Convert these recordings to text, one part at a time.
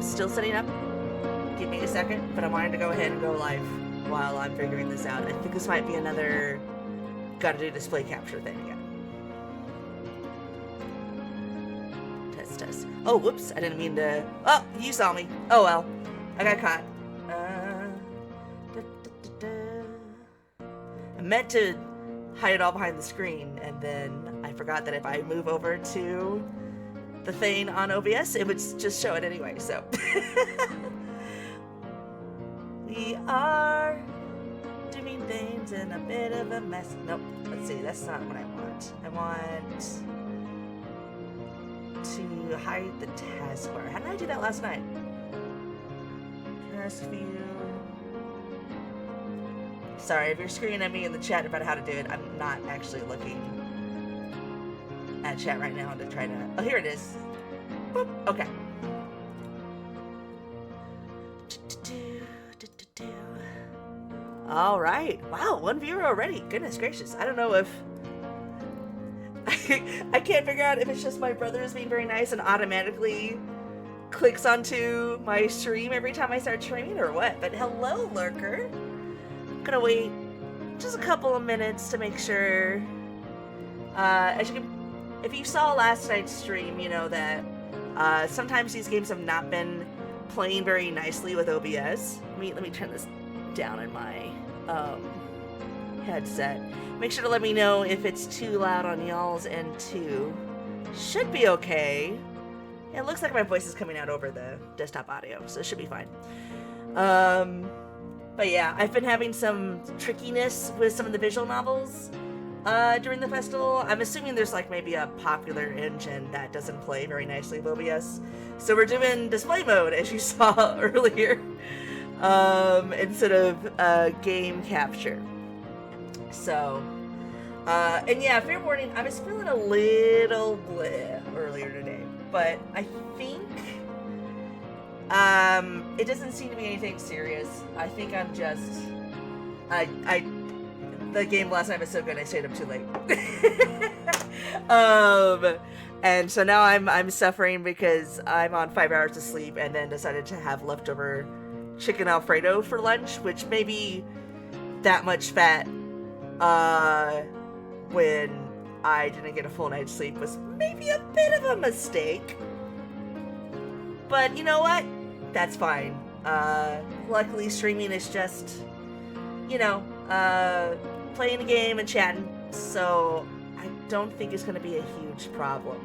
still setting up. Give me a second, but I wanted to go ahead and go live while I'm figuring this out. I think this might be another gotta do display capture thing again. Test, test. Oh, whoops, I didn't mean to... Oh, you saw me. Oh well, I got caught. I meant to hide it all behind the screen, and then I forgot that if I move over to the thing on OBS, it would just show it anyway, so. We are doing things in a bit of a mess. Nope, let's see, that's not what I want. I want to hide the taskbar. How did I do that last night? Task view. Sorry, if you're screaming at me in the chat about how to do it, I'm not actually looking at chat right now to try to... Oh, here it is. Boop. Okay. All right. Wow, 1 viewer already. Goodness gracious. I don't know if... I can't figure out if it's just my brother is being very nice and automatically clicks onto my stream every time I start streaming or what. But hello, lurker. I'm gonna wait just a couple of minutes to make sure. As you can... If you saw last night's stream, you know that sometimes these games have not been playing very nicely with OBS. Let me turn this down in my headset. Make sure to let me know if it's too loud on y'all's end too. Should be okay. Yeah, it looks like my voice is coming out over the desktop audio, so it should be fine. But yeah, I've been having some trickiness with some of the visual novels during the festival. I'm assuming there's like maybe a popular engine that doesn't play very nicely with OBS. So we're doing display mode, as you saw earlier, instead of game capture. So, and yeah, fair warning, I was feeling a little bleh earlier today, but I think it doesn't seem to be anything serious. I think I'm just the game last night was so good I stayed up too late. And so now I'm suffering because I'm on 5 hours of sleep and then decided to have leftover chicken Alfredo for lunch, which may be that much fat when I didn't get a full night's sleep was maybe a bit of a mistake. But you know what? That's fine. Luckily streaming is just, you know, playing a game and chatting, so I don't think it's going to be a huge problem,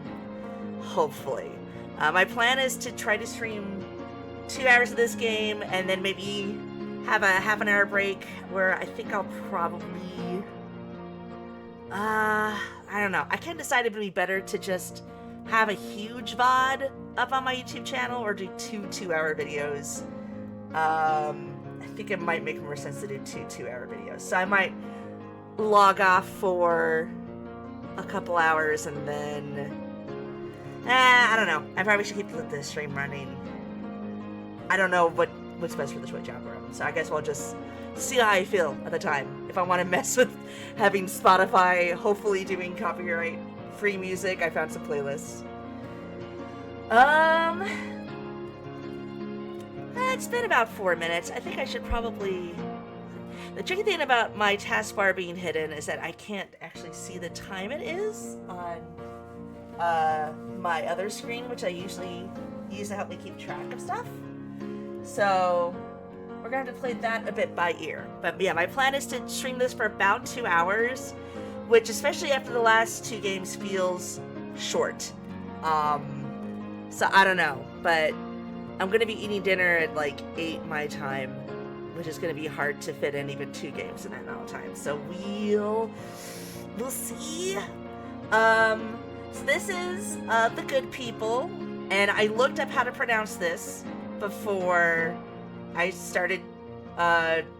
hopefully. My plan is to try to stream 2 hours of this game and then maybe have a half an hour break where I think I'll probably, I don't know. I can't decide if it would be better to just have a huge VOD up on my YouTube channel or do two 2-hour videos. I think it might make more sense to do two 2-hour videos. So I might log off for a couple hours and then I don't know. I probably should keep the stream running. I don't know what's best for the Twitch algorithm, so I guess I'll just see how I feel at the time. If I want to mess with having Spotify hopefully doing copyright free music, I found some playlists. It's been about 4 minutes. I think I should probably... The tricky thing about my taskbar being hidden is that I can't actually see the time it is on my other screen, which I usually use to help me keep track of stuff. So we're going to have to play that a bit by ear. But yeah, my plan is to stream this for about 2 hours, which especially after the last 2 games feels short. So I don't know, but I'm going to be eating dinner at like 8 my time, which is going to be hard to fit in even 2 games in that amount of time. So we'll see. So this is The Good People, and I looked up how to pronounce this before I started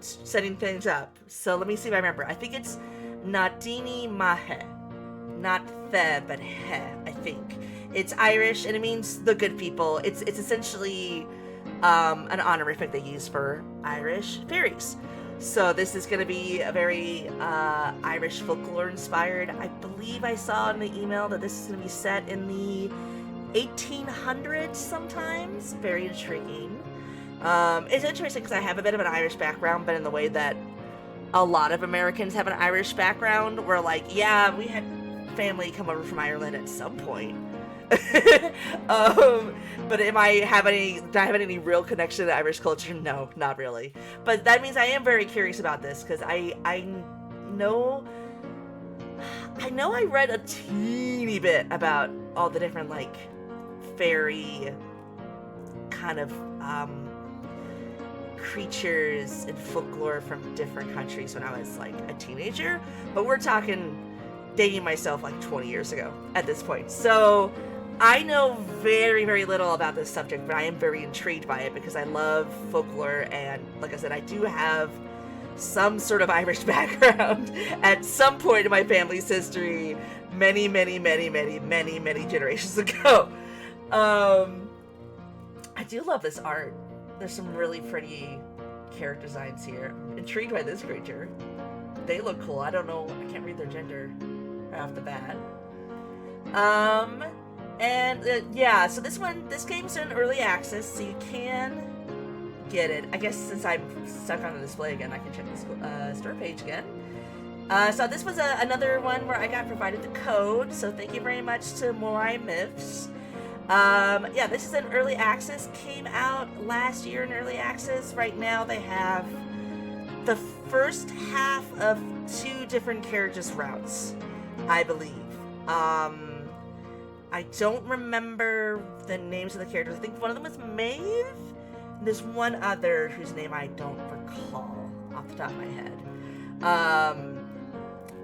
setting things up. So let me see if I remember. I think it's Nadini Mahe. Not the, but he, I think. It's Irish, and it means the good people. It's essentially an honorific they use for Irish fairies. So this is going to be a very Irish folklore inspired. I believe I saw in the email that this is going to be set in the 1800s sometimes. Very intriguing. It's interesting because I have a bit of an Irish background, but in the way that a lot of Americans have an Irish background, where like, yeah, we had family come over from Ireland at some point. But am I have any? Do I have any real connection to Irish culture? No, not really. But that means I am very curious about this because know I read a teeny bit about all the different like fairy kind of creatures and folklore from different countries when I was like a teenager. But we're talking dating myself like 20 years ago at this point. So I know very, very little about this subject, but I am very intrigued by it because I love folklore, and like I said, I do have some sort of Irish background at some point in my family's history many, many, many, many, many, many generations ago. I do love this art. There's some really pretty character designs here. I'm intrigued by this creature. They look cool. I don't know. I can't read their gender right off the bat. Yeah, so this game's in early access, so you can get it. I guess since I'm stuck on the display again, I can check the store page again. So this was another one where I got provided the code, so thank you very much to Morai Myths. Yeah, this is in early access. Came out last year in early access. Right now they have the first half of 2 different carriages routes, I believe. I don't remember the names of the characters. I think one of them was Maeve. And there's one other whose name I don't recall off the top of my head.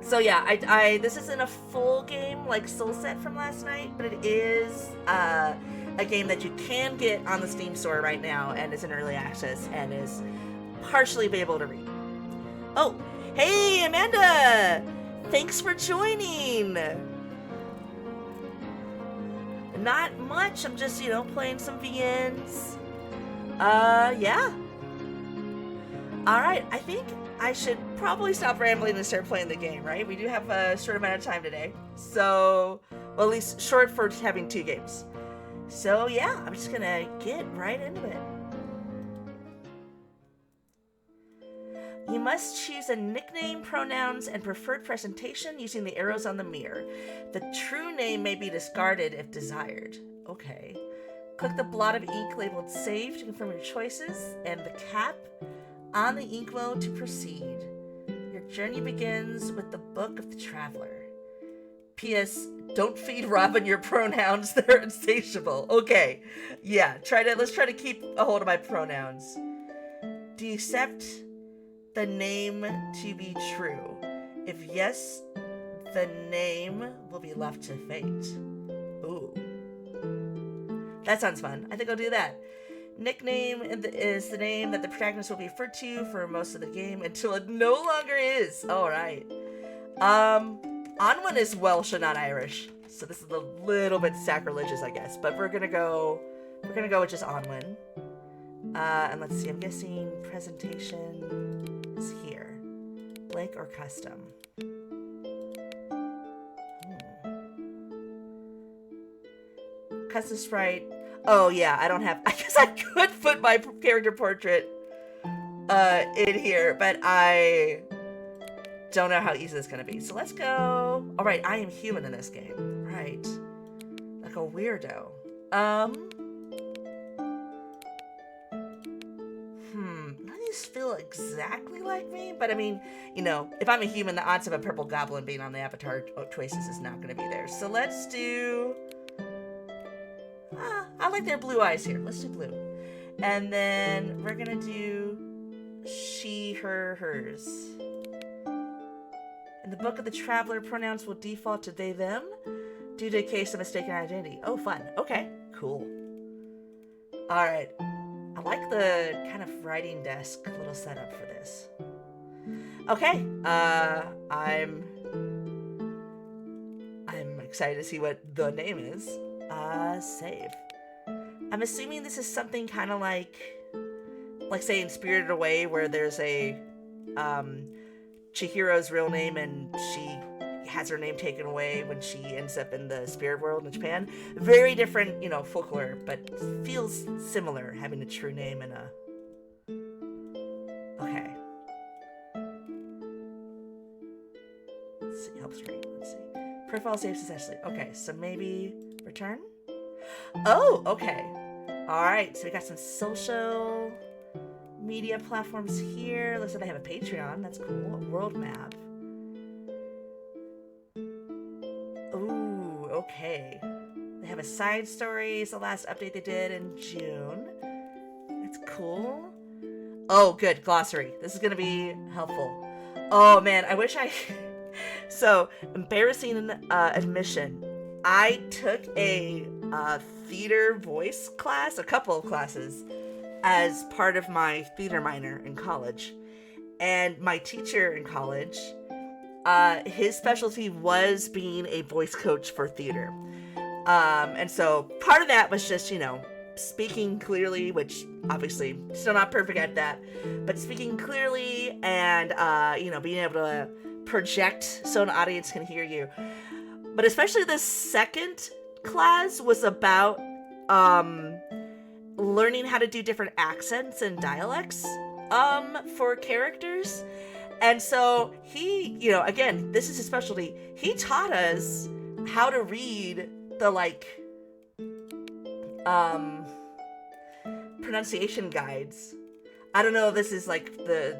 So yeah, I this isn't a full game like Soul Set from last night, but it is a game that you can get on the Steam store right now, and is in early access and is partially be able to read. Oh, hey Amanda! Thanks for joining! Not much, I'm just, playing some VNs. Yeah. Alright, I think I should probably stop rambling and start playing the game, right? We do have a short amount of time today. So, well, at least short for having 2 games. So, yeah, I'm just gonna get right into it. You must choose a nickname, pronouns, and preferred presentation using the arrows on the mirror. The true name may be discarded if desired. Okay. Click the blot of ink labeled Save to confirm your choices, and the cap on the ink well to proceed. Your journey begins with the Book of the Traveler. P.S. Don't feed Robin your pronouns, they're insatiable. Okay. Yeah, let's try to keep a hold of my pronouns. Do you accept the name to be true? If yes, the name will be left to fate. Ooh. That sounds fun. I think I'll do that. Nickname is the name that the protagonist will be referred to for most of the game until it no longer is. Alright. Anwen is Welsh and not Irish, so this is a little bit sacrilegious, I guess. But we're gonna go with just Anwen. And let's see, I'm guessing presentation is here. Blank or custom? Custom sprite. Oh yeah, I don't have. I guess I could put my character portrait in here, but I don't know how easy this is gonna be. So let's go. All right, I am human in this game, right? Like a weirdo. None of these feel exactly like me, but I mean, if I'm a human, the odds of a purple goblin being on the avatar choices is not gonna be there. So let's do. I like their blue eyes here. Let's do blue. And then we're gonna do she, her, hers. In the Book of the Traveler, pronouns will default to they, them due to a case of mistaken identity. Oh, fun. Okay, cool. Alright. I like the kind of writing desk little setup for this. Okay. I'm excited to see what the name is. Save. I'm assuming this is something kind of like say in Spirited Away, where there's a Chihiro's real name and has her name taken away when she ends up in the spirit world in Japan. Very different, folklore, but feels similar, having a true name and a... Okay. Let's see, help screen. Let's see. Profile saves successfully. Okay, so maybe return? Oh, okay. Alright, so we got some social media platforms here. Looks like they have a Patreon. That's cool. A world map. Ooh, okay. They have a side story. It's the last update they did in June. That's cool. Oh, good. Glossary. This is going to be helpful. Oh, man. I wish I... So, embarrassing admission. I took a theater voice class, a couple of classes, as part of my theater minor in college. And my teacher in college, his specialty was being a voice coach for theater. And so part of that was just, speaking clearly, which obviously still not perfect at that, but speaking clearly and, being able to project so an audience can hear you. But especially the second class was about learning how to do different accents and dialects for characters. And so he, again, this is his specialty. He taught us how to read the pronunciation guides. I don't know if this is the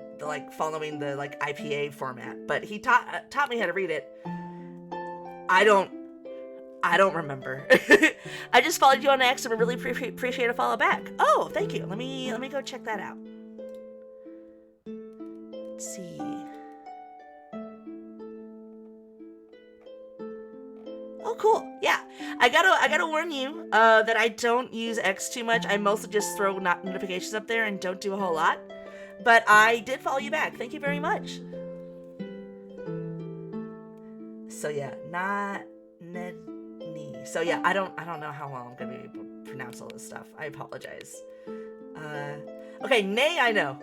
following the IPA format, but he taught me how to read it. I don't remember. I just followed you on X and would really appreciate a follow back. Oh, thank you. Let me go check that out. Let's see. Oh, cool. Yeah, I gotta warn you that I don't use X too much. I mostly just throw notifications up there and don't do a whole lot. But I did follow you back. Thank you very much. So yeah, not Nedney. So yeah, I don't know how long I'm gonna be able to pronounce all this stuff. I apologize. Okay, nay, I know.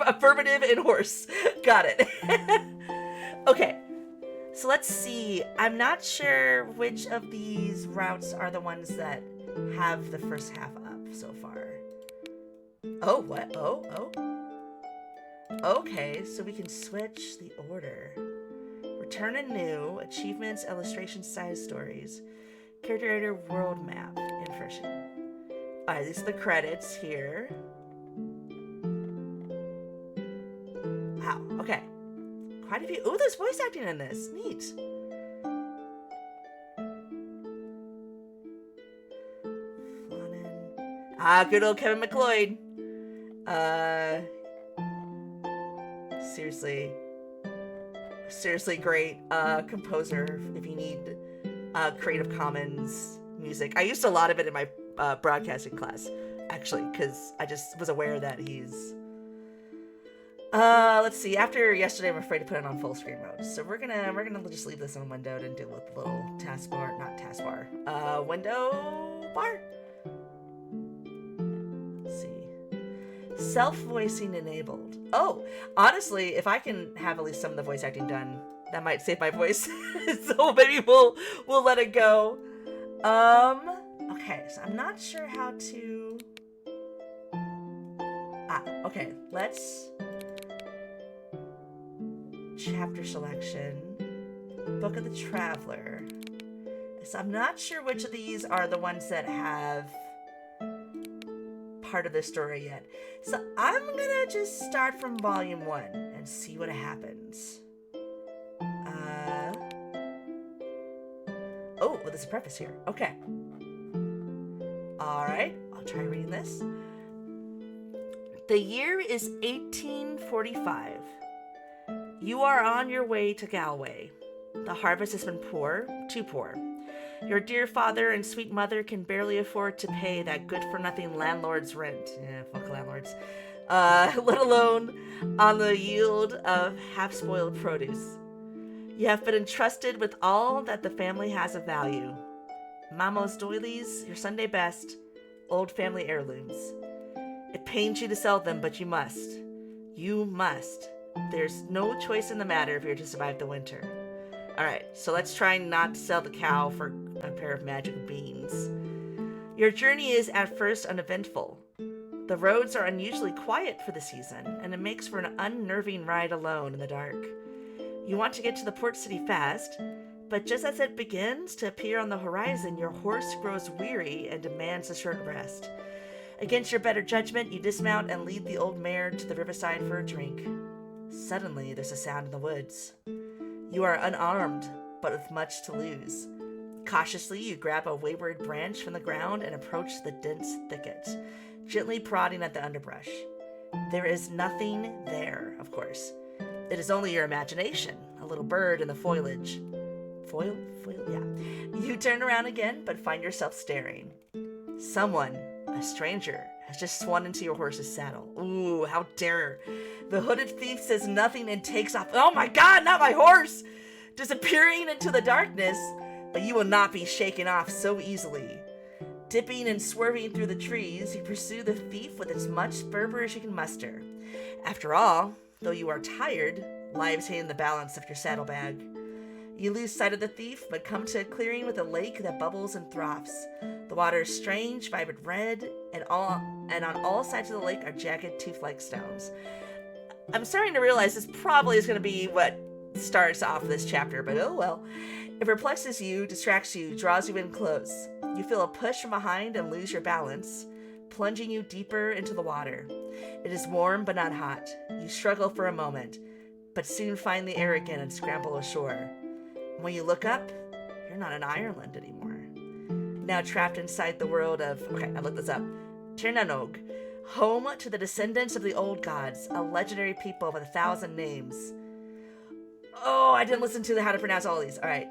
Affirmative and horse. Got it. Okay. So let's see. I'm not sure which of these routes are the ones that have the first half up so far. Oh, what? Oh. Okay, so we can switch the order. Return and new, achievements, illustrations, side stories, character editor, world map, information. Alright, these are the credits here. Wow, okay. Quite a few. Ooh, there's voice acting in this. Neat. Flonin. Good old Kevin McLeod. Seriously great composer if you need Creative Commons music. I used a lot of it in my broadcasting class, actually, because I just was aware that he's... let's see. After yesterday, I'm afraid to put it on full screen mode. So we're gonna just leave this on windowed and deal with the little window bar. Let's see. Self-voicing enabled. Oh, honestly, if I can have at least some of the voice acting done, that might save my voice. So maybe we'll let it go. Okay, so I'm not sure how to... okay, let's... Chapter selection, Book of the Traveler. So I'm not sure which of these are the ones that have part of the story yet. So I'm gonna just start from volume 1 and see what happens. Oh, there's a preface here. Okay. Alright, I'll try reading this. The year is 1845. You are on your way to Galway. The harvest has been poor, too poor. Your dear father and sweet mother can barely afford to pay that good-for-nothing landlord's rent. Yeah, fuck landlords. Let alone on the yield of half-spoiled produce. You have been entrusted with all that the family has of value. Mama's doilies, your Sunday best, old family heirlooms. It pains you to sell them, but you must. You must. There's no choice in the matter if you're to survive the winter. Alright, so let's try not to sell the cow for a pair of magic beans. Your journey is at first uneventful. The roads are unusually quiet for the season, and it makes for an unnerving ride alone in the dark. You want to get to the port city fast, but just as it begins to appear on the horizon, your horse grows weary and demands a short rest. Against your better judgment, you dismount and lead the old mare to the riverside for a drink. Suddenly, there's a sound in the woods. You are unarmed, but with much to lose. Cautiously, you grab a wayward branch from the ground and approach the dense thicket, gently prodding at the underbrush. There is nothing there, of course. It is only your imagination, a little bird in the foliage. Foil? Yeah. You turn around again, but find yourself staring. Someone, a stranger, has just swung into your horse's saddle. Ooh, how dare. The hooded thief says nothing and takes off. Oh my god, not my horse! Disappearing into the darkness, but you will not be shaken off so easily. Dipping and swerving through the trees, you pursue the thief with as much fervor as you can muster. After all, though you are tired, lives hang in the balance of your saddlebag. You lose sight of the thief, but come to a clearing with a lake that bubbles and froths. The water is strange, vibrant red, and on all sides of the lake are jagged, tooth-like stones. I'm starting to realize this probably is going to be what starts off this chapter, but oh well. It perplexes you, distracts you, draws you in close. You feel a push from behind and lose your balance, plunging you deeper into the water. It is warm but not hot. You struggle for a moment, but soon find the air again and scramble ashore. When you look up, you're not in Ireland anymore. Now trapped inside the world of, I looked this up, Tirnanog, home to the descendants of the old gods, a legendary people with 1,000 names. Oh, I didn't listen to how to pronounce all these. All right.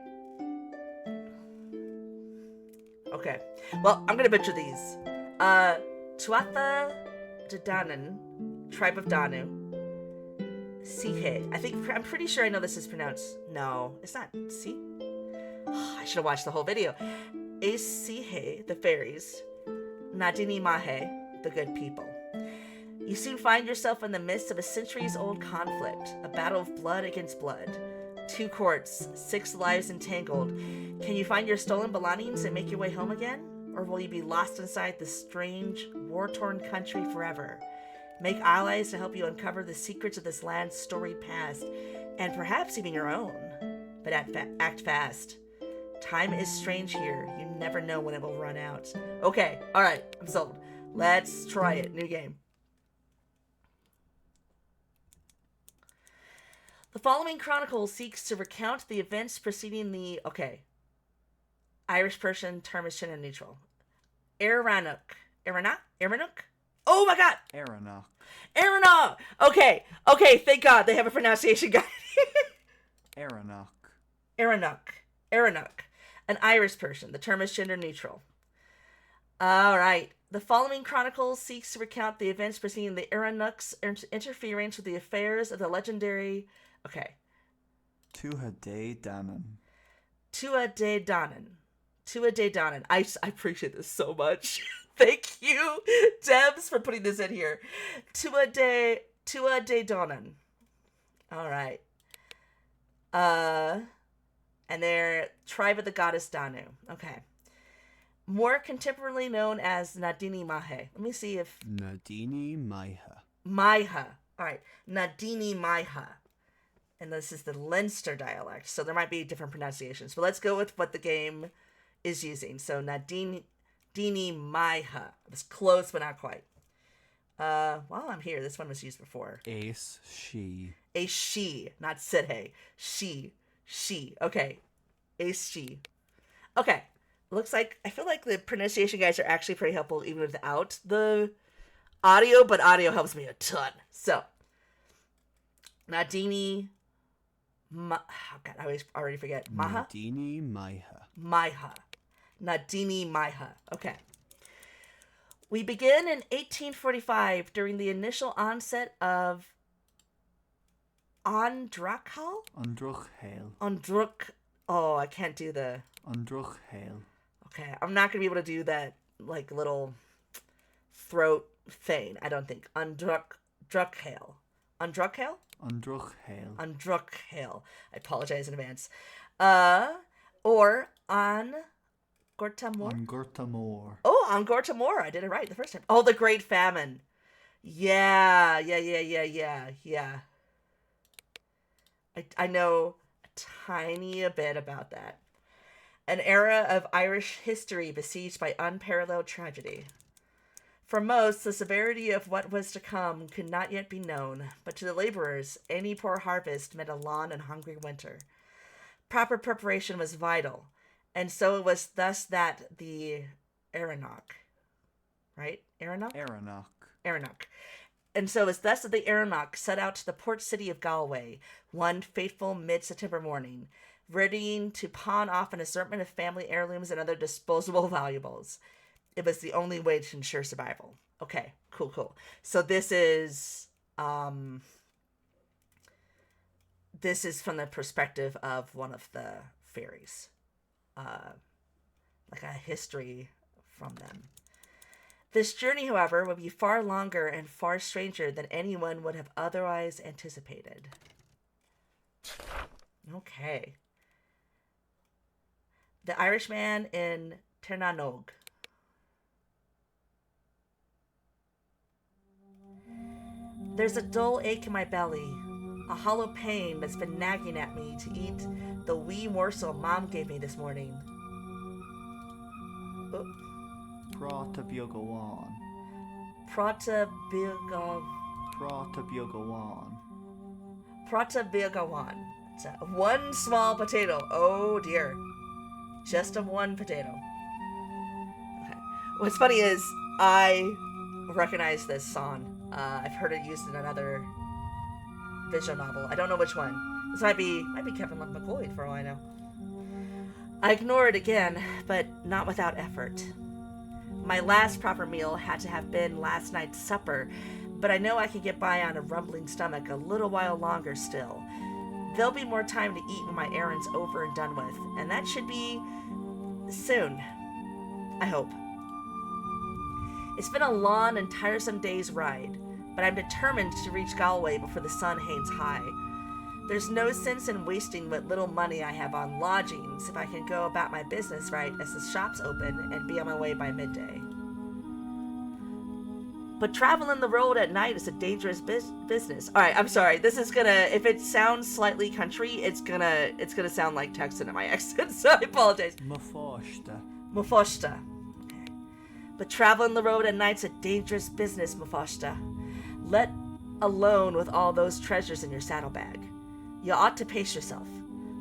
Okay. Well, I'm going to butcher these. Tuatha De Danann, tribe of Danu. Sihe. I'm pretty sure I know this is pronounced. No, it's not. See? Oh, I should have watched the whole video. Sihe, the fairies. Nadini Mahe, the good people. You soon find yourself in the midst of a centuries-old conflict, a battle of blood against blood. 2 courts, 6 lives entangled. Can you find your stolen belongings and make your way home again? Or will you be lost inside this strange, war-torn country forever? Make allies to help you uncover the secrets of this land's storied past, and perhaps even your own. But act fast. Time is strange here. You never know when it will run out. Okay, alright, I'm sold. Let's try it. New game. The following chronicle seeks to recount the events preceding the... Irish person, term is gender neutral. Aranuk. Oh my god! Aranuk! Okay, thank god they have a pronunciation guide. Aranuk. An Irish person. The term is gender neutral. Alright. The following chronicle seeks to recount the events preceding the Aranuk's interference with the affairs of the legendary... Tuatha De Danann. I appreciate this so much. Thank you, Debs, for putting this in here. Tuatha De Danann. All right. And they're tribe of the goddess Danu. Okay. More contemporarily known as Nadini Mahe. Let me see if... Nadini Maiha. All right. Nadini Maiha. And this is the Leinster dialect, so there might be different pronunciations. But let's go with what the game is using. So Nadini Maiha. It was close, but not quite. While I'm here, this one was used before. She, not Sidhe. She. Okay. She. Okay. Looks like, I feel like the pronunciation guides are actually pretty helpful even without the audio, but audio helps me a ton. So, Nadini... I already forget. Maha? Nadini Maiha. Nadini Maiha. Okay. We begin in 1845 during the initial onset of Androchal? Oh, I can't do the... Androchal. Okay, I'm not going to be able to do that, little throat thing, I don't think. Androchal. I apologize in advance. Uh, or on Gortamor? On Gortamor. Oh, on Gortamor. I did it right the first time. Oh, the Great Famine. Yeah. I know a tiny a bit about that. An era of Irish history besieged by unparalleled tragedy. For most, the severity of what was to come could not yet be known, but to the laborers, any poor harvest meant a long and hungry winter. Proper preparation was vital, and so it was thus that the Aeronach, right? Aeronach. And so it was thus that the Aeronach set out to the port city of Galway one fateful mid-September morning, readying to pawn off an assortment of family heirlooms and other disposable valuables. It was the only way to ensure survival. Okay, cool. So this is from the perspective of one of the fairies. Like a history from them. This journey, however, would be far longer and far stranger than anyone would have otherwise anticipated. Okay. The Irishman in Ternanog. There's a dull ache in my belly, a hollow pain that's been nagging at me to eat the wee morsel Mom gave me this morning. Oh. Prata Biogawan. Prata Biogawan. It's one small potato. Oh dear. Just a one potato. Okay. What's funny is I recognize this song. I've heard it used in another visual novel. I don't know which one. This might be Kevin McLeod for all I know. I ignore it again, but not without effort. My last proper meal had to have been last night's supper, but I know I can get by on a rumbling stomach a little while longer still. There'll be more time to eat when my errand's over and done with, and that should be soon. I hope. It's been a long and tiresome day's ride, but I'm determined to reach Galway before the sun hangs high. There's no sense in wasting what little money I have on lodgings if I can go about my business right as the shops open and be on my way by midday. But traveling the road at night is a dangerous business. All right, I'm sorry. This is gonna, if it sounds slightly country, it's gonna sound like Texan in my accent, so I apologize. Mufoshta. Okay. But traveling the road at night's a dangerous business, Mufoshta. Let alone with all those treasures in your saddlebag. You ought to pace yourself.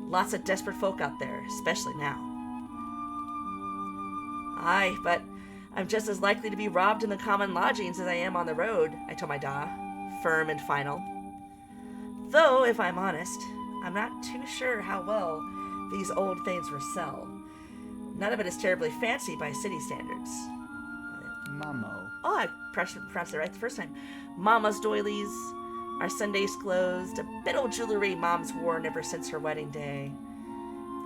Lots of desperate folk out there, especially now. Aye, but I'm just as likely to be robbed in the common lodgings as I am on the road, I told my da, firm and final. Though, if I'm honest, I'm not too sure how well these old things will sell. None of it is terribly fancy by city standards. Mamo. Oh, I pronounced it right the first time. Mama's doilies, our Sundays closed, a bit of jewelry Mom's worn ever since her wedding day.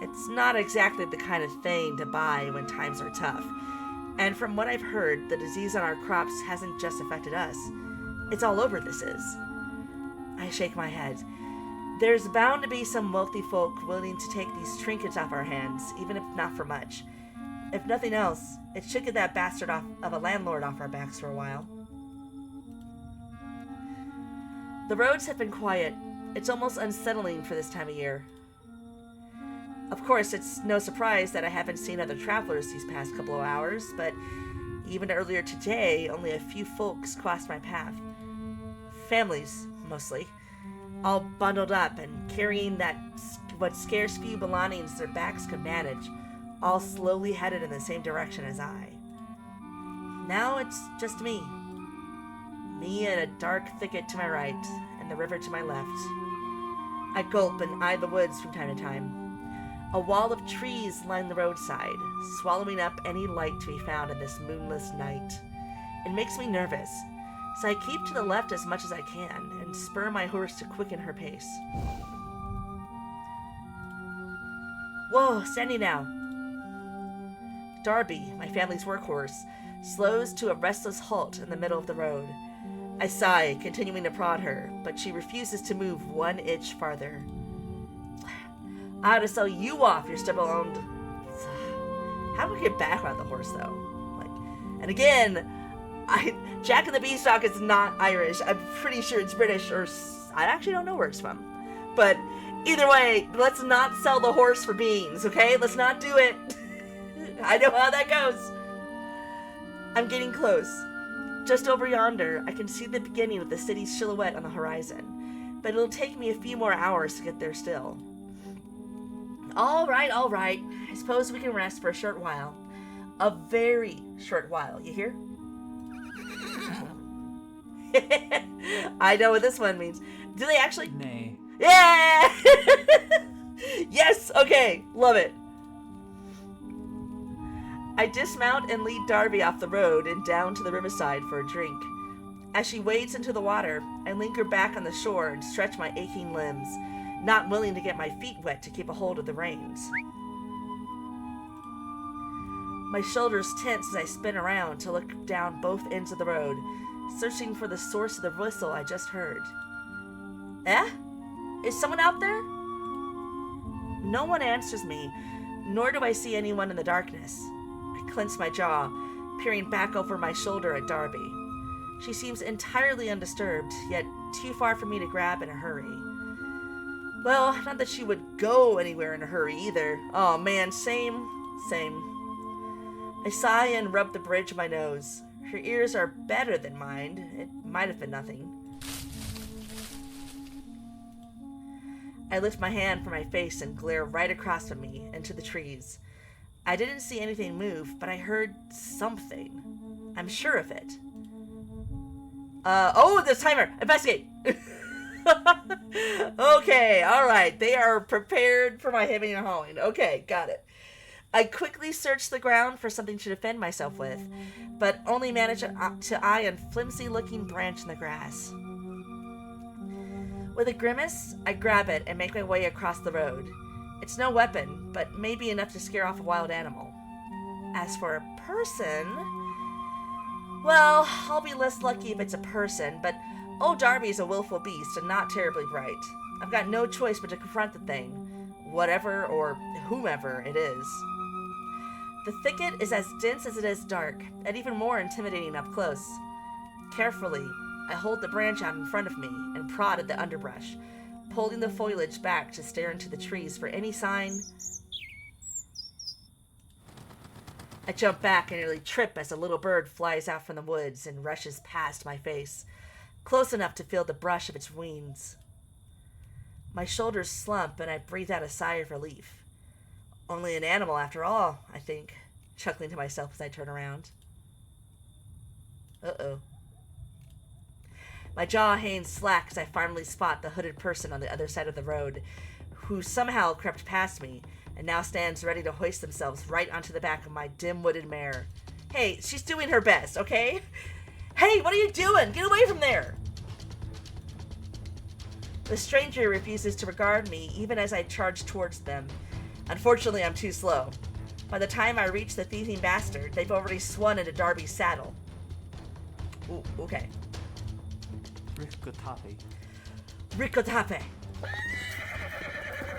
It's not exactly the kind of thing to buy when times are tough. And from what I've heard, the disease on our crops hasn't just affected us. It's all over, this is. I shake my head. There's bound to be some wealthy folk willing to take these trinkets off our hands, even if not for much. If nothing else, it should get that bastard of a landlord off our backs for a while. The roads have been quiet. It's almost unsettling for this time of year. Of course, it's no surprise that I haven't seen other travelers these past couple of hours, but even earlier today, only a few folks crossed my path. Families, mostly, all bundled up and carrying what scarce few belongings their backs could manage, all slowly headed in the same direction as I. Now it's just me. Me and a dark thicket to my right, and the river to my left. I gulp and eye the woods from time to time. A wall of trees line the roadside, swallowing up any light to be found in this moonless night. It makes me nervous, so I keep to the left as much as I can and spur my horse to quicken her pace. Whoa, steady now. Darby, my family's workhorse, slows to a restless halt in the middle of the road. I sigh, continuing to prod her, but she refuses to move one inch farther. I ought to sell you off, your stubble-owned... How do we get back on the horse, though? And again, Jack and the Beanstalk is not Irish. I'm pretty sure it's British, or I actually don't know where it's from. But either way, let's not sell the horse for beans, okay? Let's not do it. I know how that goes. I'm getting close. Just over yonder, I can see the beginning of the city's silhouette on the horizon. But it'll take me a few more hours to get there still. All right. I suppose we can rest for a short while. A very short while, you hear? I know what this one means. Do they actually? Nay. Yeah! Yes! Okay, love it. I dismount and lead Darby off the road and down to the riverside for a drink. As she wades into the water, I linger back on the shore and stretch my aching limbs, not willing to get my feet wet to keep a hold of the reins. My shoulders tense as I spin around to look down both ends of the road, searching for the source of the whistle I just heard. Eh? Is someone out there? No one answers me, nor do I see anyone in the darkness. I clench my jaw, peering back over my shoulder at Darby. She seems entirely undisturbed, yet too far for me to grab in a hurry. Well, not that she would go anywhere in a hurry either. Oh man, same. I sigh and rub the bridge of my nose. Her ears are better than mine. It might have been nothing. I lift my hand from my face and glare right across from me into the trees. I didn't see anything move, but I heard something. I'm sure of it. Oh, the timer! Investigate! Okay, alright. They are prepared for my hemming and hawing. Okay, got it. I quickly search the ground for something to defend myself with, but only manage to eye a flimsy-looking branch in the grass. With a grimace, I grab it and make my way across the road. It's no weapon, but maybe enough to scare off a wild animal. As for a person... well, I'll be less lucky if it's a person, but old Darby's a willful beast and not terribly bright. I've got no choice but to confront the thing, whatever or whomever it is. The thicket is as dense as it is dark, and even more intimidating up close. Carefully, I hold the branch out in front of me and prod at the underbrush, pulling the foliage back to stare into the trees for any sign. I jump back and nearly trip as a little bird flies out from the woods and rushes past my face, close enough to feel the brush of its wings. My shoulders slump and I breathe out a sigh of relief. Only an animal after all, I think, chuckling to myself as I turn around. Uh-oh. My jaw hangs slack as I finally spot the hooded person on the other side of the road, who somehow crept past me and now stands ready to hoist themselves right onto the back of my dim-witted mare. Hey, she's doing her best, okay? Hey, what are you doing? Get away from there! The stranger refuses to regard me even as I charge towards them. Unfortunately, I'm too slow. By the time I reach the thieving bastard, they've already swung into Darby's saddle. Ooh, okay. Ricotape.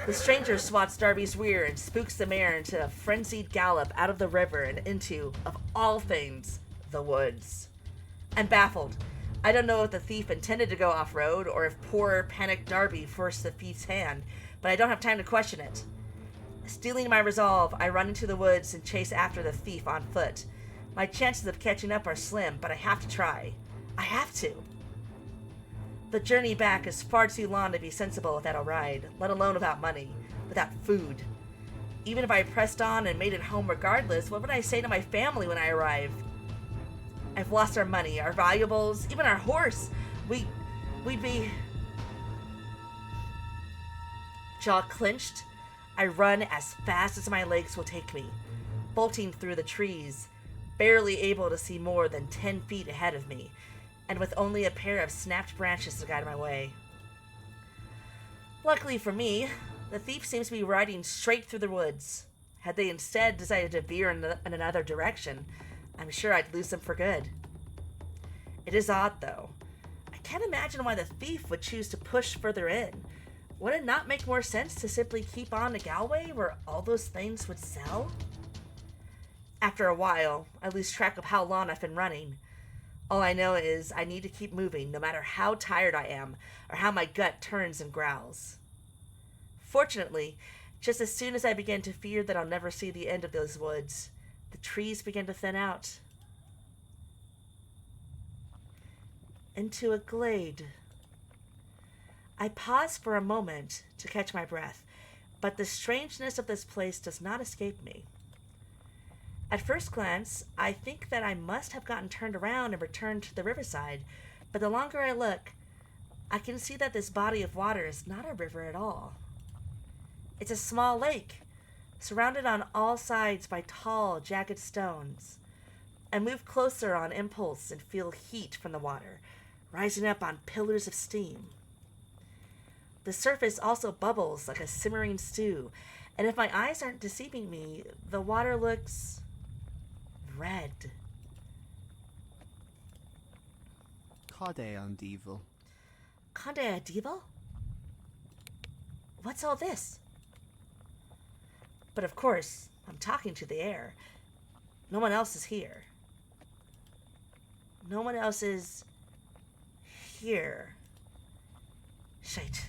The stranger swats Darby's rear and spooks the mare into a frenzied gallop out of the river and into, of all things, the woods. I'm baffled. I don't know if the thief intended to go off-road or if poor, panicked Darby forced the thief's hand, but I don't have time to question it. Stealing my resolve, I run into the woods and chase after the thief on foot. My chances of catching up are slim, but I have to try. I have to. The journey back is far too long to be sensible without a ride, let alone without money, without food. Even if I pressed on and made it home regardless, what would I say to my family when I arrive? I've lost our money, our valuables, even our horse. We'd be... Jaw clenched, I run as fast as my legs will take me, bolting through the trees, barely able to see more than 10 feet ahead of me, and with only a pair of snapped branches to guide my way. Luckily for me, the thief seems to be riding straight through the woods. Had they instead decided to veer in another direction, I'm sure I'd lose them for good. It is odd, though. I can't imagine why the thief would choose to push further in. Would it not make more sense to simply keep on to Galway, where all those things would sell? After a while, I lose track of how long I've been running. All I know is I need to keep moving, no matter how tired I am, or how my gut turns and growls. Fortunately, just as soon as I begin to fear that I'll never see the end of those woods, the trees begin to thin out. Into a glade. I pause for a moment to catch my breath, but the strangeness of this place does not escape me. At first glance, I think that I must have gotten turned around and returned to the riverside, but the longer I look, I can see that this body of water is not a river at all. It's a small lake, surrounded on all sides by tall, jagged stones. I move closer on impulse and feel heat from the water, rising up on pillars of steam. The surface also bubbles like a simmering stew, and if my eyes aren't deceiving me, the water looks red. Cade an díval. Conde a devil? What's all this? But of course, I'm talking to the air. No one else is here. No one else is here. Shite.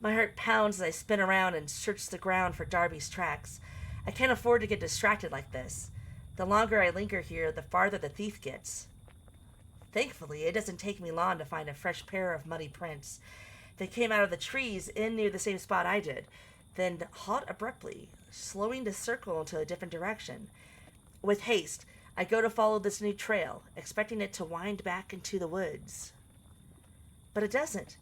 My heart pounds as I spin around and search the ground for Darby's tracks. I can't afford to get distracted like this. The longer I linger here, the farther the thief gets. Thankfully, it doesn't take me long to find a fresh pair of muddy prints. They came out of the trees in near the same spot I did, then halt abruptly, slowing to circle into a different direction. With haste, I go to follow this new trail, expecting it to wind back into the woods. But it doesn't.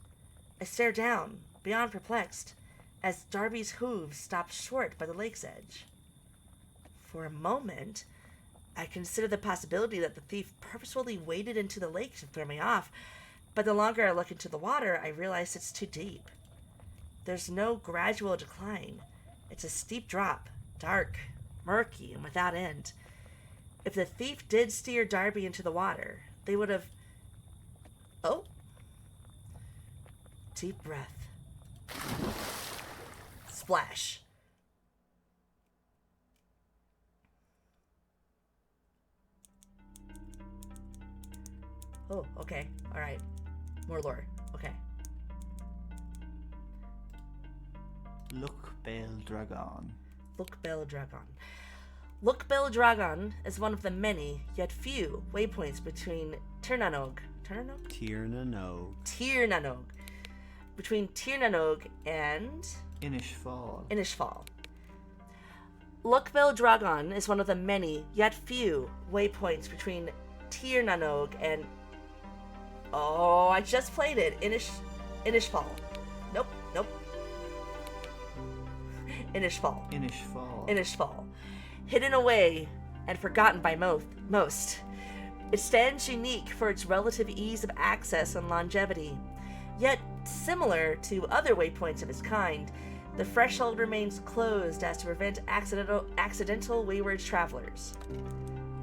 I stare down, beyond perplexed, as Darby's hooves stop short by the lake's edge. For a moment, I consider the possibility that the thief purposefully waded into the lake to throw me off, but the longer I look into the water, I realize it's too deep. There's no gradual decline. It's a steep drop, dark, murky, and without end. If the thief did steer Darby into the water, they would have... Oh. Deep breath. Splash. Oh, okay. Alright. More lore. Okay. Look Bel Dragon. Look Bel Dragon. Look Bel Dragon is one of the many, yet few, waypoints between Tirnanog. Tirnanog. Between Tirnanog and... Inishfall. Look Bel Dragon is one of the many, yet few, waypoints between Tirnanog and... Oh, I just played it. Inishfall. Nope. Inishfall. Hidden away and forgotten by most. It stands unique for its relative ease of access and longevity. Yet, similar to other waypoints of its kind, the threshold remains closed as to prevent accidental wayward travelers.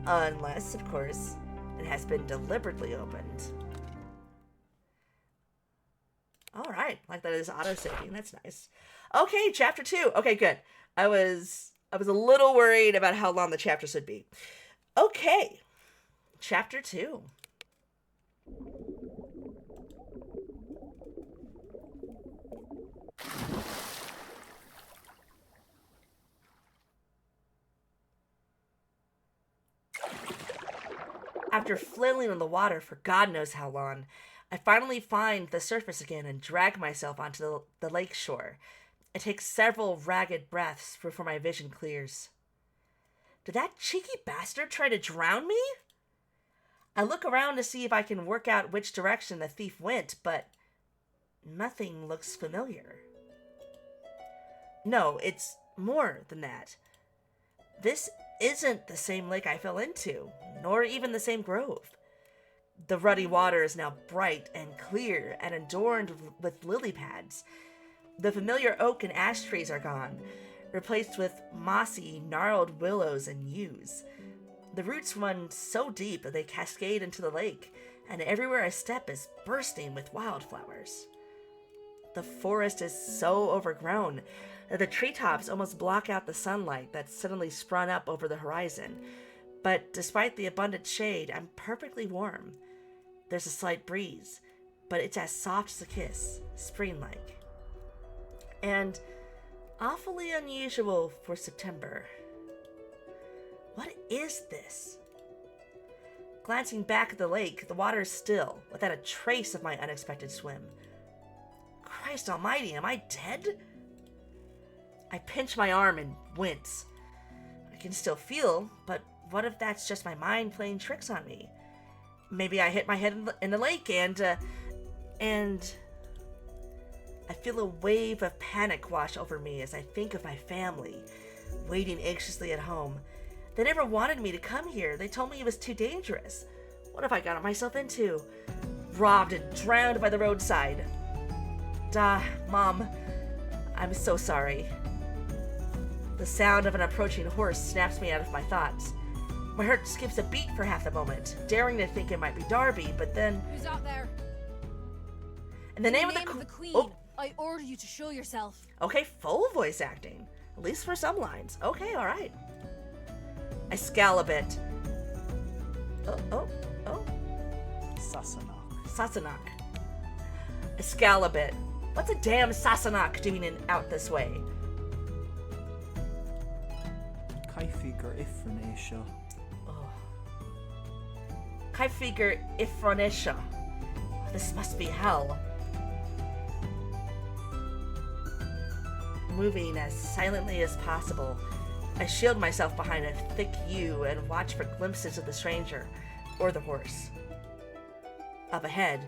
Unless, of course, it has been deliberately opened. Alright, like that is auto-saving, that's nice. Okay, chapter 2. Okay, good. I was a little worried about how long the chapters would be. Okay, chapter 2. After flailing on the water for God knows how long, I finally find the surface again and drag myself onto the lake shore. It takes several ragged breaths before my vision clears. Did that cheeky bastard try to drown me? I look around to see if I can work out which direction the thief went, but nothing looks familiar. No, it's more than that. This isn't the same lake I fell into, nor even the same grove. The ruddy water is now bright and clear and adorned with lily pads. The familiar oak and ash trees are gone, replaced with mossy, gnarled willows and yews. The roots run so deep that they cascade into the lake, and everywhere I step is bursting with wildflowers. The forest is so overgrown that the treetops almost block out the sunlight that's suddenly sprung up over the horizon. But despite the abundant shade, I'm perfectly warm. There's a slight breeze, but it's as soft as a kiss, spring-like. And awfully unusual for September. What is this? Glancing back at the lake, the water is still, without a trace of my unexpected swim. Christ almighty, am I dead? I pinch my arm and wince. I can still feel, but what if that's just my mind playing tricks on me? Maybe I hit my head in the lake and I feel a wave of panic wash over me as I think of my family, waiting anxiously at home. They never wanted me to come here. They told me it was too dangerous. What have I gotten myself into? Robbed and drowned by the roadside. Mom, I'm so sorry. The sound of an approaching horse snaps me out of my thoughts. My heart skips a beat for half a moment, daring to think it might be Darby, but then... Who's out there? In the name of the Queen, Oh. I order you to show yourself. Okay, full voice acting. At least for some lines. Okay, alright. I scowl a bit. Oh. Sassenach. I scowl a bit. What's a damn Sassenach doing out this way? Caifigur Ifranesha. Caifigur Ifranesha. This must be hell. Moving as silently as possible, I shield myself behind a thick yew and watch for glimpses of the stranger or the horse. Up ahead,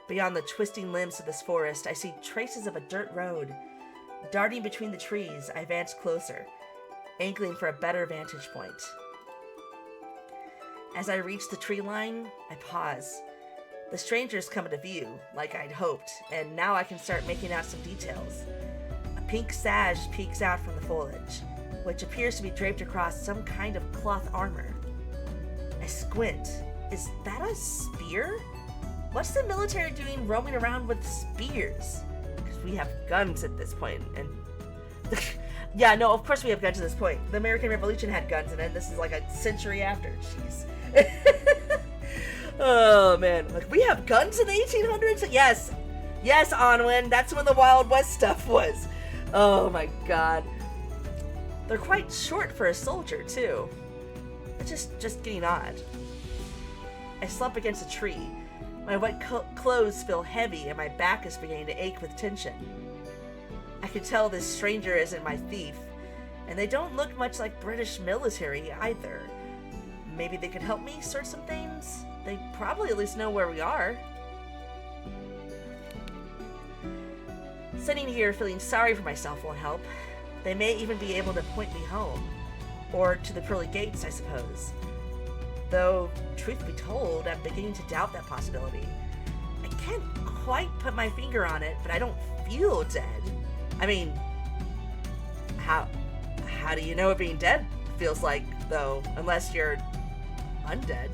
beyond the twisting limbs of this forest, I see traces of a dirt road. Darting between the trees, I advance closer, angling for a better vantage point. As I reach the tree line, I pause. The strangers come into view, like I'd hoped, and now I can start making out some details. A pink sash peeks out from the foliage, which appears to be draped across some kind of cloth armor. I squint. Is that a spear? What's the military doing roaming around with spears? Because we have guns at this point, and... Yeah, no, of course we have guns at this point. The American Revolution had guns, and then this is like a century after. Jeez. Oh, man. Like, we have guns in the 1800s? Yes. Yes, Onwin. That's when the Wild West stuff was. Oh, my God. They're quite short for a soldier, too. It's just getting odd. I slump against a tree. My wet clothes feel heavy, and my back is beginning to ache with tension. I can tell this stranger isn't my thief, and they don't look much like British military either. Maybe they could help me sort some things? They probably at least know where we are. Sitting here feeling sorry for myself won't help. They may even be able to point me home. Or to the pearly gates, I suppose. Though, truth be told, I'm beginning to doubt that possibility. I can't quite put my finger on it, but I don't feel dead. I mean, how do you know what being dead feels like, though, unless you're undead?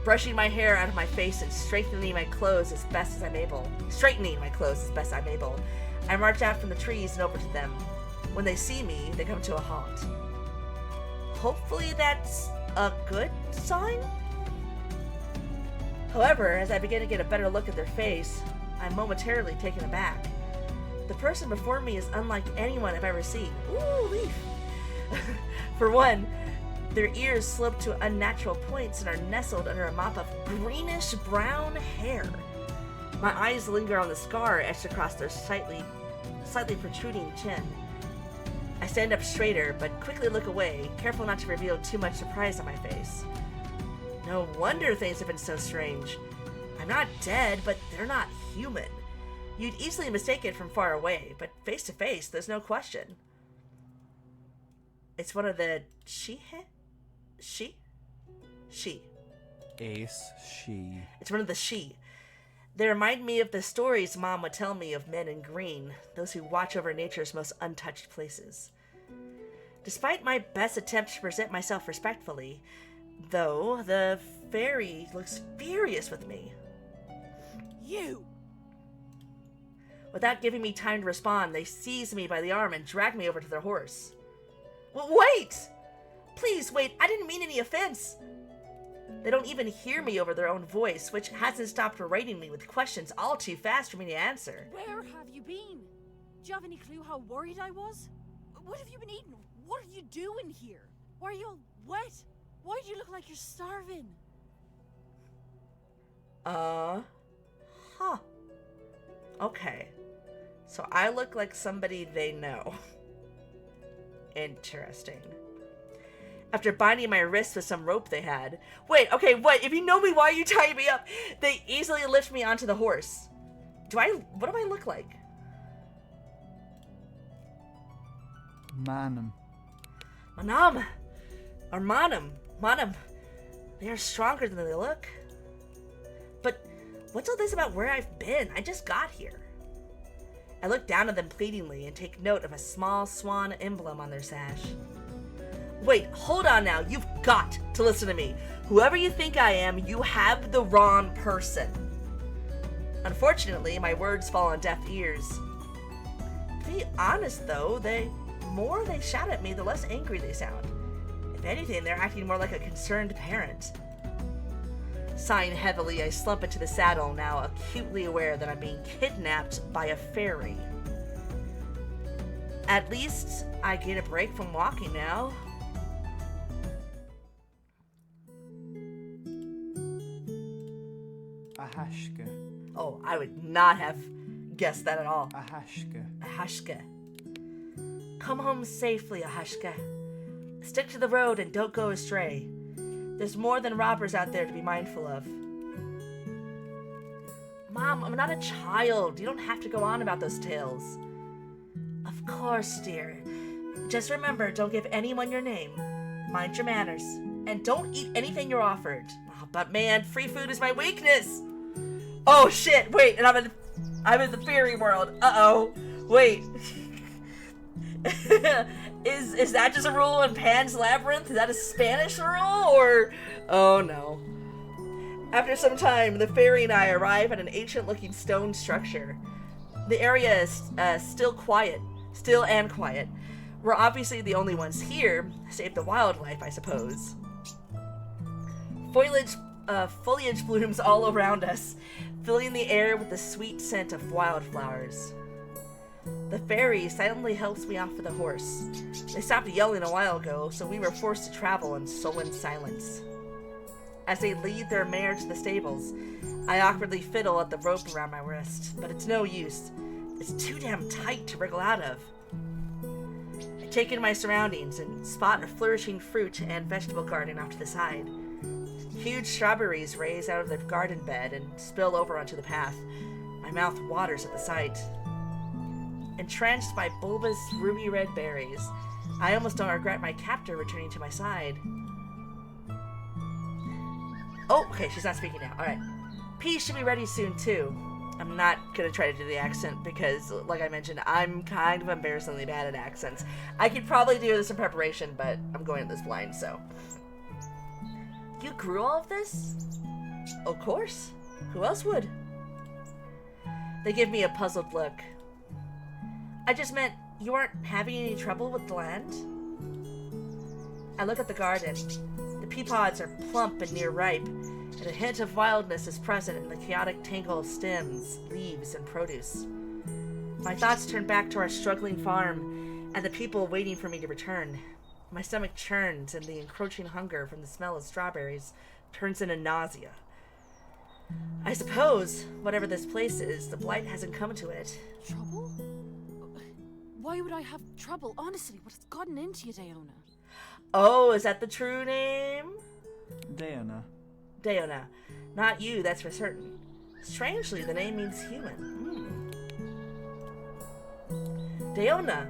Brushing my hair out of my face and straightening my clothes as best I'm able, I march out from the trees and over to them. When they see me, they come to a halt. Hopefully that's a good sign? However, as I begin to get a better look at their face, I'm momentarily taken aback. The person before me is unlike anyone I've ever seen. Ooh, leaf! For one, their ears slope to unnatural points and are nestled under a mop of greenish-brown hair. My eyes linger on the scar etched across their slightly protruding chin. I stand up straighter, but quickly look away, careful not to reveal too much surprise on my face. No wonder things have been so strange. I'm not dead, but they're not human. You'd easily mistake it from far away, but face to face, there's no question. It's one of the She? Ace, she. It's one of the She. They remind me of the stories Mom would tell me of men in green, those who watch over nature's most untouched places. Despite my best attempt to present myself respectfully, though, the fairy looks furious with me. You! Without giving me time to respond, they seized me by the arm and dragged me over to their horse. Wait! Please, wait, I didn't mean any offense. They don't even hear me over their own voice, which hasn't stopped berating me with questions all too fast for me to answer. Where have you been? Do you have any clue how worried I was? What have you been eating? What are you doing here? Why are you all wet? Why do you look like you're starving? Huh. Okay. So I look like somebody they know. Interesting. After binding my wrists with some rope they had. Wait, okay, what? If you know me, why are you tying me up? They easily lift me onto the horse. What do I look like? Manum. Manam. Or Manam. Manam. They are stronger than they look. But what's all this about where I've been? I just got here. I look down at them pleadingly and take note of a small swan emblem on their sash. Wait, hold on now. You've got to listen to me. Whoever you think I am, you have the wrong person. Unfortunately, my words fall on deaf ears. To be honest, though, the more they shout at me, the less angry they sound. If anything, they're acting more like a concerned parent. Sighing heavily, I slump into the saddle, now acutely aware that I'm being kidnapped by a fairy. At least I get a break from walking now. Ahashka. Oh, I would not have guessed that at all. Ahashka. Ahashka. Come home safely, Ahashka. Stick to the road and don't go astray. There's more than robbers out there to be mindful of. Mom, I'm not a child. You don't have to go on about those tales. Of course, dear. Just remember, don't give anyone your name. Mind your manners. And don't eat anything you're offered. Oh, but man, free food is my weakness. Oh shit, wait, and I'm in the fairy world. Uh-oh. Wait. Is that just a rule in Pan's Labyrinth? Is that a Spanish rule, or... Oh no. After some time, the fairy and I arrive at an ancient-looking stone structure. The area is still and quiet. We're obviously the only ones here, save the wildlife, I suppose. Foliage blooms all around us, filling the air with the sweet scent of wildflowers. The fairy silently helps me off with the horse. They stopped yelling a while ago, so we were forced to travel in sullen silence. As they lead their mare to the stables, I awkwardly fiddle at the rope around my wrist, but it's no use. It's too damn tight to wriggle out of. I take in my surroundings and spot a flourishing fruit and vegetable garden off to the side. Huge strawberries raise out of the garden bed and spill over onto the path. My mouth waters at the sight. Entranced by bulbous ruby-red berries, I almost don't regret my captor returning to my side. Oh, okay, she's not speaking now. Alright. Peas should be ready soon, too. I'm not gonna try to do the accent because, like I mentioned, I'm kind of embarrassingly bad at accents. I could probably do this in preparation, but I'm going at this blind, so... You grew all of this? Of course. Who else would? They give me a puzzled look. I just meant you aren't having any trouble with the land? I look at the garden. The pea pods are plump and near ripe, and a hint of wildness is present in the chaotic tangle of stems, leaves, and produce. My thoughts turn back to our struggling farm and the people waiting for me to return. My stomach churns, and the encroaching hunger from the smell of strawberries turns into nausea. I suppose, whatever this place is, the blight hasn't come to it. Trouble? Why would I have trouble? Honestly, what has gotten into you, Deona? Oh, is that the true name? Deona. Deona. Not you, that's for certain. Strangely, the name means human. Deona.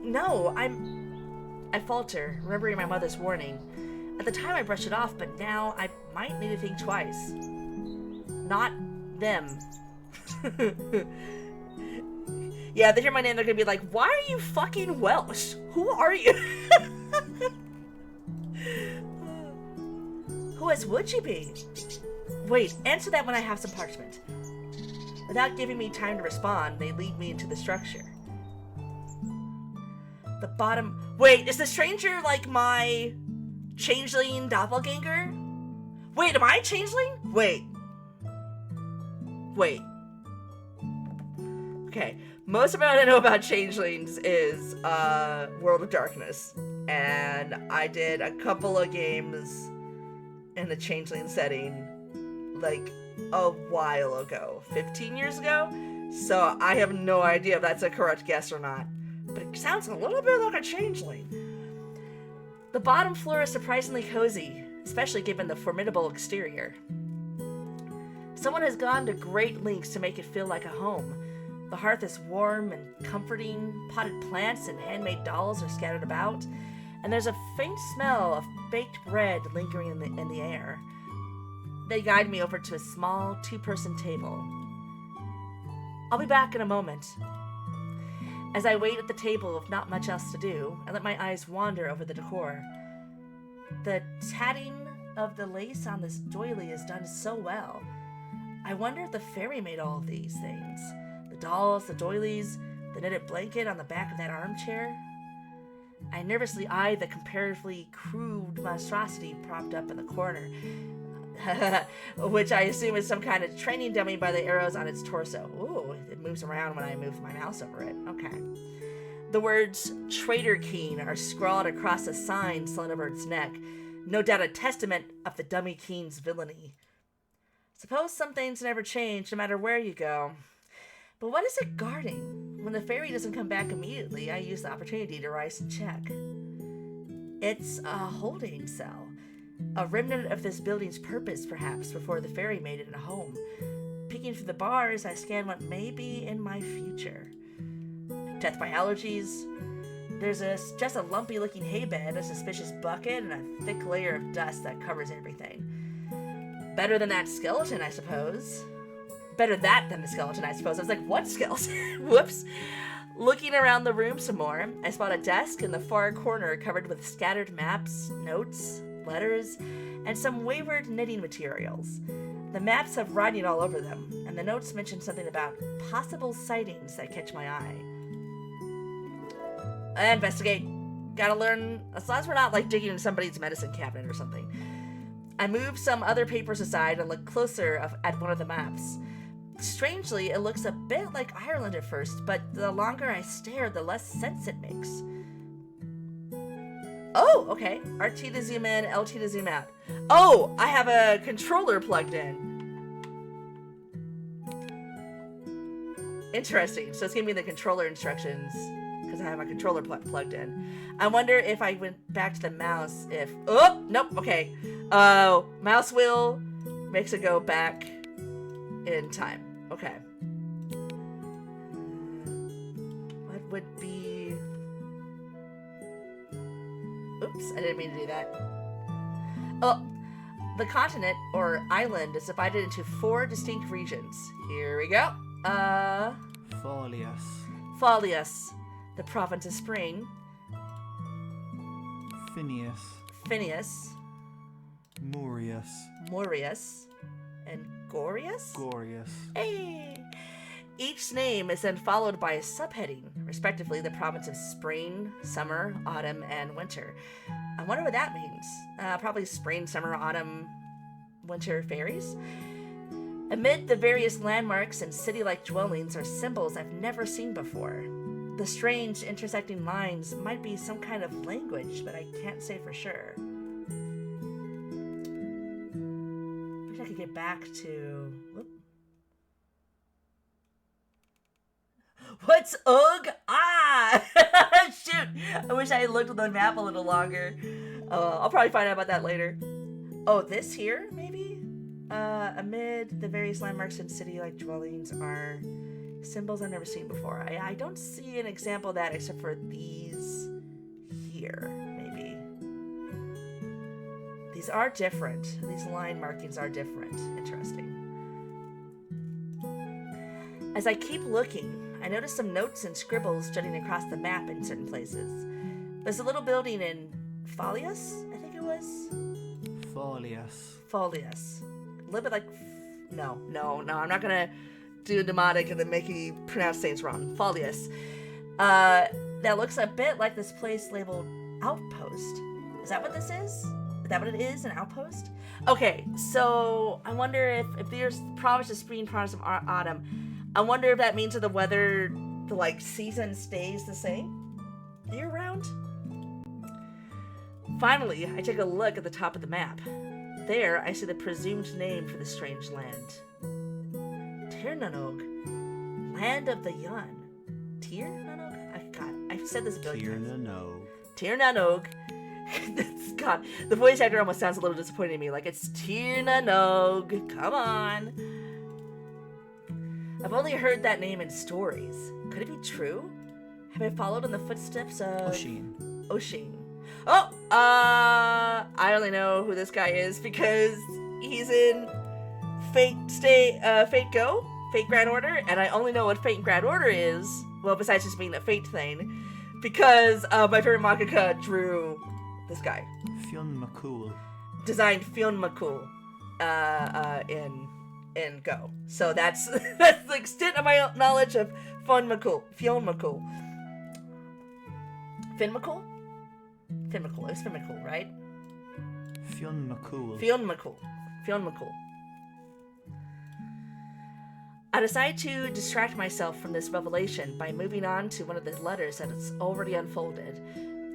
No, I falter, remembering my mother's warning. At the time I brushed it off, but now I might need to think twice. Not them. Yeah, they hear my name, they're gonna be like, why are you fucking Welsh? Who are you? Who else would you be? Wait, answer that when I have some parchment. Without giving me time to respond, they lead me into the structure. The bottom... Wait, is the stranger like my changeling doppelganger? Wait, am I a changeling? Wait. Okay, most of what I know about changelings is World of Darkness. And I did a couple of games in the changeling setting like a while ago, 15 years ago. So I have no idea if that's a correct guess or not. But it sounds a little bit like a changeling. The bottom floor is surprisingly cozy, especially given the formidable exterior. Someone has gone to great lengths to make it feel like a home. The hearth is warm and comforting, potted plants and handmade dolls are scattered about, and there's a faint smell of baked bread lingering in the air. They guide me over to a small two-person table. I'll be back in a moment. As I wait at the table with not much else to do, I let my eyes wander over the decor. The tatting of the lace on this doily is done so well. I wonder if the fairy made all of these things. The dolls, the doilies, the knitted blanket on the back of that armchair. I nervously eyed the comparatively crude monstrosity propped up in the corner, which I assume is some kind of training dummy by the arrows on its torso. Ooh, it moves around when I move my mouse over it. Okay. The words Traitor Keen are scrawled across a sign slung over its neck, no doubt a testament of the dummy Keen's villainy. Suppose some things never change, no matter where you go. But what is it guarding? When the fairy doesn't come back immediately, I use the opportunity to rise and check. It's a holding cell. A remnant of this building's purpose, perhaps, before the fairy made it a home. Peeking through the bars, I scan what may be in my future. Death by allergies. There's just a lumpy-looking hay bed, a suspicious bucket, and a thick layer of dust that covers everything. Better than that skeleton, I suppose. Better that than the skeleton, I suppose. I was like, what skeleton? Whoops. Looking around the room some more, I spot a desk in the far corner covered with scattered maps, notes, letters, and some wayward knitting materials. The maps have writing all over them, and the notes mention something about possible sightings that catch my eye. Investigate. Gotta learn, as long as we're not like digging in somebody's medicine cabinet or something. I move some other papers aside and look closer at one of the maps. Strangely, it looks a bit like Ireland at first, but the longer I stare, the less sense it makes. Oh, okay. RT to zoom in, LT to zoom out. Oh, I have a controller plugged in. Interesting. So it's giving me the controller instructions because I have my controller plugged in. I wonder if I went back to the mouse if... Oh, nope. Okay. Mouse wheel makes it go back in time. Okay. What would be... Oops, I didn't mean to do that. Oh, the continent, or island, is divided into 4 distinct regions. Here we go. Folius. Folius, the province of spring. Phineas. Phineas. Murius. Morius. And Gorius? Glorious. Hey! Each name is then followed by a subheading, respectively the province of spring, summer, autumn, and winter. I wonder what that means. Probably spring, summer, autumn, winter fairies? Amid the various landmarks and city-like dwellings are symbols I've never seen before. The strange intersecting lines might be some kind of language, but I can't say for sure. Wish I could get back to... Whoop. What's Ugh? Ah! Shoot! I wish I had looked at the map a little longer. I'll probably find out about that later. Oh, this here, maybe? Amid the various landmarks and city-like dwellings are symbols I've never seen before. I don't see an example of that except for these here, maybe. These are different. These line markings are different. Interesting. As I keep looking, I notice some notes and scribbles jutting across the map in certain places. There's a little building in Folius, I think it was? Folius. Folius. A little bit like... No, I'm not gonna doing demonic and then making me pronounce things wrong. Folius. That looks a bit like this place labeled Outpost. Is that what this is? Is that what it is? An outpost? Okay, so I wonder if there's promise of spring, promise of autumn. I wonder if that means that the weather, the like season stays the same year round. Finally, I take a look at the top of the map. There, I see the presumed name for the strange land. Tirnanog, land of the young. Tirnanog? I've said this a billion times. Tirnanog. God, the voice actor almost sounds a little disappointed in me. Like, it's Tirnanog. Come on. I've only heard that name in stories. Could it be true? Have I followed in the footsteps of... Oshin. Oh! I only know who this guy is because he's in Fate Go? Fate Grand Order? And I only know what Fate Grand Order is, well, besides just being a Fate thing, because my favorite mangaka drew this guy. Fionn McCool. Designed Fionn McCool in Go. So that's the extent of my knowledge of Fionn McCool. Fionn McCool. Finn McCool? Finn McCool. It was Finn McCool, right? Fionn McCool. Fionn McCool. Fionn McCool. I decide to distract myself from this revelation by moving on to one of the letters that is already unfolded.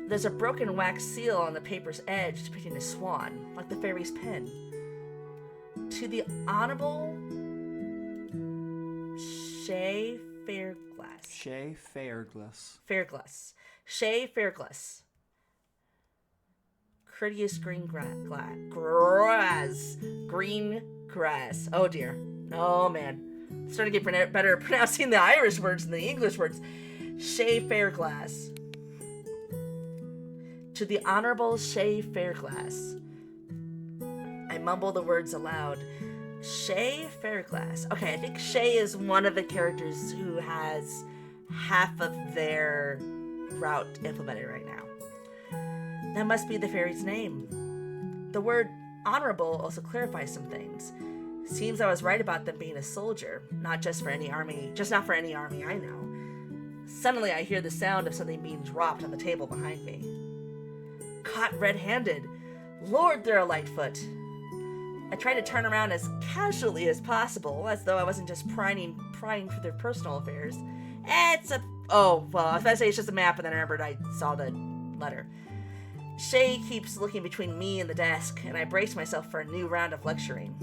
There's a broken wax seal on the paper's edge depicting a swan, like the fairy's pen. To the Honorable Shay Fairglass. Shay Fairglass. Fairglass. Shay Fairglass. Courteous green grass. Green grass. Oh dear. Oh man. I'm starting to get better at pronouncing the Irish words than the English words. Shay Fairglass. To the Honorable Shay Fairglass. I mumble the words aloud. Shay Fairglass. Okay, I think Shay is one of the characters who has half of their route implemented right now. That must be the fairy's name. The word honorable also clarifies some things. Seems I was right about them being a soldier, not for any army I know. Suddenly I hear the sound of something being dropped on the table behind me. Caught red-handed. Lord, they're a Lightfoot. I try to turn around as casually as possible, as though I wasn't just prying for their personal affairs. Oh, well, I was about to say it's just a map, and then I remembered I saw the letter. Shay keeps looking between me and the desk, and I brace myself for a new round of lecturing.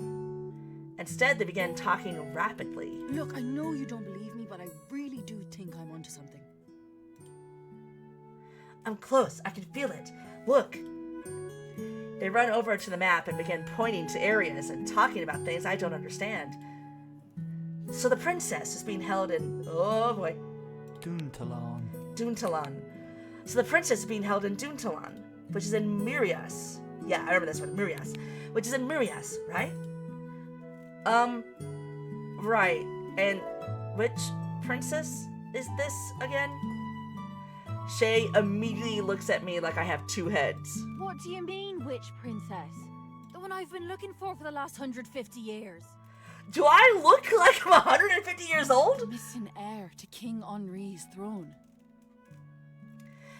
Instead, they began talking rapidly. Look, I know you don't believe me, but I really do think I'm onto something. I'm close. I can feel it. Look. They run over to the map and begin pointing to areas and talking about things I don't understand. So the princess is being held in... Oh, boy. Duntalan. So the princess is being held in Duntalan, which is in Mirias. Yeah, I remember this one. Mirias. Which is in Mirias, right? Right. And which princess is this again? Shay immediately looks at me like I have two heads. What do you mean, which princess? The one I've been looking for the last 150 years. Do I look like I'm 150 years old? Missing heir to King Henri's throne.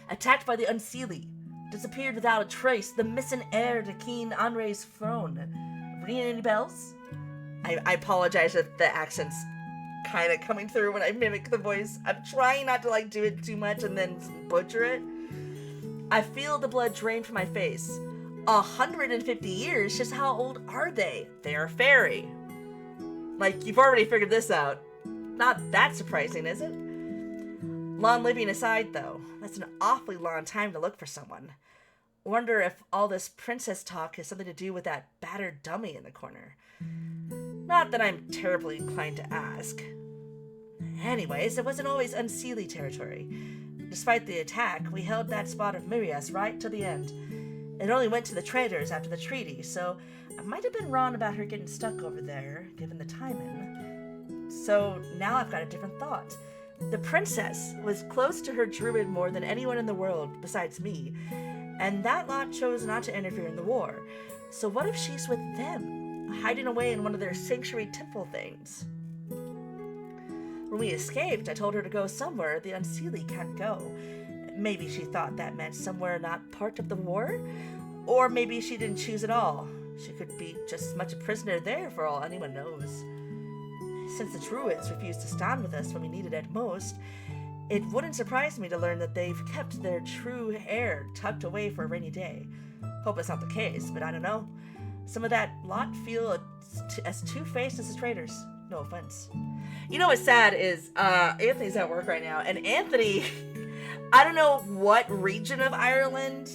Attacked by the Unseelie. Disappeared without a trace. The missing heir to King Henri's throne. Ringing any bells? I apologize if the accent's kind of coming through when I mimic the voice. I'm trying not to do it too much and then butcher it. I feel the blood drain from my face. 150 years? Just how old are they? They're a fairy. You've already figured this out. Not that surprising, is it? Long living aside, though, that's an awfully long time to look for someone. Wonder if all this princess talk has something to do with that battered dummy in the corner. Not that I'm terribly inclined to ask. Anyways, it wasn't always Unseelie territory. Despite the attack, we held that spot of Mirias right to the end. It only went to the traders after the treaty, so I might have been wrong about her getting stuck over there, given the timing. So now I've got a different thought. The princess was close to her druid more than anyone in the world besides me, and that lot chose not to interfere in the war. So what if she's with them, hiding away in one of their sanctuary temple things? When we escaped, I told her to go somewhere the Unseelie can't go. Maybe she thought that meant somewhere not part of the war? Or maybe she didn't choose at all. She could be just as much a prisoner there for all anyone knows. Since the Druids refused to stand with us when we needed it most, it wouldn't surprise me to learn that they've kept their true heir tucked away for a rainy day. Hope it's not the case, but I don't know. Some of that lot feel as two-faced as the traitors. No offense. You know what's sad is Anthony's at work right now, and Anthony, I don't know what region of Ireland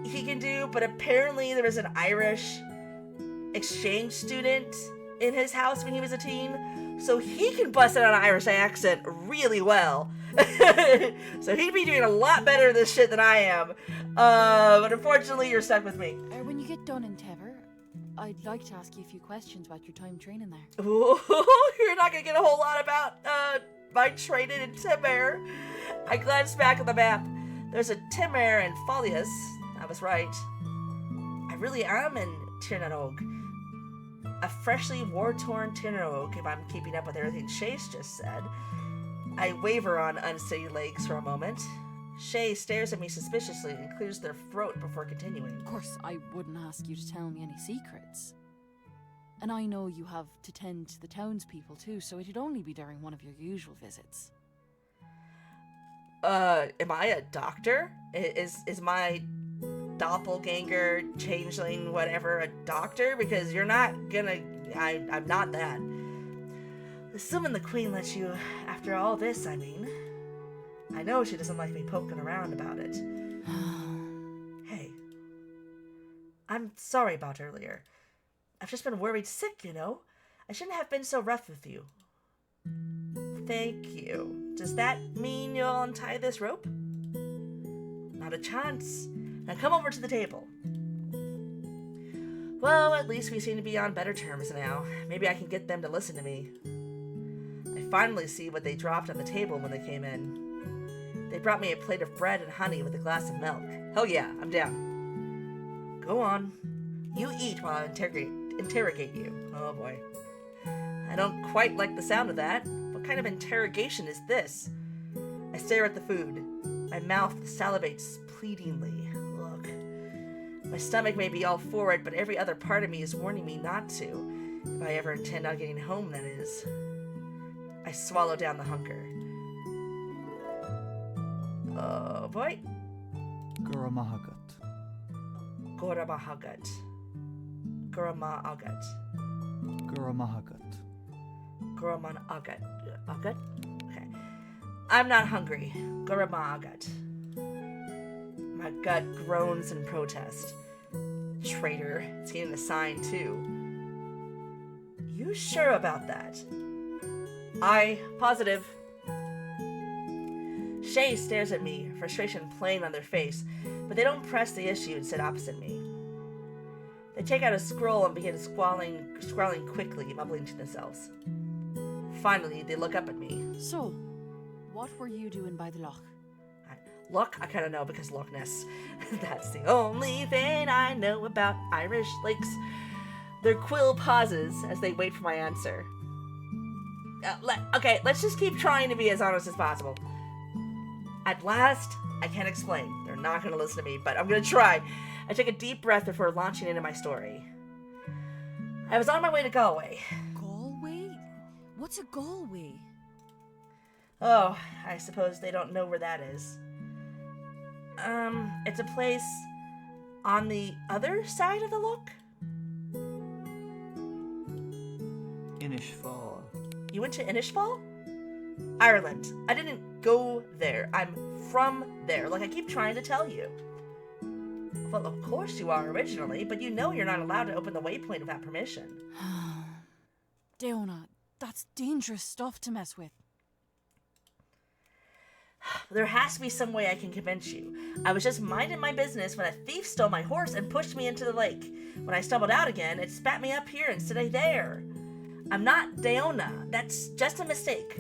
he can do, but apparently there was an Irish exchange student in his house when he was a teen, so he can bust out an Irish accent really well. So he'd be doing a lot better at this shit than I am. But unfortunately, you're stuck with me. When you get done in Tever, I'd like to ask you a few questions about your time training there. Ooh, you're not gonna get a whole lot about my training in Timmer. I glanced back at the map. There's a Timmer and Folius. I was right. I really am in Tirnanog. A freshly war-torn Tirnanog, if I'm keeping up with everything Chase just said. I waver on unsteady legs for a moment. Shay stares at me suspiciously and clears their throat before continuing. Of course, I wouldn't ask you to tell me any secrets. And I know you have to tend to the townspeople too, so it'd only be during one of your usual visits. Am I a doctor? Is my doppelganger, changeling, whatever, a doctor? Because you're not gonna... I'm not that. Assuming the queen lets you after all this, I mean. I know she doesn't like me poking around about it. Hey. I'm sorry about earlier. I've just been worried sick, you know? I shouldn't have been so rough with you. Thank you. Does that mean you'll untie this rope? Not a chance. Now come over to the table. Well, at least we seem to be on better terms now. Maybe I can get them to listen to me. I finally see what they dropped on the table when they came in. They brought me a plate of bread and honey with a glass of milk. Hell yeah, I'm down. Go on. You eat while I interrogate you. Oh boy. I don't quite like the sound of that. What kind of interrogation is this? I stare at the food. My mouth salivates pleadingly. Look. My stomach may be all for it, but every other part of me is warning me not to. If I ever intend on getting home, that is. I swallow down the hunger. Oh boy. Guramahagat. Goramahagat. Goramahagat. Guramahagat. Goramahagat. Agat? Okay. I'm not hungry. Goramahagat. My gut groans in protest. Traitor. It's getting a sign too. You sure about that? Aye, positive. Shay stares at me, frustration plain on their face, but they don't press the issue and sit opposite me. They take out a scroll and begin scrawling quickly, mumbling to themselves. Finally, they look up at me. So, what were you doing by the loch? Loch, I kind of know because Loch Ness. That's the only thing I know about Irish lakes. Their quill pauses as they wait for my answer. Okay, let's just keep trying to be as honest as possible. At last, I can't explain. They're not going to listen to me, but I'm going to try. I take a deep breath before launching into my story. I was on my way to Galway. Galway? What's a Galway? Oh, I suppose they don't know where that is. It's a place on the other side of the loch? Inishfal. You went to Inishfal? Ireland. I didn't go there. I'm from there, like I keep trying to tell you. Well, of course you are originally, but you know you're not allowed to open the waypoint without permission. Deona, that's dangerous stuff to mess with. There has to be some way I can convince you. I was just minding my business when a thief stole my horse and pushed me into the lake. When I stumbled out again, it spat me up here instead of there. I'm not Deona. That's just a mistake.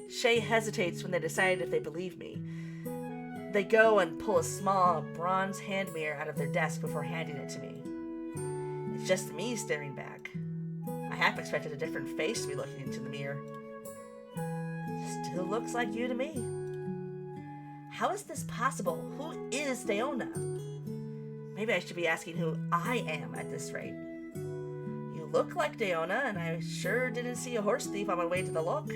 Shay hesitates when they decide if they believe me. They go and pull a small bronze hand mirror out of their desk before handing it to me. It's just me staring back. I half expected a different face to be looking into the mirror. Still looks like you to me. How is this possible? Who is Deona? Maybe I should be asking who I am at this rate. You look like Deona, and I sure didn't see a horse thief on my way to the look.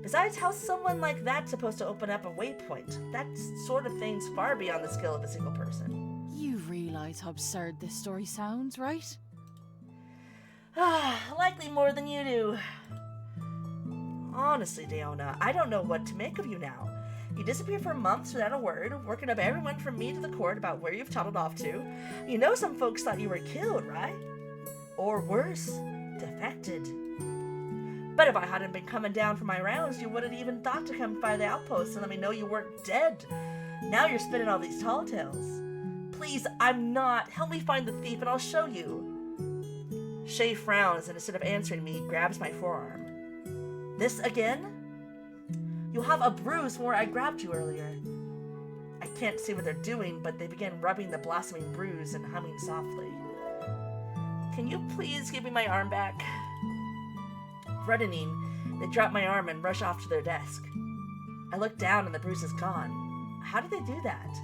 Besides, how's someone like that supposed to open up a waypoint? That sort of thing's far beyond the skill of a single person. You realize how absurd this story sounds, right? Likely more than you do. Honestly, Deona, I don't know what to make of you now. You disappeared for months without a word, working up everyone from me to the court about where you've toddled off to. You know some folks thought you were killed, right? Or worse, defected. But if I hadn't been coming down for my rounds, you wouldn't even thought to come by the outpost and let me know you weren't dead. Now you're spinning all these tall tales. Please, I'm not. Help me find the thief and I'll show you. Shay frowns and instead of answering me, grabs my forearm. This again? You have a bruise from where I grabbed you earlier. I can't see what they're doing, but they begin rubbing the blossoming bruise and humming softly. Can you please give me my arm back? Reddening, they drop my arm and rush off to their desk. I look down and the bruise is gone. How did they do that?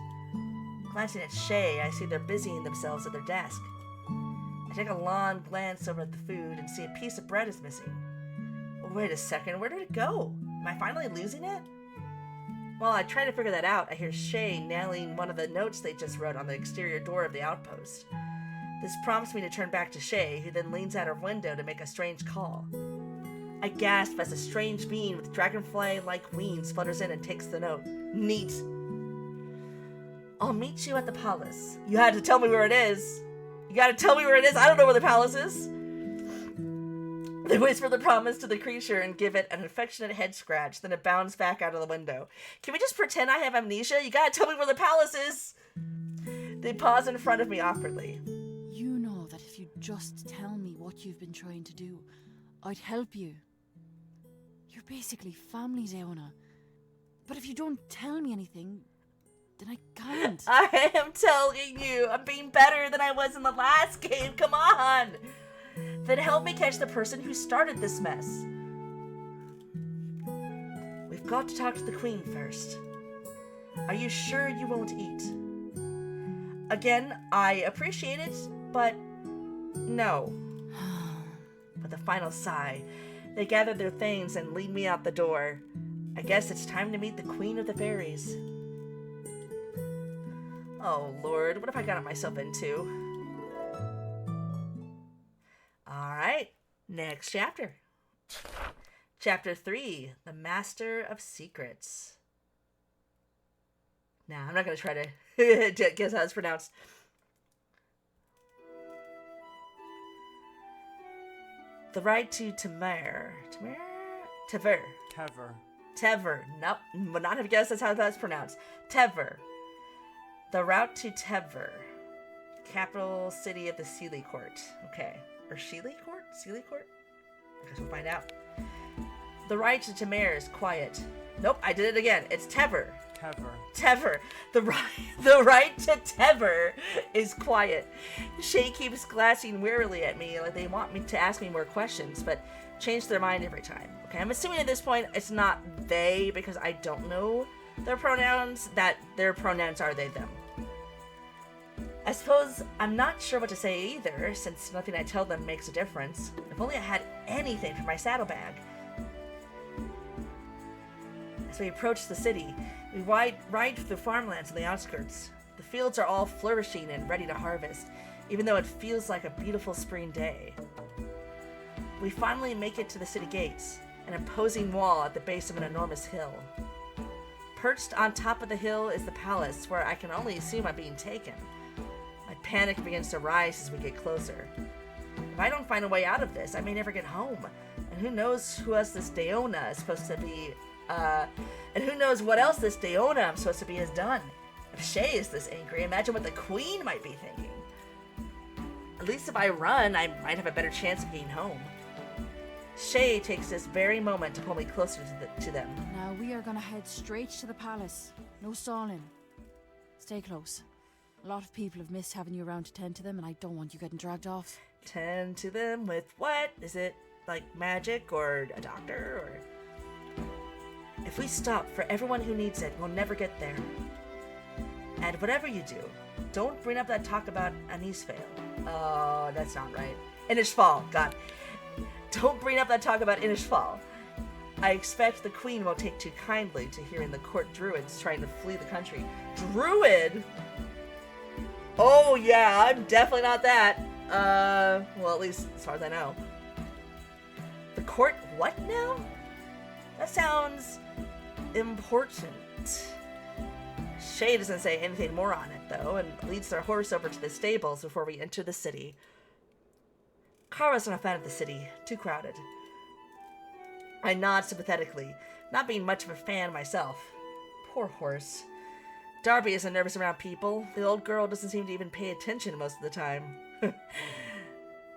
Glancing at Shay, I see they're busying themselves at their desk. I take a long glance over at the food and see a piece of bread is missing. Well, wait a second, where did it go? Am I finally losing it? While I try to figure that out, I hear Shay nailing one of the notes they just wrote on the exterior door of the outpost. This prompts me to turn back to Shay, who then leans out her window to make a strange call. I gasp as a strange being with dragonfly-like wings flutters in and takes the note. Neat. I'll meet you at the palace. You had to tell me where it is. You gotta tell me where it is. I don't know where the palace is. They whisper the promise to the creature and give it an affectionate head scratch, then it bounds back out of the window. Can we just pretend I have amnesia? You gotta tell me where the palace is. They pause in front of me awkwardly. You know that if you just tell me what you've been trying to do, I'd help you. You're basically family, Deona. But if you don't tell me anything, then I can't. I am telling you, I'm being better than I was in the last game. Come on. Then help me catch the person who started this mess. We've got to talk to the queen first. Are you sure you won't eat? Again, I appreciate it, but no. With a final sigh, they gather their things and lead me out the door. I guess it's time to meet the queen of the fairies. Oh Lord, what have I gotten myself into? Alright, next chapter. Chapter 3, The Master of Secrets. Now, I'm not going to try to guess how it's pronounced. The right to Tever. Nope, would not have guessed that's how that's pronounced. Tever. The route to Tever. Capital city of the Sealy Court. Okay. Or Shealy Court? Sealy Court? I guess we'll find out. The right to Temer is quiet. Nope, I did it again. It's Tever. Tever. The right to Tever is quiet. Shay keeps glancing wearily at me like they want me to ask me more questions, but change their mind every time. Okay, I'm assuming at this point it's not they because I don't know their pronouns, that their pronouns are they, them. I suppose I'm not sure what to say either, since nothing I tell them makes a difference. If only I had anything for my saddlebag. As we approach the city, we ride through the farmlands on the outskirts. The fields are all flourishing and ready to harvest, even though it feels like a beautiful spring day. We finally make it to the city gates, an imposing wall at the base of an enormous hill. Perched on top of the hill is the palace, where I can only assume I'm being taken. My panic begins to rise as we get closer. If I don't find a way out of this, I may never get home. And who knows who else this Deona is supposed to be, and who knows what else this Deona I'm supposed to be has done. If Shay is this angry, imagine what the queen might be thinking. At least if I run, I might have a better chance of getting home. Shay takes this very moment to pull me closer to them. Now we are gonna head straight to the palace. No stalling. Stay close. A lot of people have missed having you around to tend to them, and I don't want you getting dragged off. Tend to them with what? Is it like magic or a doctor or... If we stop for everyone who needs it, we'll never get there. And whatever you do, don't bring up that talk about Anisfail. Oh, that's not right. Inishfal, God. Don't bring up that talk about Inishfal. I expect the queen won't take too kindly to hearing the court druids trying to flee the country. Druid? Oh yeah, I'm definitely not that. Well, at least as far as I know. The court what now? That sounds important. Shay doesn't say anything more on it, though, and leads their horse over to the stables before we enter the city. Kara's not a fan of the city. Too crowded. I nod sympathetically, not being much of a fan myself. Poor horse. Darby isn't nervous around people. The old girl doesn't seem to even pay attention most of the time.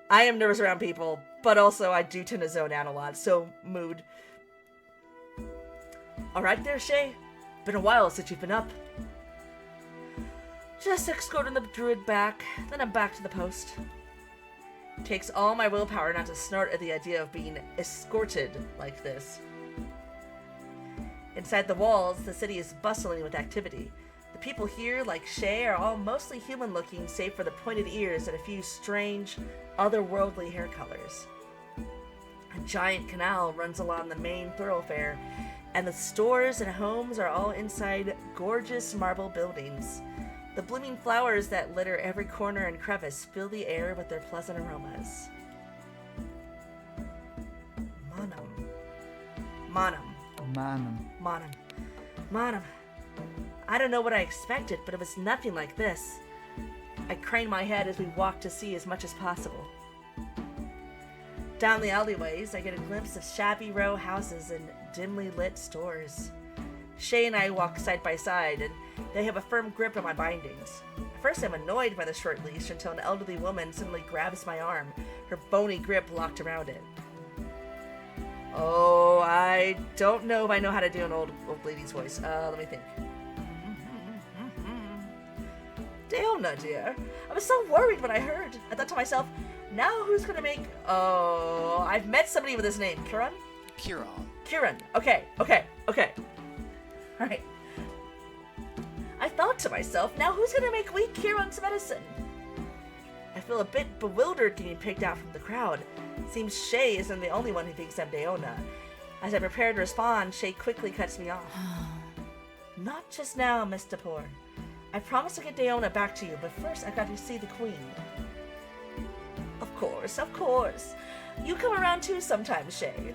I am nervous around people, but also I do tend to zone out a lot, so mood. Alright there, Shay. Been a while since you've been up. Just escorting the druid back, then I'm back to the post. Takes all my willpower not to snort at the idea of being escorted like this. Inside the walls, the city is bustling with activity. The people here, like Shay, are all mostly human-looking, save for the pointed ears and a few strange, otherworldly hair colors. A giant canal runs along the main thoroughfare, and the stores and homes are all inside gorgeous marble buildings. The blooming flowers that litter every corner and crevice fill the air with their pleasant aromas. Manum. I don't know what I expected, but it was nothing like this. I crane my head as we walk to see as much as possible. Down the alleyways, I get a glimpse of shabby row houses and dimly lit stores. Shay and I walk side by side, and they have a firm grip on my bindings. At first I'm annoyed by the short leash until an elderly woman suddenly grabs my arm, her bony grip locked around it. Oh, I don't know if I know how to do an old lady's voice. Let me think. Deona, dear. I was so worried when I heard. I thought to myself, now who's gonna make... Oh, I've met somebody with this name. Kieran? Kieran. Okay. Alright. I thought to myself, now who's gonna make weak Kieran's medicine? I feel a bit bewildered getting picked out from the crowd. Seems Shay isn't the only one who thinks I'm Deona. As I prepare to respond, Shay quickly cuts me off. Not just now, Miss Depor. I promised to get Deona back to you, but first I got to see the queen. Of course. You come around too sometimes, Shay.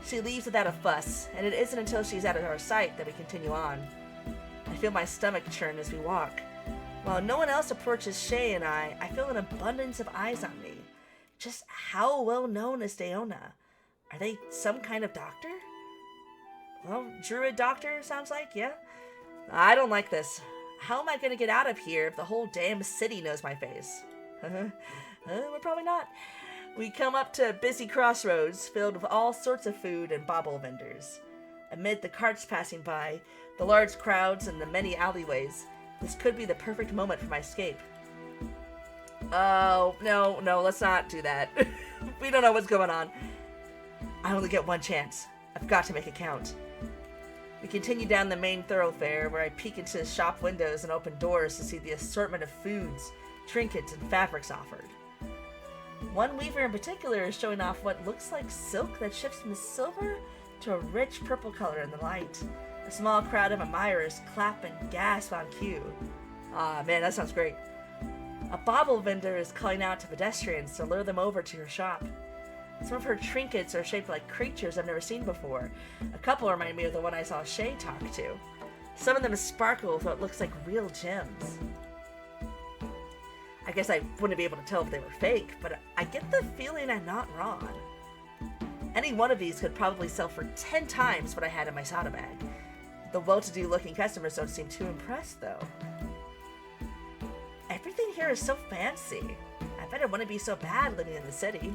She leaves without a fuss, and it isn't until she's out of our sight that we continue on. I feel my stomach churn as we walk. While no one else approaches Shay and I feel an abundance of eyes on me. Just how well known is Deona? Are they some kind of doctor? Well, druid doctor sounds like, yeah? I don't like this. How am I gonna get out of here if the whole damn city knows my face? We're probably not. We come up to busy crossroads filled with all sorts of food and bauble vendors. Amid the carts passing by, the large crowds, and the many alleyways, this could be the perfect moment for my escape. Oh, no, let's not do that. We don't know what's going on. I only get one chance. I've got to make it count. We continue down the main thoroughfare, where I peek into the shop windows and open doors to see the assortment of foods, trinkets, and fabrics offered. One weaver in particular is showing off what looks like silk that shifts from silver to a rich purple color in the light. A small crowd of admirers clap and gasp on cue. Ah, man, that sounds great. A bauble vendor is calling out to pedestrians to lure them over to her shop. Some of her trinkets are shaped like creatures I've never seen before. A couple remind me of the one I saw Shay talk to. Some of them sparkle with what looks like real gems. I guess I wouldn't be able to tell if they were fake, but I get the feeling I'm not wrong. Any one of these could probably sell for 10 times what I had in my soda bag. The well-to-do looking customers don't seem too impressed, though. Everything here is so fancy. I bet it wouldn't be so bad living in the city.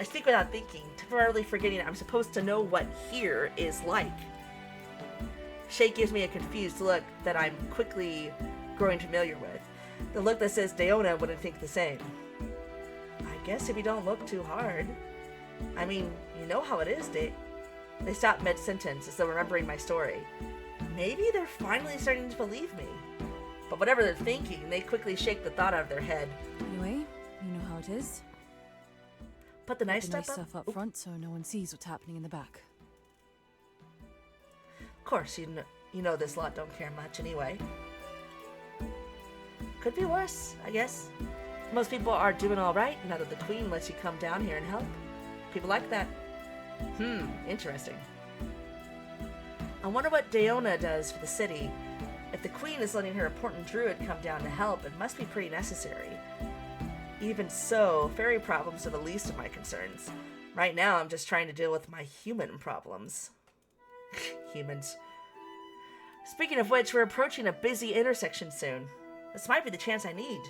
I speak without thinking, temporarily forgetting I'm supposed to know what here is like. Shay gives me a confused look that I'm quickly growing familiar with. The look that says Deona wouldn't think the same. I guess if you don't look too hard. I mean, you know how it is, They stop mid-sentence as though remembering my story. Maybe they're finally starting to believe me. But whatever they're thinking, they quickly shake the thought out of their head. Anyway, you know how it is. Put the nice Put the stuff stuff up front so no one sees what's happening in the back. Of course, you know this lot don't care much anyway. Could be worse, I guess. Most people are doing alright now that the Queen lets you come down here and help. People like that. Interesting. I wonder what Deona does for the city. If the Queen is letting her important druid come down to help, it must be pretty necessary. Even so, fairy problems are the least of my concerns. Right now, I'm just trying to deal with my human problems. Humans. Speaking of which, we're approaching a busy intersection soon. This might be the chance I need.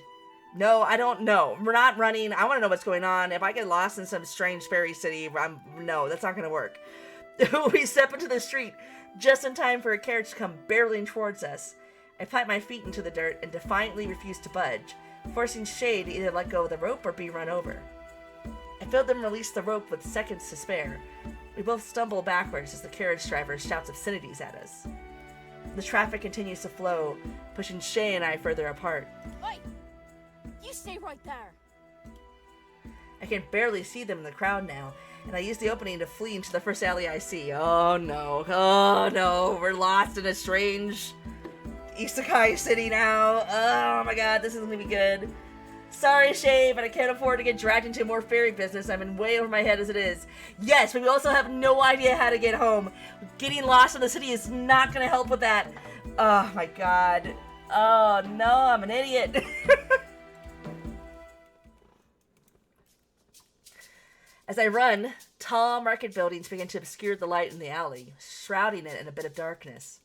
No, I don't know. We're not running. I want to know what's going on. If I get lost in some strange fairy city, no, that's not going to work. We step into the street, just in time for a carriage to come barreling towards us. I plant my feet into the dirt and defiantly refuse to budge, forcing Shay to either let go of the rope or be run over. I feel them release the rope with seconds to spare. We both stumble backwards as the carriage driver shouts obscenities at us. The traffic continues to flow, pushing Shay and I further apart. Oi! You stay right there! I can barely see them in the crowd now, and I use the opening to flee into the first alley I see. Oh no, we're lost in a strange isekai city now. Oh my god, this isn't gonna be good. Sorry, Shay, but I can't afford to get dragged into more fairy business. I'm in way over my head as it is. Yes, but we also have no idea how to get home. Getting lost in the city is not gonna help with that. Oh my god. Oh no, I'm an idiot. As I run, tall market buildings begin to obscure the light in the alley, shrouding it in a bit of darkness.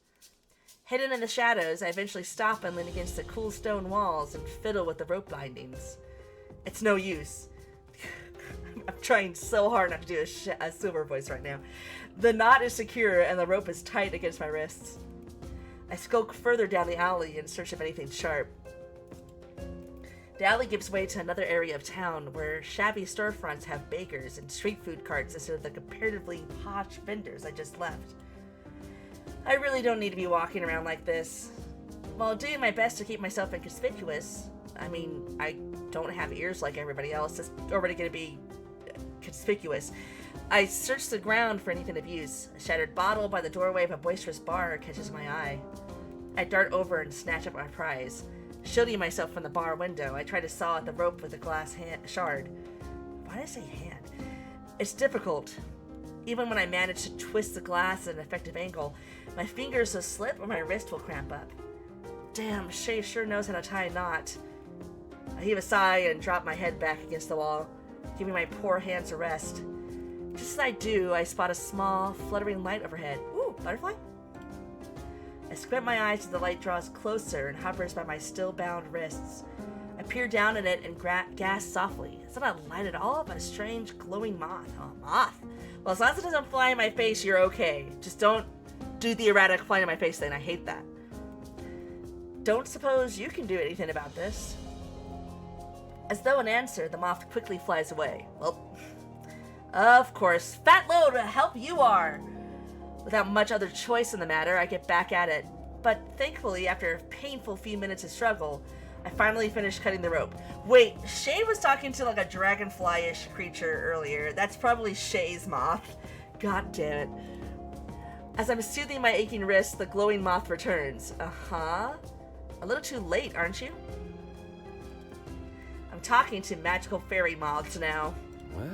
Hidden in the shadows, I eventually stop and lean against the cool stone walls and fiddle with the rope bindings. It's no use. I'm trying so hard not to do a silver voice right now. The knot is secure and the rope is tight against my wrists. I skulk further down the alley in search of anything sharp. The alley gives way to another area of town where shabby storefronts have bakers and street food carts instead of the comparatively posh vendors I just left. I really don't need to be walking around like this. While doing my best to keep myself inconspicuous, I mean, I don't have ears like everybody else that's already going to be conspicuous. I search the ground for anything of use. A shattered bottle by the doorway of a boisterous bar catches my eye. I dart over and snatch up my prize. Shielding myself from the bar window, I try to saw at the rope with a glass shard. Why did I say hand? It's difficult. Even when I manage to twist the glass at an effective angle, my fingers will slip or my wrist will cramp up. Damn, Shay sure knows how to tie a knot. I heave a sigh and drop my head back against the wall, giving my poor hands a rest. Just as I do, I spot a small, fluttering light overhead. Ooh, butterfly? I squint my eyes as the light draws closer and hovers by my still-bound wrists. I peer down at it and gasp softly. It's not a light at all, but a strange, glowing moth. Oh, moth. Well, as long as it doesn't fly in my face, you're okay. Just don't do the erratic flying in my face thing. I hate that. Don't suppose you can do anything about this? As though in answer, the moth quickly flies away. Well, of course. Fat load, help you are! Without much other choice in the matter, I get back at it. But thankfully, after a painful few minutes of struggle, I finally finish cutting the rope. Wait, Shay was talking to like a dragonfly-ish creature earlier. That's probably Shay's moth. God damn it. As I'm soothing my aching wrist, the glowing moth returns. Uh-huh. A little too late, aren't you? I'm talking to magical fairy moths now. Well.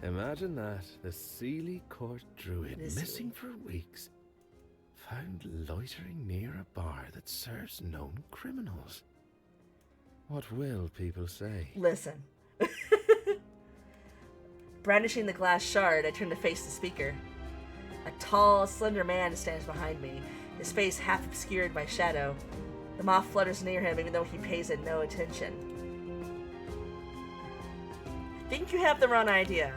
Imagine that. The Sealy Court druid, missing for weeks, found loitering near a bar that serves known criminals. What will people say? Listen. Brandishing the glass shard, I turn to face the speaker. A tall, slender man stands behind me, his face half obscured by shadow. The moth flutters near him even though he pays it no attention. I think you have the wrong idea.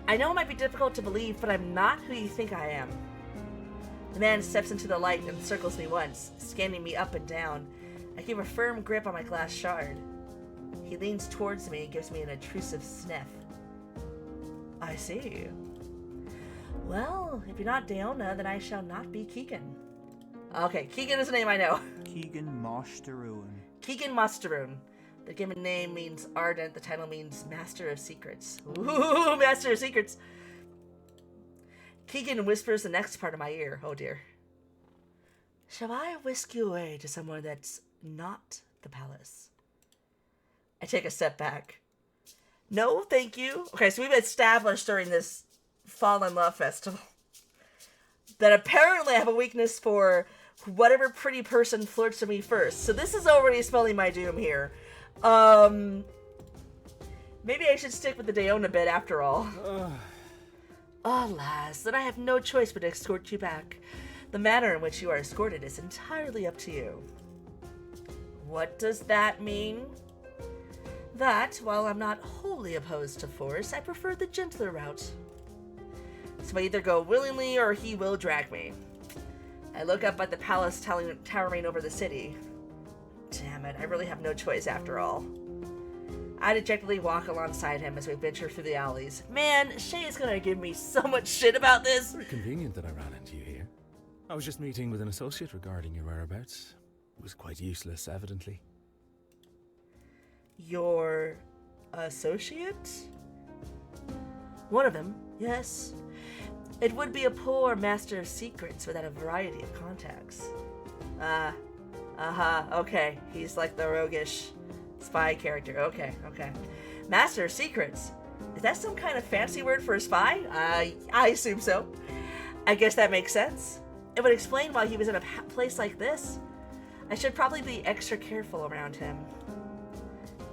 I know it might be difficult to believe, but I'm not who you think I am. The man steps into the light and circles me once, scanning me up and down. I keep a firm grip on my glass shard. He leans towards me and gives me an intrusive sniff. I see. Well, if you're not Deona, then I shall not be Keegan. Okay, Keegan is a name I know. Keegan Moshtaroon. Keegan Mostaroon. The given name means ardent, the title means Master of Secrets. Ooh, Master of Secrets! Keegan whispers the next part of my ear. Oh dear. Shall I whisk you away to somewhere that's not the palace? I take a step back. No, thank you. Okay, so we've established during this Fall in Love Festival that apparently I have a weakness for whatever pretty person flirts with me first. So this is already spelling my doom here. Maybe I should stick with the Deona bit after all. Alas, then I have no choice but to escort you back. The manner in which you are escorted is entirely up to you. What does that mean? That, while I'm not wholly opposed to force, I prefer the gentler route. So I either go willingly or he will drag me. I look up at the palace towering over the city. Damn it, I really have no choice after all. I dejectedly walk alongside him as we venture through the alleys. Man, Shay is gonna give me so much shit about this. Very convenient that I ran into you here. I was just meeting with an associate regarding your whereabouts. It was quite useless, evidently. Your associate? One of them, yes. It would be a poor master of secrets without a variety of contacts. Okay. He's like the roguish spy character. Okay. Master of secrets. Is that some kind of fancy word for a spy? I assume so. I guess that makes sense. It would explain why he was in a place like this. I should probably be extra careful around him.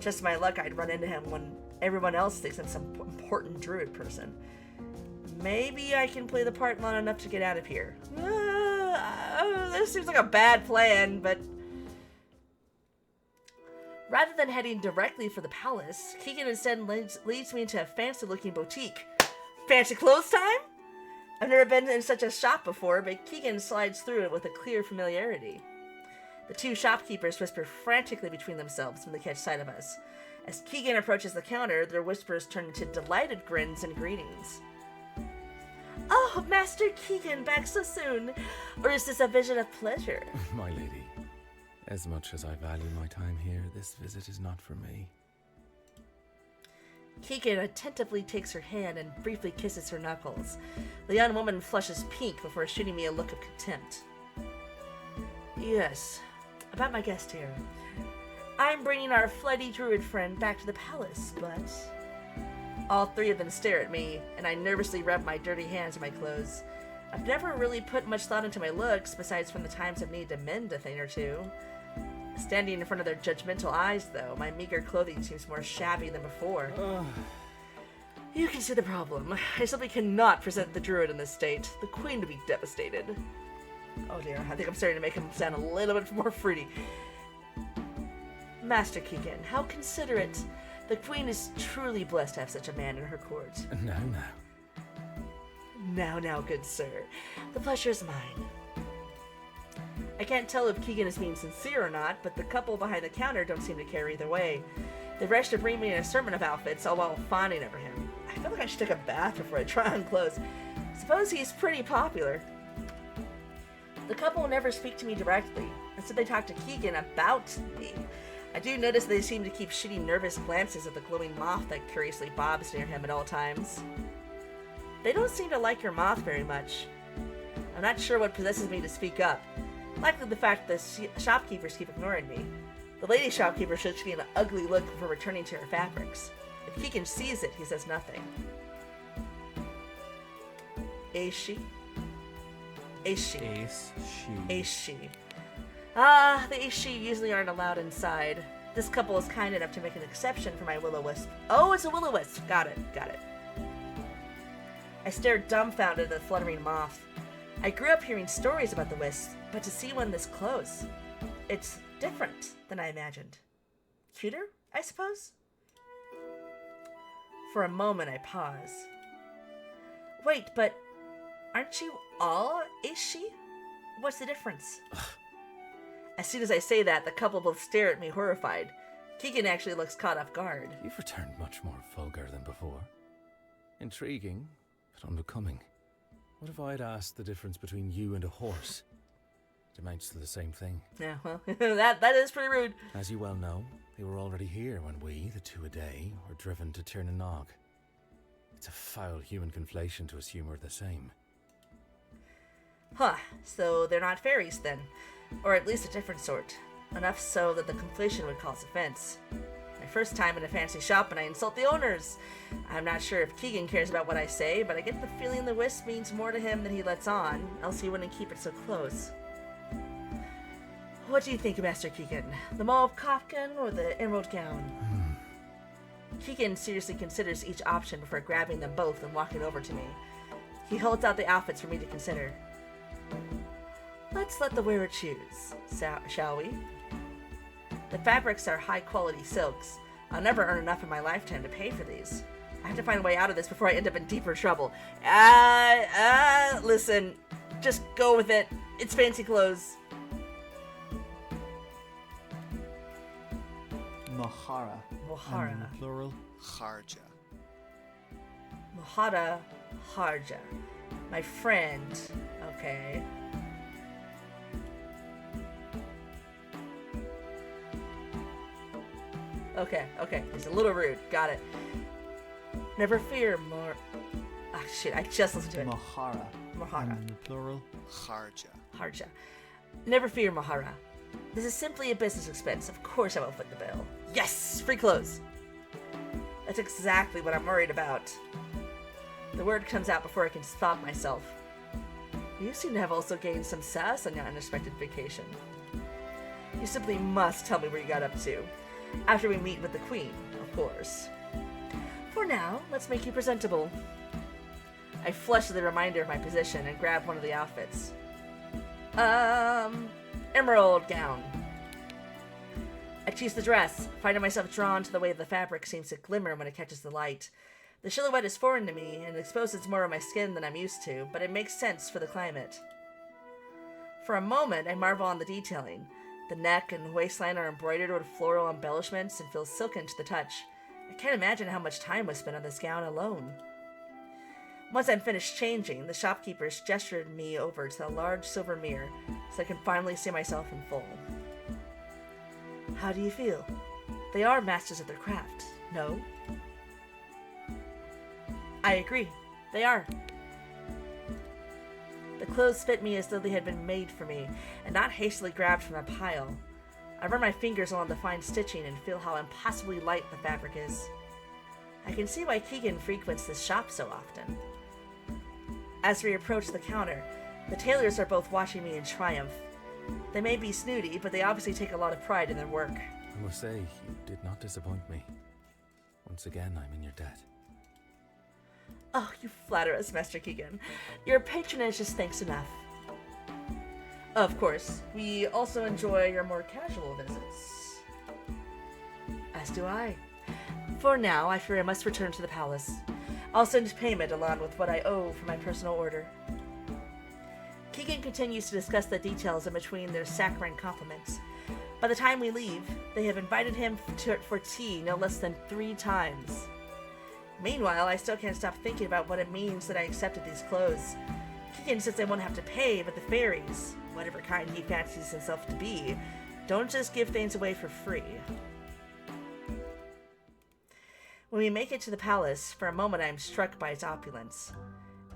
Just my luck, I'd run into him when everyone else thinks I'm some important druid person. Maybe I can play the part long enough to get out of here. This seems like a bad plan, but... Rather than heading directly for the palace, Keegan instead leads me into a fancy-looking boutique. Fancy clothes time? I've never been in such a shop before, but Keegan slides through it with a clear familiarity. The two shopkeepers whisper frantically between themselves when they catch sight of us. As Keegan approaches the counter, their whispers turn into delighted grins and greetings. Oh, Master Keegan, back so soon. Or is this a vision of pleasure? My lady, as much as I value my time here, this visit is not for me. Keegan attentively takes her hand and briefly kisses her knuckles. The young woman flushes pink before shooting me a look of contempt. Yes, about my guest here. I'm bringing our flighty druid friend back to the palace, but... All three of them stare at me, and I nervously rub my dirty hands in my clothes. I've never really put much thought into my looks, besides from the times I've needed to mend a thing or two. Standing in front of their judgmental eyes, though, my meager clothing seems more shabby than before. You can see the problem. I simply cannot present the druid in this state. The queen would be devastated. Oh dear, I think I'm starting to make him sound a little bit more fruity. Master Keegan, how considerate. The queen is truly blessed to have such a man in her court. Now, good sir. The pleasure is mine. I can't tell if Keegan is being sincere or not, but the couple behind the counter don't seem to care either way. They rush to bring me an assortment of outfits, all while fawning over him. I feel like I should take a bath before I try on clothes. Suppose he's pretty popular. The couple never speak to me directly. Instead, they talk to Keegan about me. I do notice they seem to keep shooting nervous glances at the glowing moth that curiously bobs near him at all times. They don't seem to like your moth very much. I'm not sure what possesses me to speak up. Likely the fact that shopkeepers keep ignoring me. The lady shopkeeper should give me an ugly look before returning to her fabrics. If Keegan sees it, he says nothing. Is she? The Ishi usually aren't allowed inside. This couple is kind enough to make an exception for my will-o-wisp. Oh, it's a will-o-wisp. Got it. I stared dumbfounded at the fluttering moth. I grew up hearing stories about the wisp, but to see one this close, it's different than I imagined. Cuter, I suppose? For a moment, I pause. Wait, but aren't you all Ishi? What's the difference? As soon as I say that, the couple both stare at me horrified. Keegan actually looks caught off guard. You've returned much more vulgar than before. Intriguing, but unbecoming. What if I'd asked the difference between you and a horse? It amounts to the same thing. Yeah, well, that is pretty rude. As you well know, they were already here when we, the two a day, were driven to Tirnanog. It's a foul human conflation to assume we're the same. Huh, so they're not fairies then. Or at least a different sort. Enough so that the conflation would cause offense. My first time in a fancy shop and I insult the owners. I'm not sure if Keegan cares about what I say, but I get the feeling the wisp means more to him than he lets on, else he wouldn't keep it so close. What do you think, Master Keegan? The mauve kaftan or the emerald gown? Keegan seriously considers each option before grabbing them both and walking over to me. He holds out the outfits for me to consider. Let's let the wearer choose, shall we? The fabrics are high-quality silks. I'll never earn enough in my lifetime to pay for these. I have to find a way out of this before I end up in deeper trouble. Listen, just go with it. It's fancy clothes. Mahara. Mohara. And in the plural. Kharja. Mohara Harja. My friend. Okay. Okay. He's a little rude. Got it. Never fear, Ah, shit, I just listened to it. Mahara. Mahara. And in the plural. Kharja. Harja. Never fear, Mahara. This is simply a business expense. Of course I will foot the bill. Yes! Free clothes! That's exactly what I'm worried about. The word comes out before I can stop myself. You seem to have also gained some sass on your unexpected vacation. You simply must tell me where you got up to. After we meet with the Queen, of course. For now, let's make you presentable. I flush the reminder of my position and grab one of the outfits. Emerald gown. I choose the dress, finding myself drawn to the way the fabric seems to glimmer when it catches the light. The silhouette is foreign to me and exposes more of my skin than I'm used to, but it makes sense for the climate. For a moment, I marvel on the detailing. The neck and waistline are embroidered with floral embellishments and feel silken to the touch. I can't imagine how much time was spent on this gown alone. Once I'm finished changing, the shopkeepers gestured me over to a large silver mirror so I can finally see myself in full. How do you feel? They are masters of their craft, no? I agree. They are. The clothes fit me as though they had been made for me, and not hastily grabbed from a pile. I run my fingers along the fine stitching and feel how impossibly light the fabric is. I can see why Keegan frequents this shop so often. As we approach the counter, the tailors are both watching me in triumph. They may be snooty, but they obviously take a lot of pride in their work. I must say, you did not disappoint me. Once again, I'm in your debt. Oh, you flatter us, Master Keegan. Your patronage is thanks enough. Of course, we also enjoy your more casual visits. As do I. For now, I fear I must return to the palace. I'll send payment along with what I owe for my personal order. Keegan continues to discuss the details in between their saccharine compliments. By the time we leave, they have invited him for tea no less than 3 times. Meanwhile, I still can't stop thinking about what it means that I accepted these clothes. Keegan says I won't have to pay, but the fairies, whatever kind he fancies himself to be, don't just give things away for free. When we make it to the palace, for a moment I am struck by its opulence.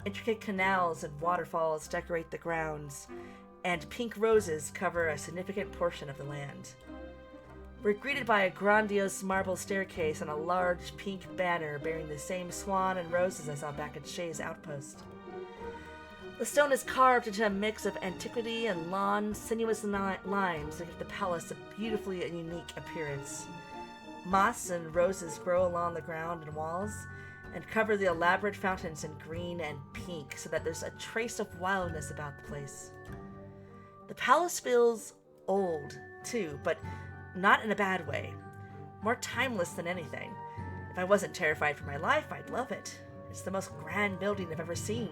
Intricate canals and waterfalls decorate the grounds, and pink roses cover a significant portion of the land. We're greeted by a grandiose marble staircase and a large pink banner bearing the same swan and roses I saw back at Shay's outpost. The stone is carved into a mix of antiquity and long, sinuous lines that give the palace a beautifully and unique appearance. Moss and roses grow along the ground and walls, and cover the elaborate fountains in green and pink so that there's a trace of wildness about the place. The palace feels old, too, but not in a bad way. More timeless than anything. If I wasn't terrified for my life, I'd love it. It's the most grand building I've ever seen.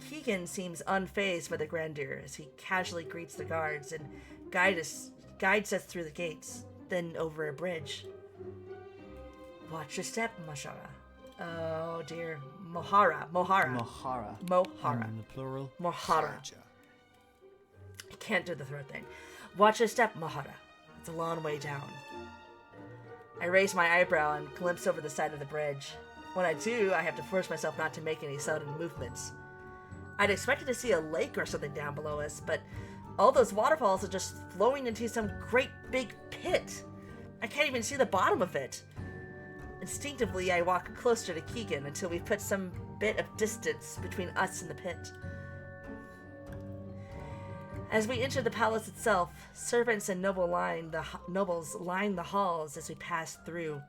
Keegan seems unfazed by the grandeur as he casually greets the guards and guides us through the gates. then over a bridge. Watch your step, Mashara. Oh dear. Mohara. Mohara. Mohara. And the plural. Mohara. I can't do the throat thing. Watch your step, Mohara. It's a long way down. I raise my eyebrow and glimpse over the side of the bridge. When I do, I have to force myself not to make any sudden movements. I'd expected to see a lake or something down below us, but all those waterfalls are just flowing into some great big pit. I can't even see the bottom of it. Instinctively, I walk closer to Keegan until we've put some bit of distance between us and the pit. As we enter the palace itself, servants and nobles line the halls as we pass through,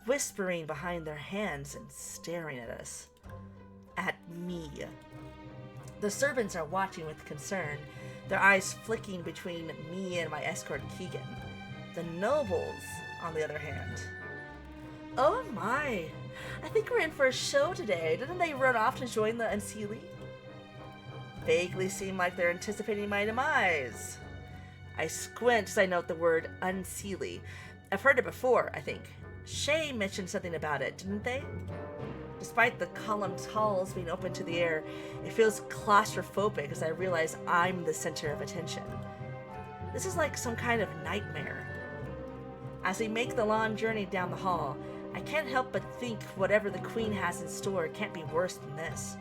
whispering behind their hands and staring at us. At me. The servants are watching with concern, their eyes flicking between me and my escort Keegan. The nobles, on the other hand. Oh my, I think we're in for a show today. Didn't they run off to join the Unseelie? Vaguely seem like they're anticipating my demise. I squint as I note the word Unseelie. I've heard it before, I think. Shay mentioned something about it, didn't they? Despite the columned halls being open to the air, it feels claustrophobic as I realize I'm the center of attention. This is like some kind of nightmare. As we make the long journey down the hall, I can't help but think whatever the Queen has in store can't be worse than this.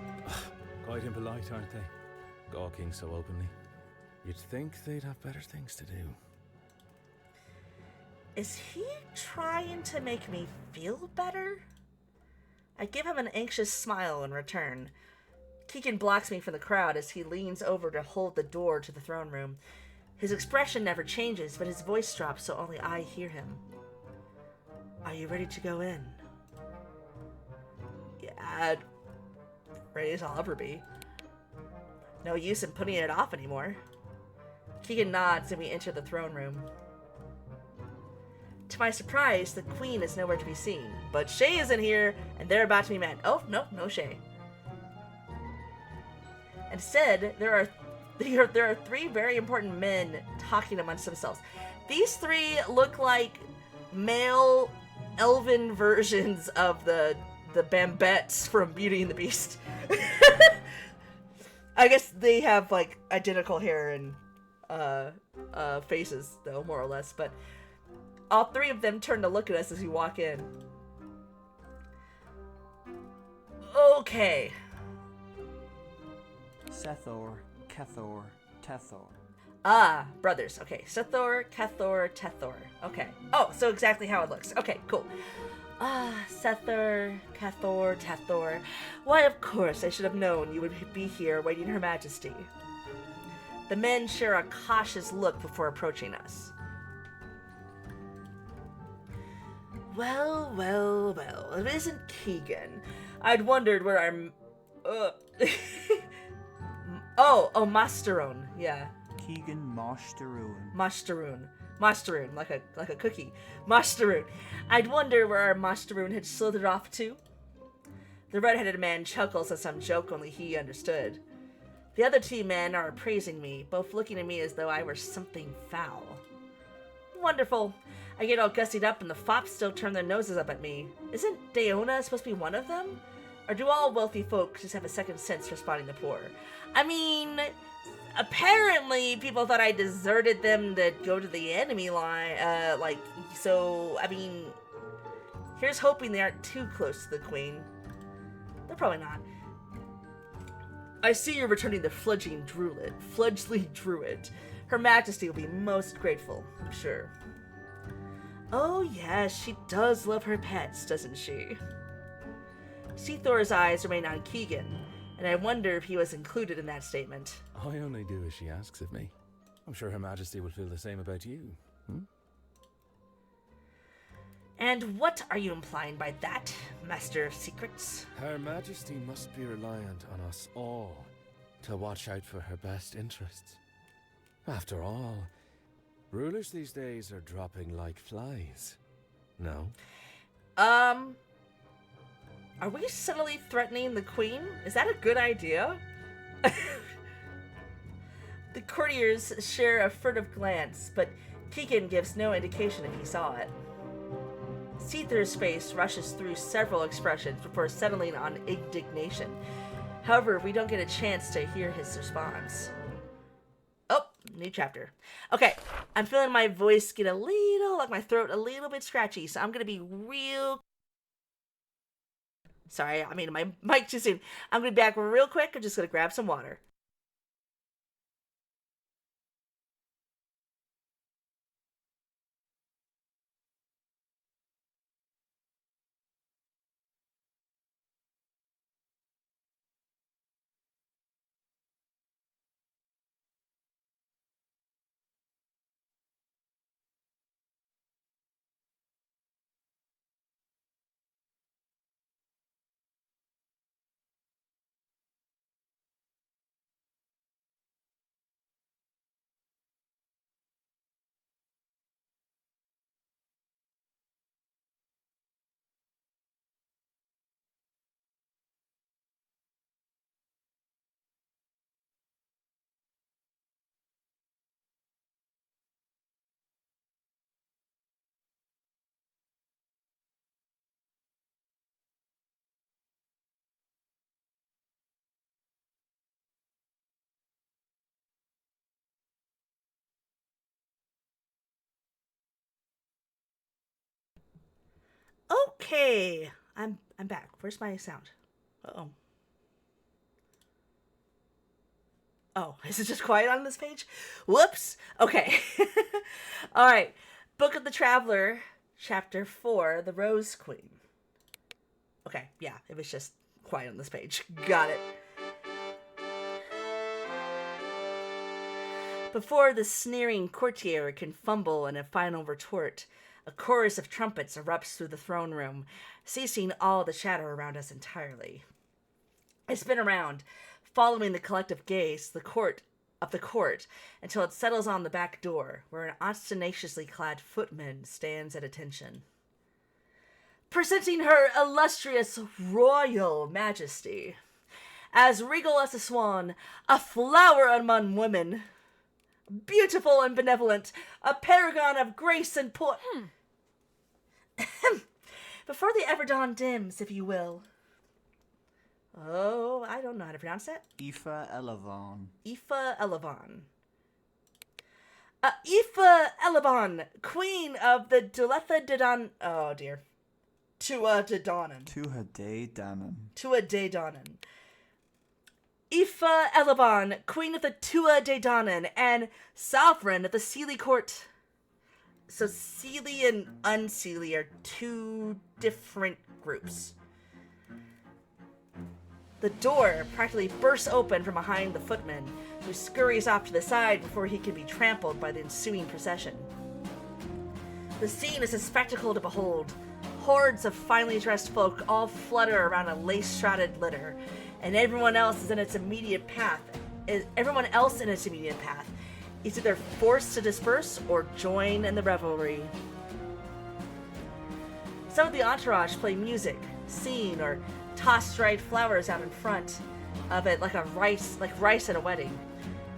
Quite impolite, aren't they? Gawking so openly. You'd think they'd have better things to do. Is he trying to make me feel better? I give him an anxious smile in return. Keegan blocks me from the crowd as he leans over to hold the door to the throne room. His expression never changes, but his voice drops so only I hear him. Are you ready to go in? Yeah, ready as I'll ever be. No use in putting it off anymore. Keegan nods and we enter the throne room. To my surprise, the Queen is nowhere to be seen, but Shay is in here and they're about to be met. Oh, no Shay. Instead, there are three very important men talking amongst themselves. These three look like male elven versions of the Bambettes from Beauty and the Beast. I guess they have like identical hair and faces though, more or less, but all three of them turn to look at us as we walk in. Okay. Sethor, Kethor, Tethor. Ah, brothers. Okay, Sethor, Kethor, Tethor. Okay. Oh, so exactly how it looks. Okay, cool. Ah, Sethor, Kethor, Tethor. Why, of course, I should have known you would be here awaiting Her Majesty. The men share a cautious look before approaching us. Well, it isn't Keegan. I'd wondered where our... Oh, Masteron, yeah. Keegan Moshtaroon. Masteroon, like a cookie. Masteroon. I'd wonder where our Masteroon had slithered off to. The red-headed man chuckles at some joke only he understood. The other two men are praising me, both looking at me as though I were something foul. Wonderful. I get all gussied up and the fops still turn their noses up at me. Isn't Daona supposed to be one of them? Or do all wealthy folk just have a second sense for spotting the poor? I mean, apparently people thought I deserted them to go to the enemy line, so, I mean, here's hoping they aren't too close to the Queen. They're probably not. I see you're returning the fledgling druid. Her Majesty will be most grateful, I'm sure. Oh yes, she does love her pets, doesn't she? Seathor's eyes remain on Keegan, and I wonder if he was included in that statement. I only do as she asks of me. I'm sure Her Majesty will feel the same about you. And what are you implying by that, Master of Secrets? Her Majesty must be reliant on us all to watch out for her best interests. After all, rulers these days are dropping like flies. No? Are we subtly threatening the Queen? Is that a good idea? The courtiers share a furtive glance, but Keegan gives no indication if he saw it. See-Through's face rushes through several expressions before settling on indignation. However, we don't get a chance to hear his response. Oh, new chapter. Okay, I'm feeling my voice get a little, like my throat a little bit scratchy, so I'm going to be real... Sorry, I mean my mic too soon. I'm going to be back real quick. I'm just going to grab some water. Okay, I'm back. Where's my sound? Uh-oh. Oh, is it just quiet on this page? Whoops. Okay. All right. Book of the Traveler, Chapter 4, The Rose Queen. Okay, yeah, it was just quiet on this page. Got it. Before the sneering courtier can fumble in a final retort, a chorus of trumpets erupts through the throne room, ceasing all the chatter around us entirely. I spin around, following the collective gaze the court until it settles on the back door, where an ostentatiously clad footman stands at attention. Presenting her illustrious royal majesty, as regal as a swan, a flower among women, beautiful and benevolent, a paragon of grace and before the ever dawn dims, if you will. Oh, I don't know how to pronounce that. Aoife Elavon. Aoife Elavon. Aoife Elavon, queen of the Duletha Dedan... Oh, dear. Tua Dedanan. Tuha De Danan. Tua Dedanan. Aoife Elavon, queen of the Tua Dedanan, and sovereign of the Seelie court. So Seelie and Unseelie are two different groups. The door practically bursts open from behind the footman, who scurries off to the side before he can be trampled by the ensuing procession. The scene is a spectacle to behold. Hordes of finely dressed folk all flutter around a lace-shrouded litter, and everyone else in its immediate path is either forced to disperse or join in the revelry. Some of the entourage play music, sing, or toss dried flowers out in front of it like rice at a wedding.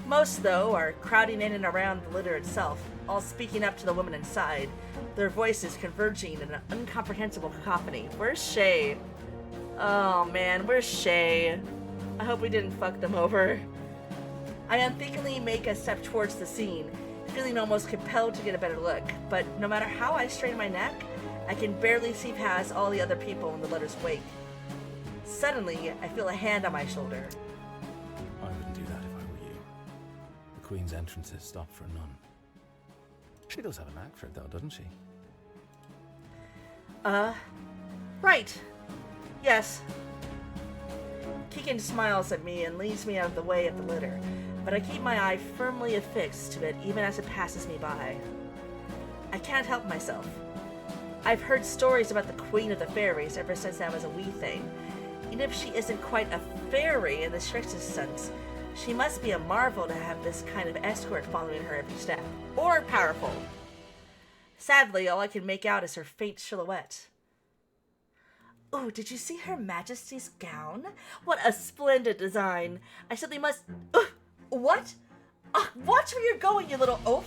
Most, though, are crowding in and around the litter itself, all speaking up to the women inside, their voices converging in an incomprehensible cacophony. Where's Shay? Oh man, where's Shay? I hope we didn't fuck them over. I unthinkingly make a step towards the scene, feeling almost compelled to get a better look, but no matter how I strain my neck, I can barely see past all the other people in the litter's wake. Suddenly, I feel a hand on my shoulder. I wouldn't do that if I were you. The Queen's entrances stop for none. She does have a knack for it, though, doesn't she? Right. Yes. Keegan smiles at me and leads me out of the way of the litter, but I keep my eye firmly affixed to it even as it passes me by. I can't help myself. I've heard stories about the Queen of the Fairies ever since I was a wee thing. Even if she isn't quite a fairy in the strictest sense, she must be a marvel to have this kind of escort following her every step. Or powerful. Sadly, all I can make out is her faint silhouette. Oh, did you see Her Majesty's gown? What a splendid design. I simply must... What? Watch where you're going, you little oaf.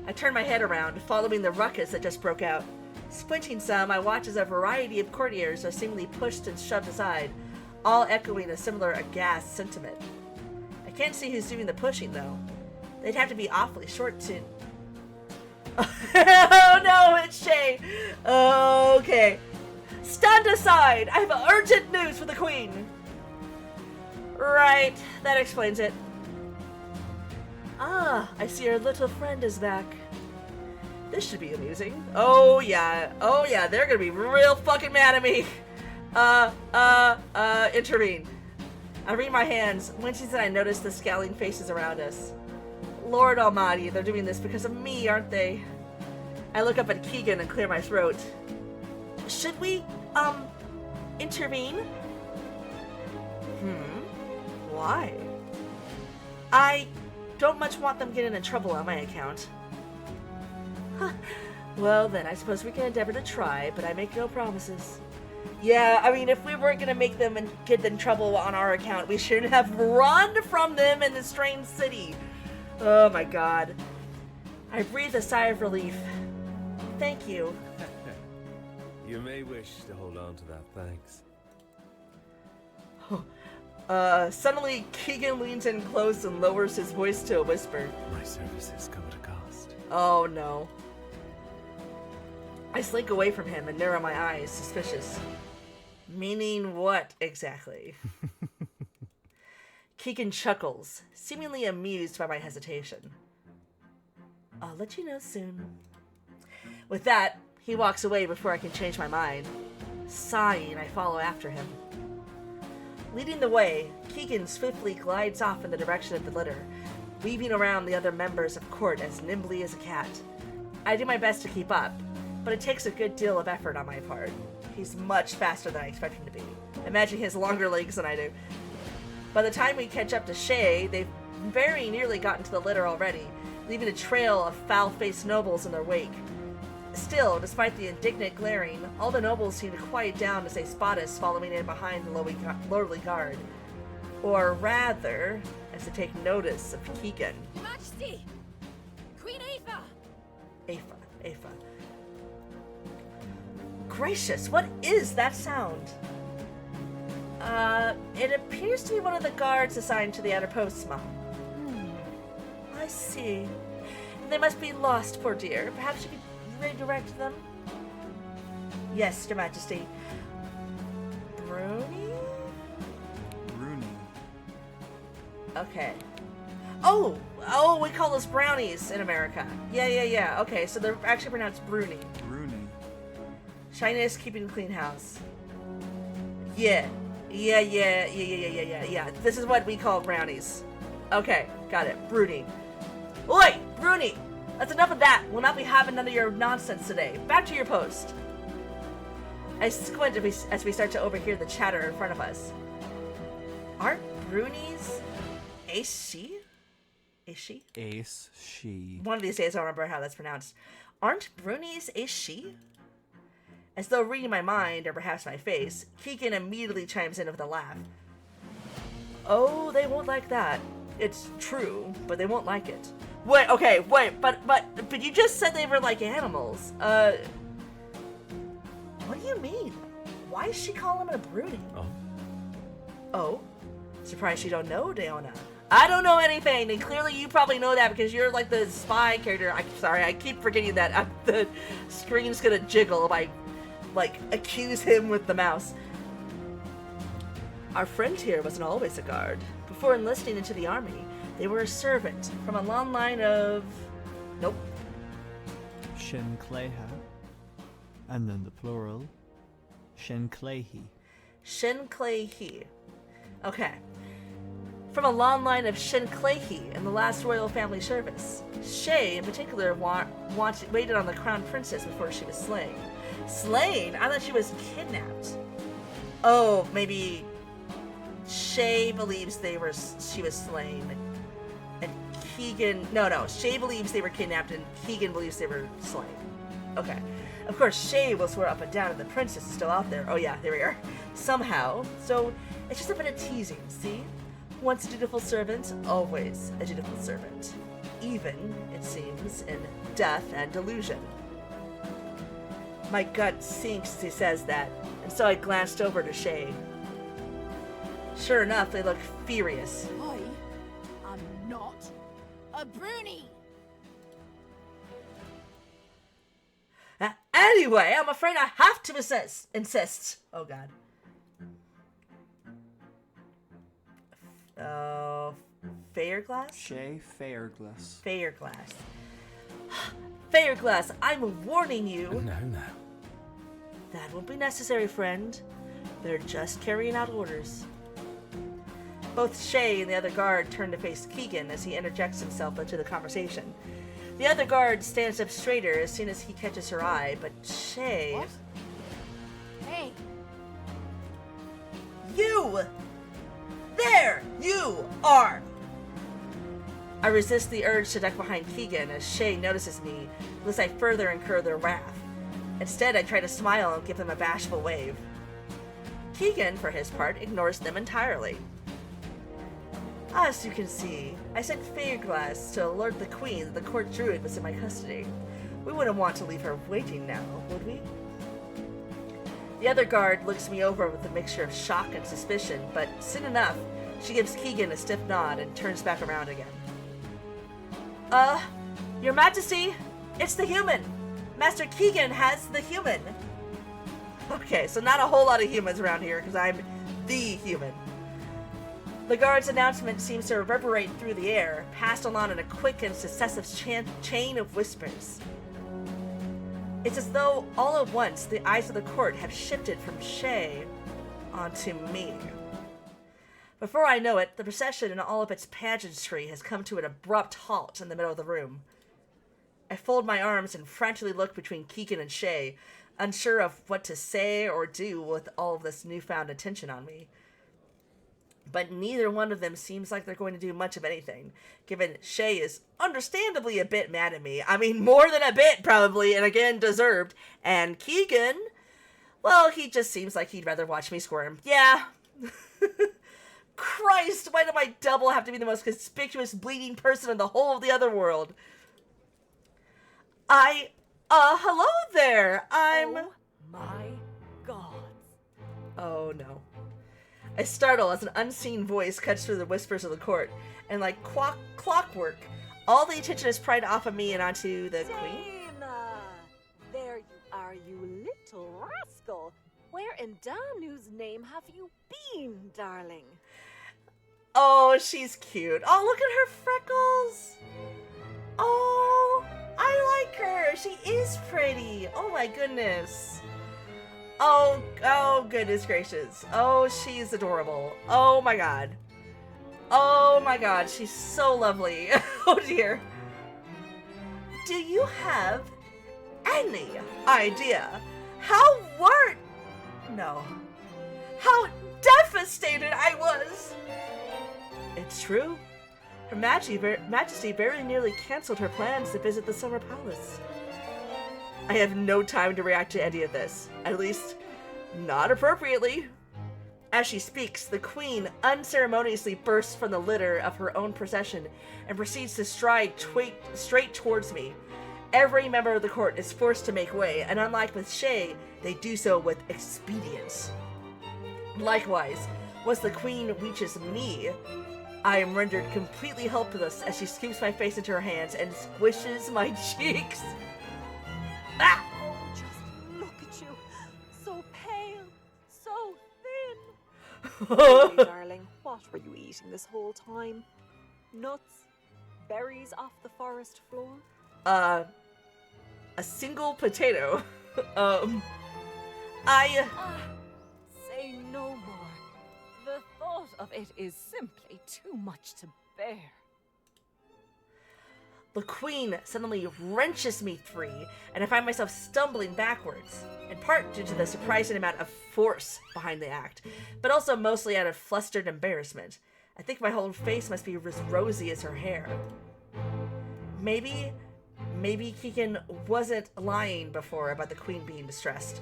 I turn my head around, following the ruckus that just broke out. Squinting some, I watch as a variety of courtiers are seemingly pushed and shoved aside, all echoing a similar aghast sentiment. I can't see who's doing the pushing, though. They'd have to be awfully short to... Oh no, it's Shay! Okay. Stand aside! I have urgent news for the Queen! Right, that explains it. Ah, I see our little friend is back. This should be amusing. Oh yeah, they're gonna be real fucking mad at me. Intervene. I wring my hands, wincing as I notice the scowling faces around us. Lord Almighty, they're doing this because of me, aren't they? I look up at Keegan and clear my throat. Should we, intervene? Why? I don't much want them getting in trouble on my account. Huh. Well then, I suppose we can endeavor to try, but I make no promises. Yeah, I mean, if we weren't gonna make them and get them in trouble on our account, we shouldn't have run from them in the strange city. Oh my god. I breathe a sigh of relief. Thank you. You may wish to hold on to that, thanks. Suddenly Keegan leans in close and lowers his voice to a whisper. My services come at a cost. Oh no. I slink away from him and narrow my eyes, suspicious. Meaning what, exactly? Keegan chuckles, seemingly amused by my hesitation. I'll let you know soon. With that, he walks away before I can change my mind. Sighing, I follow after him. Leading the way, Keegan swiftly glides off in the direction of the litter, weaving around the other members of court as nimbly as a cat. I do my best to keep up, but it takes a good deal of effort on my part. He's much faster than I expect him to be. Imagine he has longer legs than I do. By the time we catch up to Shay, they've very nearly gotten to the litter already, leaving a trail of foul-faced nobles in their wake. Still, despite the indignant glaring, all the nobles seem to quiet down as they spot us following in behind the lordly guard. Or rather, as they take notice of Keegan. Majesty! Queen Aoife! Aoife. Gracious, what is that sound? It appears to be one of the guards assigned to the outer posts, Mom. I see. They must be lost, poor dear. Perhaps you could redirect them? Yes, Your Majesty. Bruni? Bruni. Okay. Oh, we call those brownies in America. Yeah. Okay, so they're actually pronounced Bruni. Bruni. Shyness, keeping clean house. Yeah. This is what we call brownies. Okay, got it. Bruni. Oi, Bruni! That's enough of that. We'll not be having none of your nonsense today. Back to your post. I squint as we start to overhear the chatter in front of us. Aren't Bruni's Ace she? Is she? Ace she. One of these days I'll remember how that's pronounced. Aren't Bruni's Ace she? As though reading my mind, or perhaps my face, Keegan immediately chimes in with a laugh. Oh, they won't like that. It's true, but they won't like it. Wait, but you just said they were like animals. What do you mean? Why is she calling him a Bruni? Oh? Surprised you don't know, Deona. I don't know anything, and clearly you probably know that because you're like the spy character. I keep forgetting that. The screen's gonna jiggle if I, accuse him with the mouse. Our friend here wasn't always a guard. Before enlisting into the army, they were a servant from a long line of... Nope. Shin Cleha. And then the plural. Shin Clehi. Shin Clehi. Okay. From a long line of Shin Clehi in the last royal family service. Shay, in particular, waited on the crown princess before she was slain. Slain? I thought she was kidnapped. Oh, maybe Shay believes she was slain. And Keegan... No. Shay believes they were kidnapped and Keegan believes they were slain. Okay. Of course, Shay will swear up and down that the princess is still out there. Oh yeah, there we are. Somehow. So, it's just a bit of teasing, see? Once a dutiful servant, always a dutiful servant. even, it seems, in death and delusion. My gut sinks as he says that, and so I glanced over to Shay. Sure enough, they look furious. I am not a broonie. Anyway, I'm afraid I have to insist. Oh, God. Fairglass? Shay Fairglass. Fairglass. Fairglass, I'm warning you. No. That won't be necessary, friend. They're just carrying out orders. Both Shay and the other guard turn to face Keegan as he interjects himself into the conversation. The other guard stands up straighter as soon as he catches her eye, but Shay... What? Hey, You! There you are! I resist the urge to duck behind Keegan as Shay notices me, lest I further incur their wrath. Instead, I try to smile and give them a bashful wave. Keegan, for his part, ignores them entirely. As you can see, I sent Fairglass to alert the Queen that the court druid was in my custody. We wouldn't want to leave her waiting now, would we? The other guard looks me over with a mixture of shock and suspicion, but soon enough, she gives Keegan a stiff nod and turns back around again. Your Majesty, it's the human! Master Keegan has the human! Okay, so not a whole lot of humans around here, because I'm the human. The guard's announcement seems to reverberate through the air, passed along in a quick and successive chain of whispers. It's as though, all at once, the eyes of the court have shifted from Shay onto me. Before I know it, the procession and all of its pageantry has come to an abrupt halt in the middle of the room. I fold my arms and frantically look between Keegan and Shay, unsure of what to say or do with all of this newfound attention on me. But neither one of them seems like they're going to do much of anything, given Shay is understandably a bit mad at me. I mean, more than a bit, probably, and again, deserved. And Keegan, well, he just seems like he'd rather watch me squirm. Yeah. Christ, why did my double have to be the most conspicuous bleeding person in the whole of the other world? Hello there, Oh my god. Oh, no. I startle as an unseen voice cuts through the whispers of the court, and like clockwork, all the attention is pried off of me and onto the Queen. Dana! There you are, you little rascal. Where in Danu's name have you been, darling? Oh, she's cute. Oh, look at her freckles. Oh, I like her. She is pretty. Oh my goodness. Oh, goodness gracious. Oh, she's adorable. Oh my god. Oh my god, she's so lovely. Oh dear. Do you have any idea how devastated I was? It's true. Her Majesty very nearly canceled her plans to visit the Summer Palace. I have no time to react to any of this. At least, not appropriately. As she speaks, the Queen unceremoniously bursts from the litter of her own procession and proceeds to stride straight towards me. Every member of the court is forced to make way, and unlike with Shay, they do so with expedience. Likewise, once the Queen reaches me, I am rendered completely helpless as she scoops my face into her hands and squishes my cheeks. Ah! Oh, just look at you. So pale, so thin. Really, darling, what were you eating this whole time? Nuts? Berries off the forest floor? A single potato. Say no more. The thought of it is simply too much to bear. The Queen suddenly wrenches me free, and I find myself stumbling backwards, in part due to the surprising amount of force behind the act, but also mostly out of flustered embarrassment. I think my whole face must be as rosy as her hair. Maybe Keegan wasn't lying before about the Queen being distressed.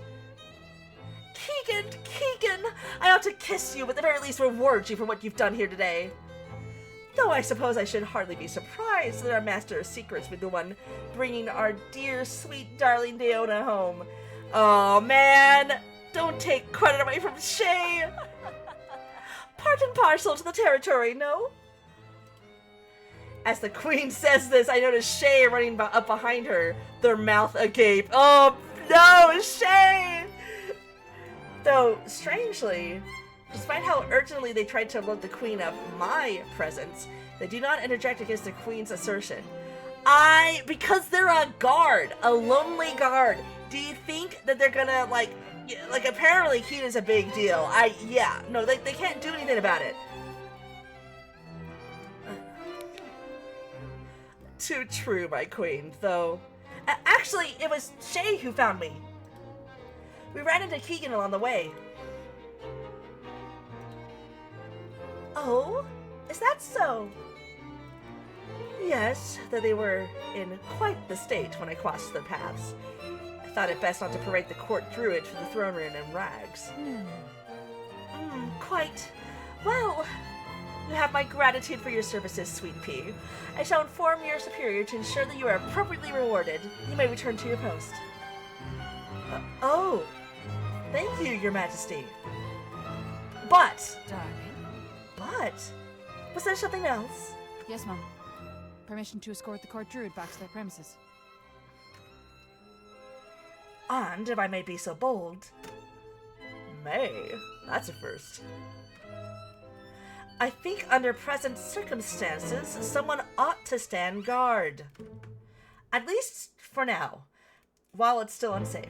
Keegan, I ought to kiss you, but at the very least reward you for what you've done here today. Though I suppose I should hardly be surprised surprised that our master of secrets would be the one bringing our dear, sweet, darling Deona home. Oh, man! Don't take credit away from Shay! Part and parcel to the territory, no? As the queen says this, I notice Shay running up behind her, their mouth agape. Oh, no, Shay! Though, strangely, despite how urgently they tried to alert the queen of my presence, they do not interject against the queen's assertion. Because they're a guard, a lonely guard. Do you think that they're gonna, like apparently heat is a big deal. No, they can't do anything about it. Too true, my queen, though. Actually, it was Shay who found me. We ran into Keegan along the way. Oh? Is that so? Yes, though they were in quite the state when I crossed their paths. I thought it best not to parade the court druid through the throne room in rags. Quite. Well, you have my gratitude for your services, sweet pea. I shall inform your superior to ensure that you are appropriately rewarded. You may return to your post. Oh, thank you, your majesty. But, Darling. was there something else? Yes, Mum. Permission to escort the court druid back to their premises. And, if I may be so bold, that's a first. I think under present circumstances, someone ought to stand guard. At least for now, while it's still unsafe.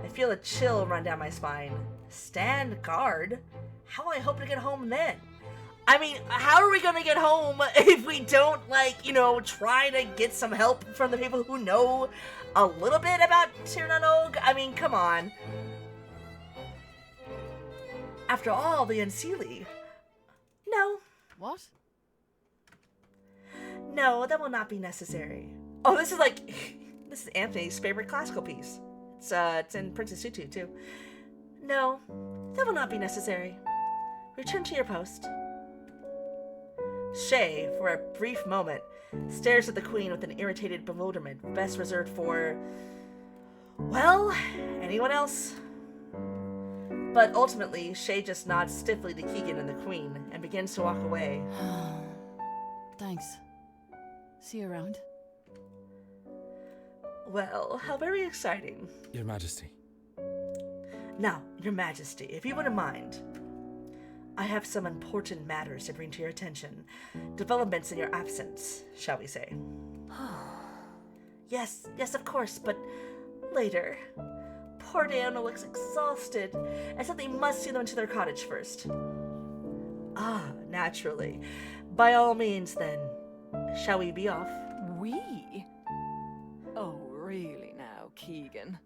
I feel a chill run down my spine. Stand guard? How will I hope to get home then? I mean, how are we gonna get home if we don't, try to get some help from the people who know a little bit about Tir na Nog? I mean, come on. After all, the Unseelie. No. What? No, that will not be necessary. Oh, this is Anthony's favorite classical piece. It's in Princess Tutu, too. No, that will not be necessary. Return to your post. Shay, for a brief moment, stares at the queen with an irritated bewilderment best reserved for, well, anyone else. But ultimately, Shay just nods stiffly to Keegan and the queen and begins to walk away. Thanks. See you around. Well, how very exciting. Your Majesty. Now, your majesty, if you wouldn't mind, I have some important matters to bring to your attention. Developments in your absence, shall we say. Yes, of course, but later. Poor Deona looks exhausted, and something must see them to their cottage first. Naturally. By all means, then, shall we be off? We? Oh, really now, Keegan?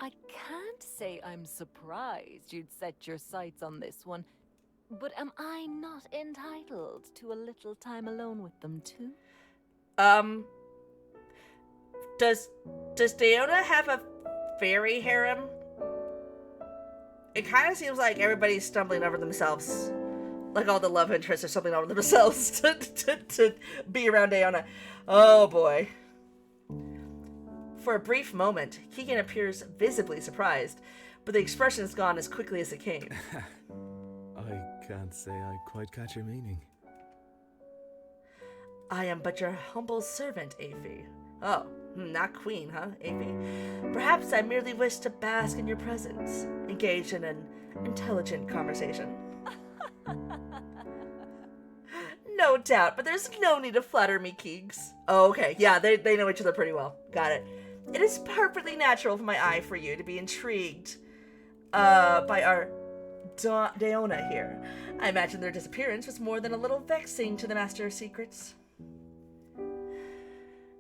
I can't say I'm surprised you'd set your sights on this one, but am I not entitled to a little time alone with them too? Does Deona have a fairy harem? It kind of seems like everybody's stumbling over themselves. Like all the love interests are stumbling over themselves to be around Deona. Oh boy. For a brief moment, Keegan appears visibly surprised, but the expression is gone as quickly as it came. I can't say I quite catch your meaning. I am but your humble servant, Aphie. Oh, not queen, huh, Aphie? Perhaps I merely wish to bask in your presence, engage in an intelligent conversation. No doubt, but there's no need to flatter me, Keegs. Oh, okay, yeah, they know each other pretty well. Got it. It is perfectly natural for my eye for you to be intrigued by our Deona here. I imagine their disappearance was more than a little vexing to the Master of Secrets.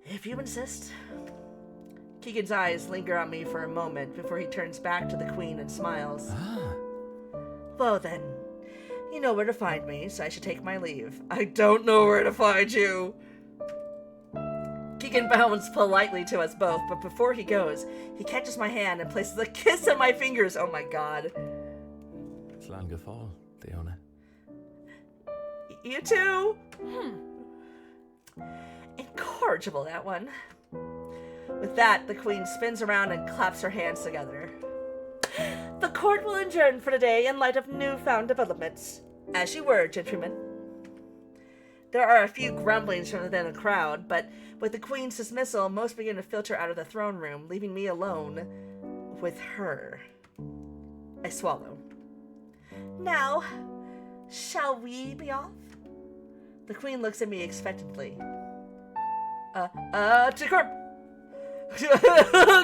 If you insist. Keegan's eyes linger on me for a moment before he turns back to the queen and smiles. Well then, you know where to find me, so I should take my leave. I don't know where to find you. Keegan bows politely to us both, but before he goes, he catches my hand and places a kiss on my fingers. Oh my god. Slán go fáil, Deona. You too? Incorrigible, that one. With that, the queen spins around and claps her hands together. The court will adjourn for today in light of newfound developments. As you were, gentlemen. There are a few grumblings from within the crowd, but with the queen's dismissal, most begin to filter out of the throne room, leaving me alone with her. I swallow. Now, shall we be off? The queen looks at me expectantly. To court.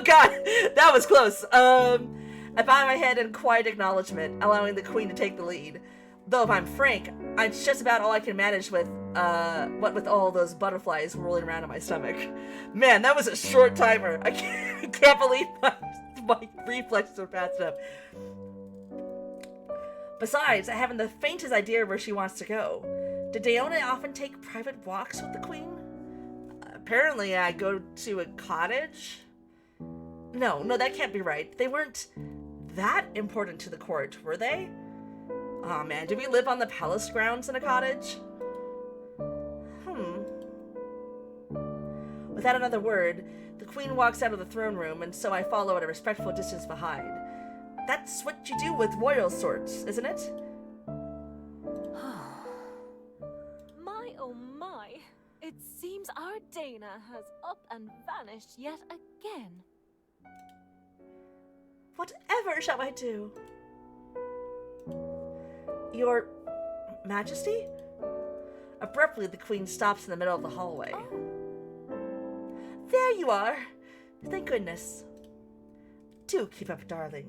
God, that was close. I bow my head in quiet acknowledgement, allowing the queen to take the lead. Though if I'm frank, it's just about all I can manage with, what with all those butterflies rolling around in my stomach. Man, that was a short timer. I can't believe my reflexes are fast enough. Besides, I haven't the faintest idea where she wants to go. Did Daona often take private walks with the queen? Apparently, I go to a cottage? No, that can't be right. They weren't that important to the court, were they? Aw, man, did we live on the palace grounds in a cottage? Without another word, the queen walks out of the throne room, and so I follow at a respectful distance behind. That's what you do with royal sorts, isn't it? My oh my, it seems our Dana has up and vanished yet again. Whatever shall I do? Your Majesty? Abruptly, the queen stops in the middle of the hallway. There you are. Thank goodness. Do keep up, darling.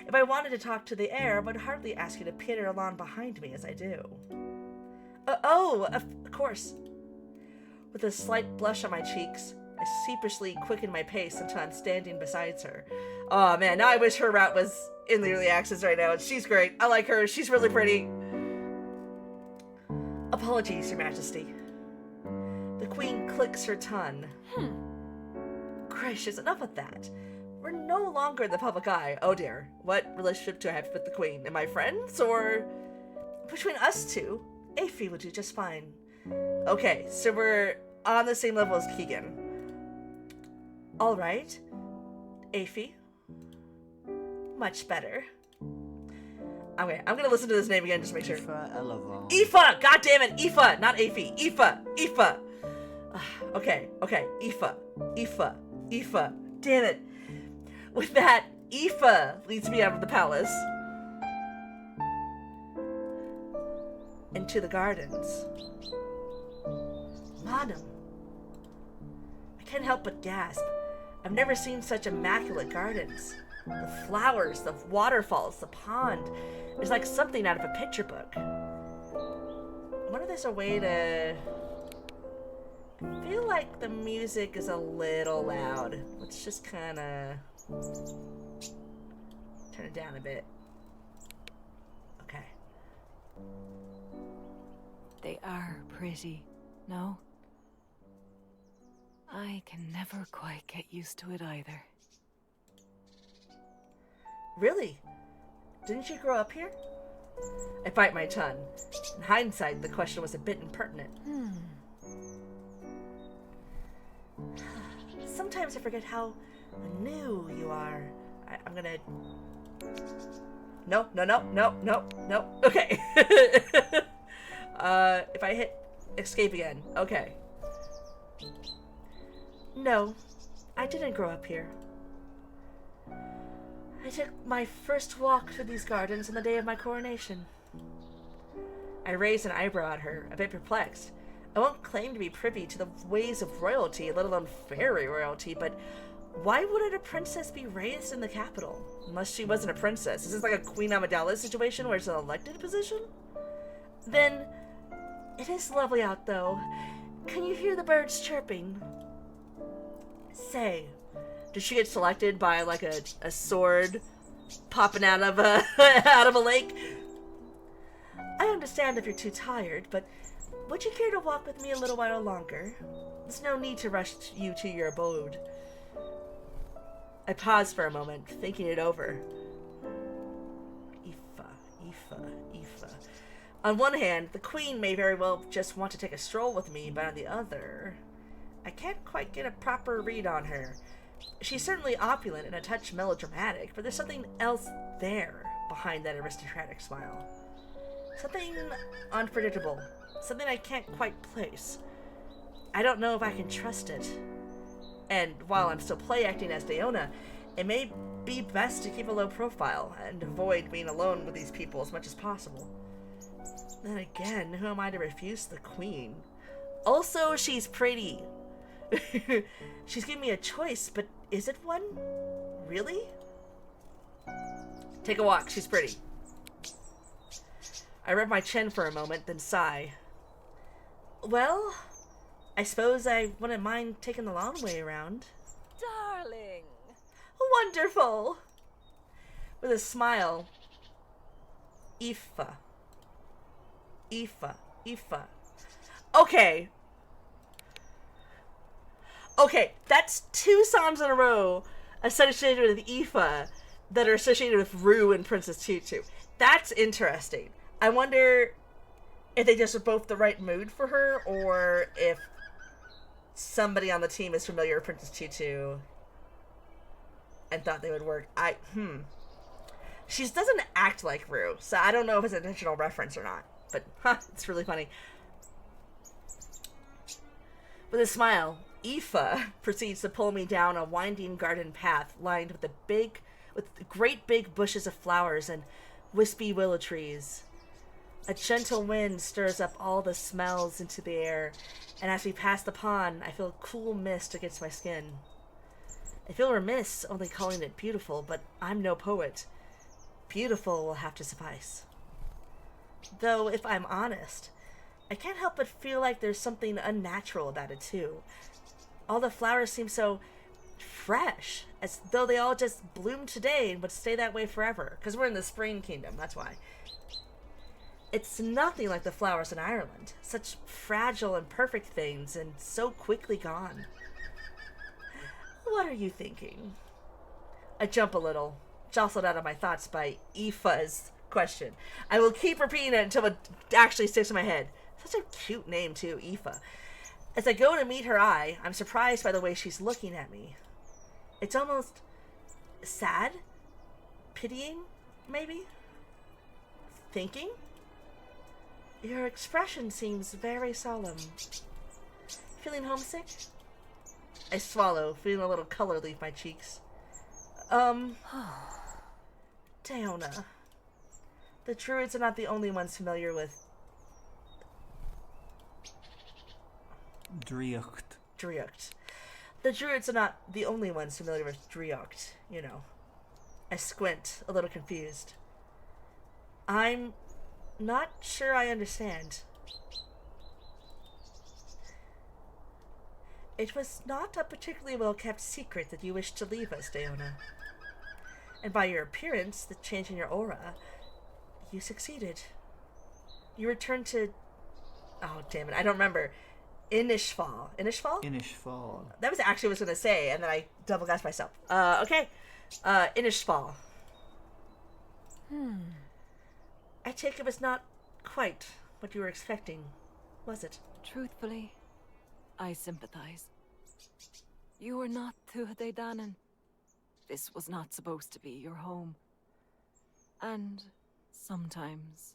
If I wanted to talk to the air, I would hardly ask you to pitter along behind me as I do. Of course. With a slight blush on my cheeks, I sheepishly quicken my pace until I'm standing beside her. Oh man, now I wish her route was in the early access right now. She's great. I like her. She's really pretty. Apologies, Your Majesty. The queen clicks her tongue. Gracious, enough of that. We're no longer in the public eye. Oh dear. What relationship do I have with the queen? Am I friends, or... Between us two, Aphie will do just fine. Okay, so we're on the same level as Keegan. Alright. Aphie. Much better. Okay, I'm gonna listen to this name again just to make sure. Aoife! God damn it! Aoife! Not Aphie. Aoife! Aoife! Okay. Aoife. Damn it. With that, Aoife leads me out of the palace. Into the gardens. Madam. I can't help but gasp. I've never seen such immaculate gardens. The flowers, the waterfalls, the pond. It's like something out of a picture book. I wonder if there's a way to... I feel like the music is a little loud. Let's just kind of turn it down a bit. Okay. They are pretty, no? I can never quite get used to it either. Really? Didn't you grow up here? I bite my tongue. In hindsight, the question was a bit impertinent. Sometimes I forget how new you are. I'm gonna... No. Okay. If I hit escape again. Okay. No, I didn't grow up here. I took my first walk through these gardens on the day of my coronation. I raised an eyebrow at her, a bit perplexed. I won't claim to be privy to the ways of royalty, let alone fairy royalty, but why wouldn't a princess be raised in the capital? Unless she wasn't a princess. Is this like a Queen Amidala situation where it's an elected position? Then, it is lovely out though. Can you hear the birds chirping? Say, did she get selected by like a sword popping out of a out of a lake? I understand if you're too tired, but would you care to walk with me a little while longer? There's no need to rush you to your abode. I paused for a moment, thinking it over. Aoife. On one hand, the queen may very well just want to take a stroll with me, but on the other, I can't quite get a proper read on her. She's certainly opulent and a touch melodramatic, but there's something else there behind that aristocratic smile. Something unpredictable. Something I can't quite place. I don't know if I can trust it. And while I'm still play acting as Deona, it may be best to keep a low profile and avoid being alone with these people as much as possible. Then again, who am I to refuse the queen? Also, she's pretty. She's giving me a choice, but is it one? Really? Take a walk, she's pretty. I rub my chin for a moment, then sigh. Well, I suppose I wouldn't mind taking the long way around. Darling. Wonderful! With a smile. Aoife. Okay. Okay, that's 2 songs in a row associated with Aoife that are associated with Rue and Princess Tutu. That's interesting. I wonder if they just are both the right mood for her, or if somebody on the team is familiar with Princess Tutu and thought they would work. She doesn't act like Rue, so I don't know if it's an intentional reference or not. But, it's really funny. With a smile, Aoife proceeds to pull me down a winding garden path lined with great big bushes of flowers and wispy willow trees. A gentle wind stirs up all the smells into the air, and as we pass the pond, I feel a cool mist against my skin. I feel remiss only calling it beautiful, but I'm no poet. Beautiful will have to suffice. Though, if I'm honest, I can't help but feel like there's something unnatural about it, too. All the flowers seem so fresh, as though they all just bloomed today and would stay that way forever. Because we're in the spring kingdom, that's why. It's nothing like the flowers in Ireland. Such fragile and perfect things, and so quickly gone. What are you thinking? I jump a little, jostled out of my thoughts by Aoife's question. I will keep repeating it until it actually sticks in my head. Such a cute name, too, Aoife. As I go to meet her eye, I'm surprised by the way she's looking at me. It's almost sad? Pitying, maybe? Thinking? Your expression seems very solemn. Feeling homesick? I swallow, feeling a little color leave my cheeks. Deona. The Druids are not the only ones familiar with Driocht. The Druids are not the only ones familiar with Driocht, you know. I squint, a little confused. I'm not sure I understand. It was not a particularly well-kept secret that you wished to leave us, Deona. And by your appearance, the change in your aura, you succeeded. You returned to... Oh, damn it, I don't remember. Inishfal. Inishfal. That was actually what I was going to say, and then I double-guessed myself. Okay. Inishfal. I take it was not quite what you were expecting, was it? Truthfully, I sympathize. You were not Tuatha Danann. This was not supposed to be your home. And sometimes,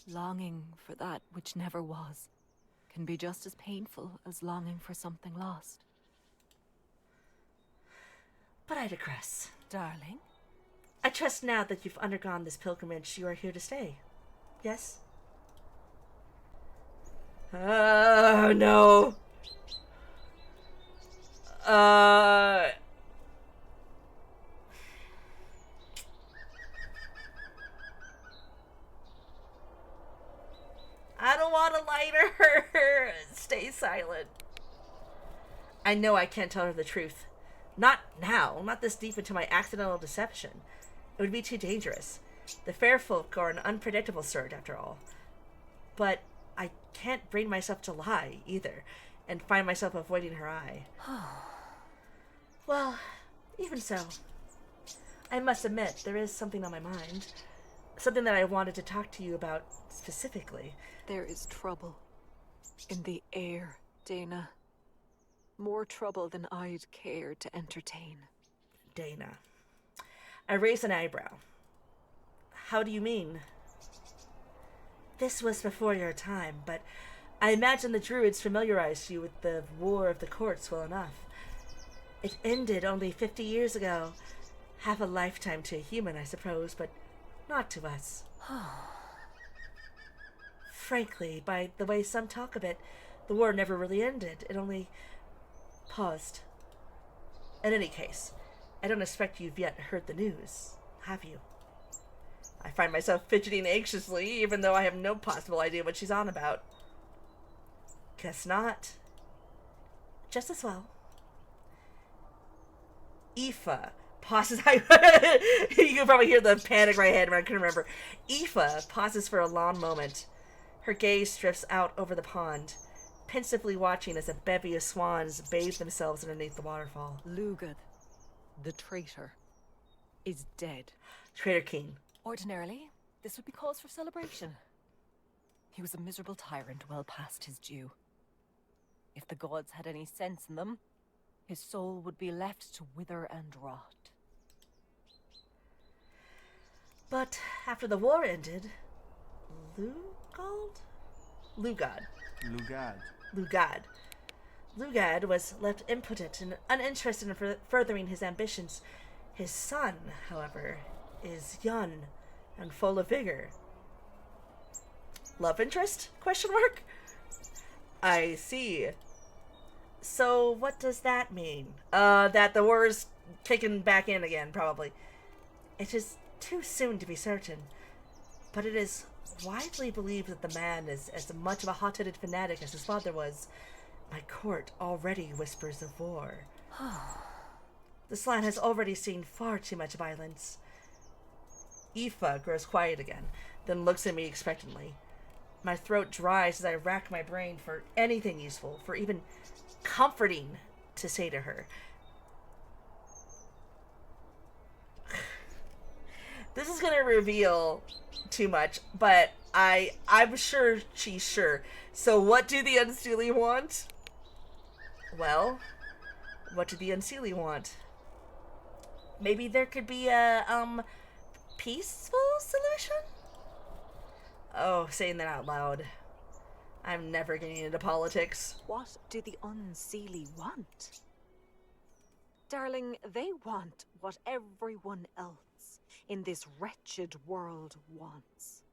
longing for that which never was can be just as painful as longing for something lost. But I digress. Darling? I trust now that you've undergone this pilgrimage, you are here to stay. Yes? Oh, no. I don't want to light her. Stay silent. I know I can't tell her the truth. Not now. Not this deep into my accidental deception. It would be too dangerous. The fair folk are an unpredictable sort, after all. But I can't bring myself to lie, either, and find myself avoiding her eye. Well, even so, I must admit there is something on my mind. something that I wanted to talk to you about specifically. There is trouble in the air, Dana. More trouble than I'd care to entertain. Dana. I raised an eyebrow. How do you mean? This was before your time, but I imagine the Druids familiarized you with the War of the Courts well enough. It ended only 50 years ago. Half a lifetime to a human, I suppose, but not to us. Frankly, by the way some talk of it, the war never really ended. It only paused. In any case, I don't expect you've yet heard the news, have you? I find myself fidgeting anxiously, even though I have no possible idea what she's on about. Guess not. Just as well. Aoife pauses. You can probably hear the panic right head when I couldn't remember. Aoife pauses for a long moment. Her gaze drifts out over the pond, pensively watching as a bevy of swans bathe themselves underneath the waterfall. Lugad, the traitor, is dead. Traitor King. Ordinarily, this would be cause for celebration. He was a miserable tyrant well past his due. If the gods had any sense in them, his soul would be left to wither and rot. But after the war ended, Lugad? Lugad was left impotent and uninterested in furthering his ambitions. His son, however, is young and full of vigor. Love interest? Question mark? I see. So what does that mean? That the war is kicking back in again, probably. It is too soon to be certain, but it is widely believed that the man is as much of a hot-headed fanatic as his father was. My court already whispers of war. This land has already seen far too much violence. Aoife grows quiet again, then looks at me expectantly. My throat dries as I rack my brain for anything useful, for even comforting to say to her. This is gonna reveal too much, but I'm sure she's sure. So what do the Unseelie want? Well, what do the Unseelie want? Maybe there could be a peaceful solution? Oh, saying that out loud. I'm never getting into politics. What do the Unseelie want? Darling, they want what everyone else in this wretched world wants.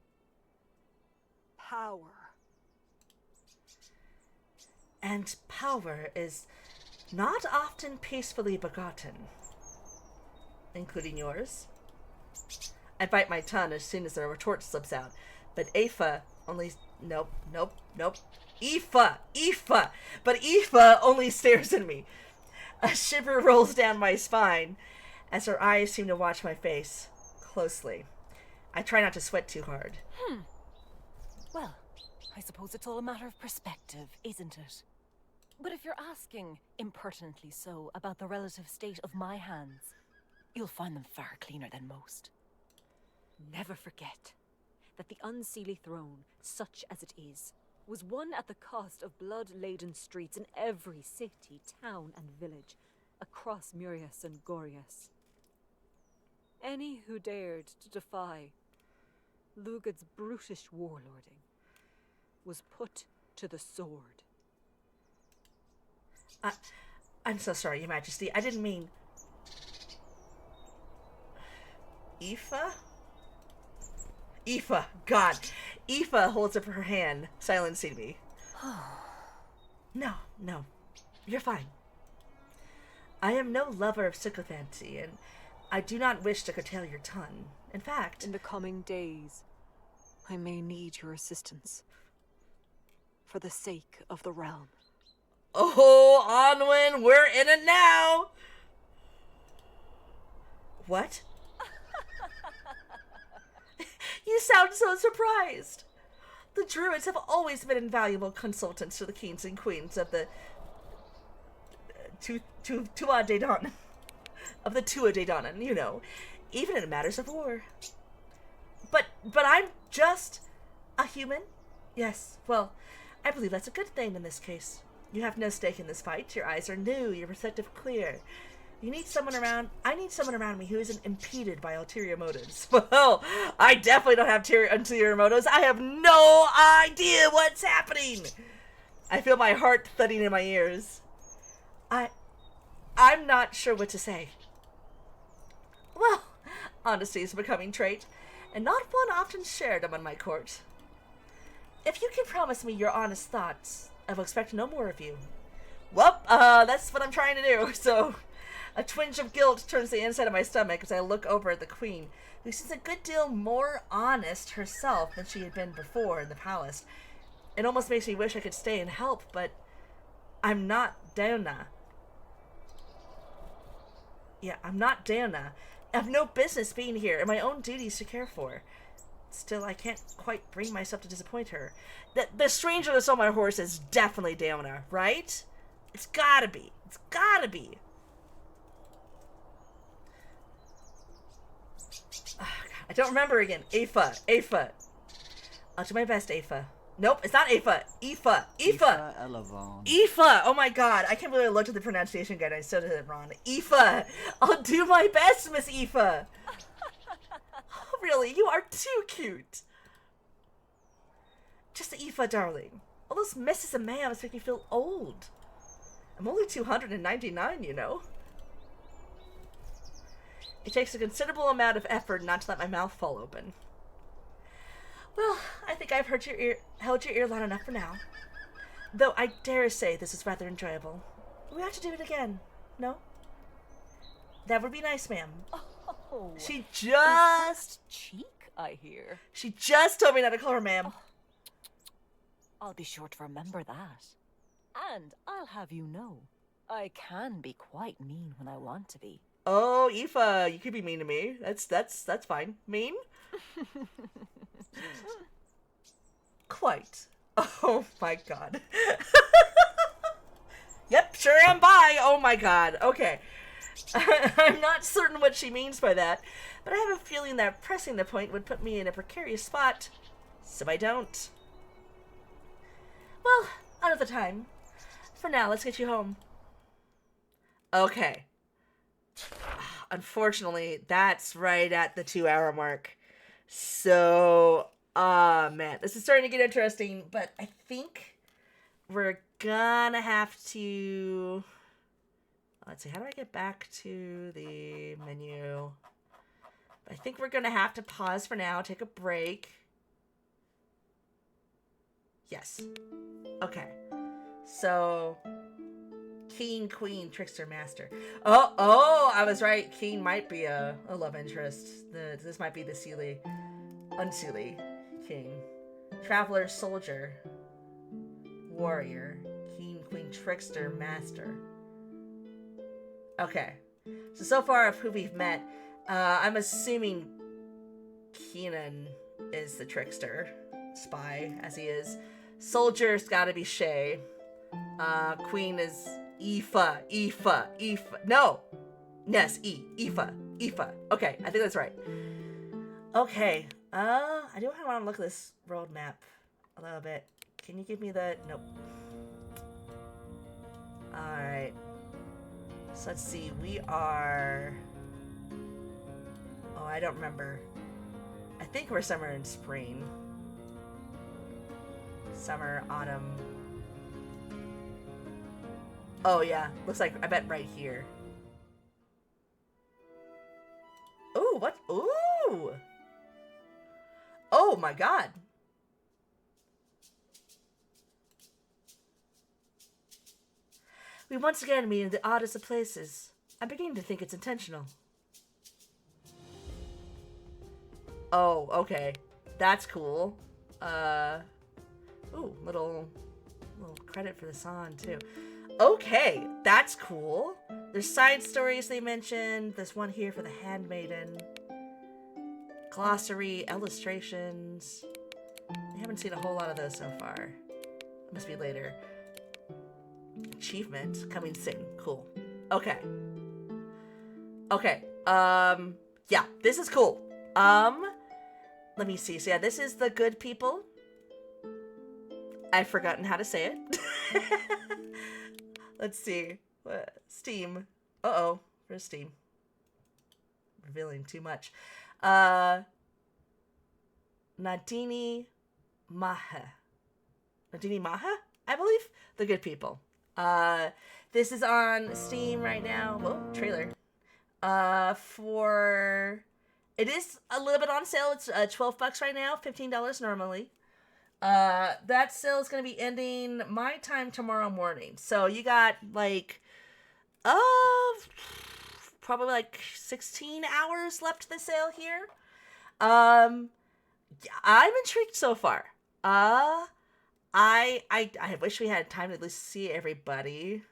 Power. And power is not often peacefully begotten. Including yours. I bite my tongue as soon as the retort slips out, but Aoife only... Nope. Aoife! But Aoife only stares at me. A shiver rolls down my spine as her eyes seem to watch my face closely. I try not to sweat too hard. Well, I suppose it's all a matter of perspective, isn't it? But if you're asking, impertinently so, about the relative state of my hands, you'll find them far cleaner than most. Never forget that the Unseelie throne, such as it is, was won at the cost of blood-laden streets in every city, town, and village across Murias and Gorias. Any who dared to defy Lugad's brutish warlording was put to the sword. I'm so sorry, Your Majesty. I didn't mean... Aoife? Aoife, God. Aoife holds up her hand, silencing me. No. You're fine. I am no lover of sycophancy, and I do not wish to curtail your tongue. In fact... In the coming days, I may need your assistance. For the sake of the realm. Oh, Onwin, we're in it now! What? You sound so surprised. The Druids have always been invaluable consultants to the kings and queens of the Tua De Dawn. Of the Tua De Dawn, you know, even in matters of war. but I'm just a human. Yes, well, I believe that's a good thing in this case. You have no stake in this fight. Your eyes are new, your perspective clear. You need someone around. I need someone around me who isn't impeded by ulterior motives. Well, I definitely don't have ulterior motives. I have no idea what's happening. I feel my heart thudding in my ears. I'm not sure what to say. Well, honesty is a becoming trait, and not one often shared among my court. If you can promise me your honest thoughts, I will expect no more of you. Well, that's what I'm trying to do, so... A twinge of guilt turns the inside of my stomach as I look over at the queen, who seems a good deal more honest herself than she had been before in the palace. It almost makes me wish I could stay and help, but I'm not Dana. Yeah, I'm not Dana. I have no business being here and my own duties to care for. Still, I can't quite bring myself to disappoint her. The stranger that's on my horse is definitely Dana, right? It's gotta be. It's gotta be. I don't remember again. Aoife. I'll do my best, Aoife. Nope, it's not Aoife. Aoife. Elavon. Aoife. Oh my god. I can't believe I looked at the pronunciation guide and I still did it wrong. Aoife. I'll do my best, Miss Aoife. Oh, really, you are too cute. Just Aoife, darling. All those misses and ma'ams make me feel old. I'm only 299, you know. It takes a considerable amount of effort not to let my mouth fall open. Well, I think I've held your ear long enough for now. Though I dare say this is rather enjoyable. We ought to do it again, no? That would be nice, ma'am. Oh, She just... cheek, I hear. She just told me not to call her ma'am. I'll be sure to remember that. And I'll have you know, I can be quite mean when I want to be. Oh, Aoife, you could be mean to me. That's fine. Mean? Quite. Oh my god. Yep, sure am by. Oh my god. Okay. I'm not certain what she means by that, but I have a feeling that pressing the point would put me in a precarious spot, so I don't. Well, another time. For now, let's get you home. Okay. Unfortunately, that's right at the 2-hour mark. So, man, this is starting to get interesting, but I think we're gonna have to... Let's see, how do I get back to the menu? I think we're gonna have to pause for now, take a break. Yes. Okay. So... King, Queen, Trickster, Master. Oh, I was right. King might be a love interest. This might be the unseelie King. Traveler, Soldier, Warrior, King, Queen, Trickster, Master. Okay. So far of who we've met, I'm assuming Keenan is the Trickster. Spy, as he is. Soldier's gotta be Shay. Queen is... Aoife. No. Yes, Aoife. Okay, I think that's right. Okay. I do want to look at this road map a little bit. Can you give me the... Nope. Alright. So let's see. We are... Oh, I don't remember. I think we're somewhere in spring. Summer, autumn... Oh, yeah. Looks like, I bet right here. Ooh, what? Ooh! Oh, my God. We once again meet in the oddest of places. I'm beginning to think it's intentional. Oh, okay. That's cool. Ooh, little credit for the song, too. Okay, that's cool. There's side stories they mentioned. There's one here for the Handmaiden. Glossary, illustrations. I haven't seen a whole lot of those so far. Must be later. Achievement, coming soon. Cool. Okay. Okay. Yeah, this is cool. let me see. So yeah, this is the good people. I've forgotten how to say it. Let's see. What? Steam. Uh-oh. Where's Steam? Revealing too much. Nadini Maha. Nadini Maha, I believe? The Good People. This is on Steam right now. Whoa, trailer. For... It is a little bit on sale. It's $12 right now, $15 normally. That sale is going to be ending my time tomorrow morning. So you got like, probably like 16 hours left to the sale here. I'm intrigued so far. I wish we had time to at least see everybody.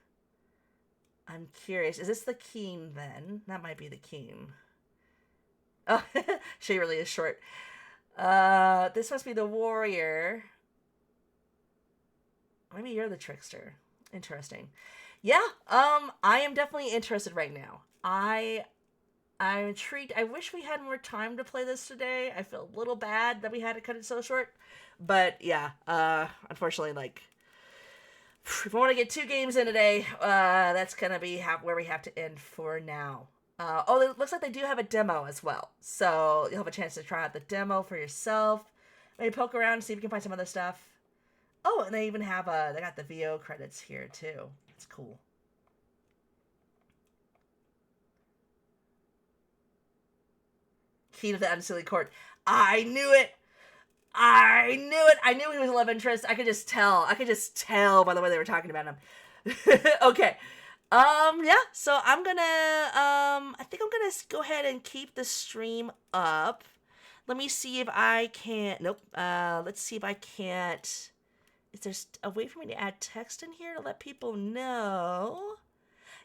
I'm curious. Is this the Keen then? That might be the Keen. Oh, she really is short. This must be the warrior. Maybe you're the trickster. Interesting. Yeah, I am definitely interested right now. I'm intrigued. I wish we had more time to play this today. I feel a little bad that we had to cut it so short. But yeah, unfortunately, like, if we want to get 2 games in today, that's gonna be where we have to end for now. Oh, it looks like they do have a demo as well. So you'll have a chance to try out the demo for yourself. Maybe poke around and see if you can find some other stuff. Oh, and they even have they got the VO credits here too. That's cool. Key to the Unseelie Court. I knew it! I knew it! I knew he was a love interest. I could just tell. I could just tell by the way they were talking about him. Okay. Yeah, so I'm gonna, I think I'm gonna go ahead and keep the stream up. Let me see if I can, nope, let's see if I can't, is there a way for me to add text in here to let people know?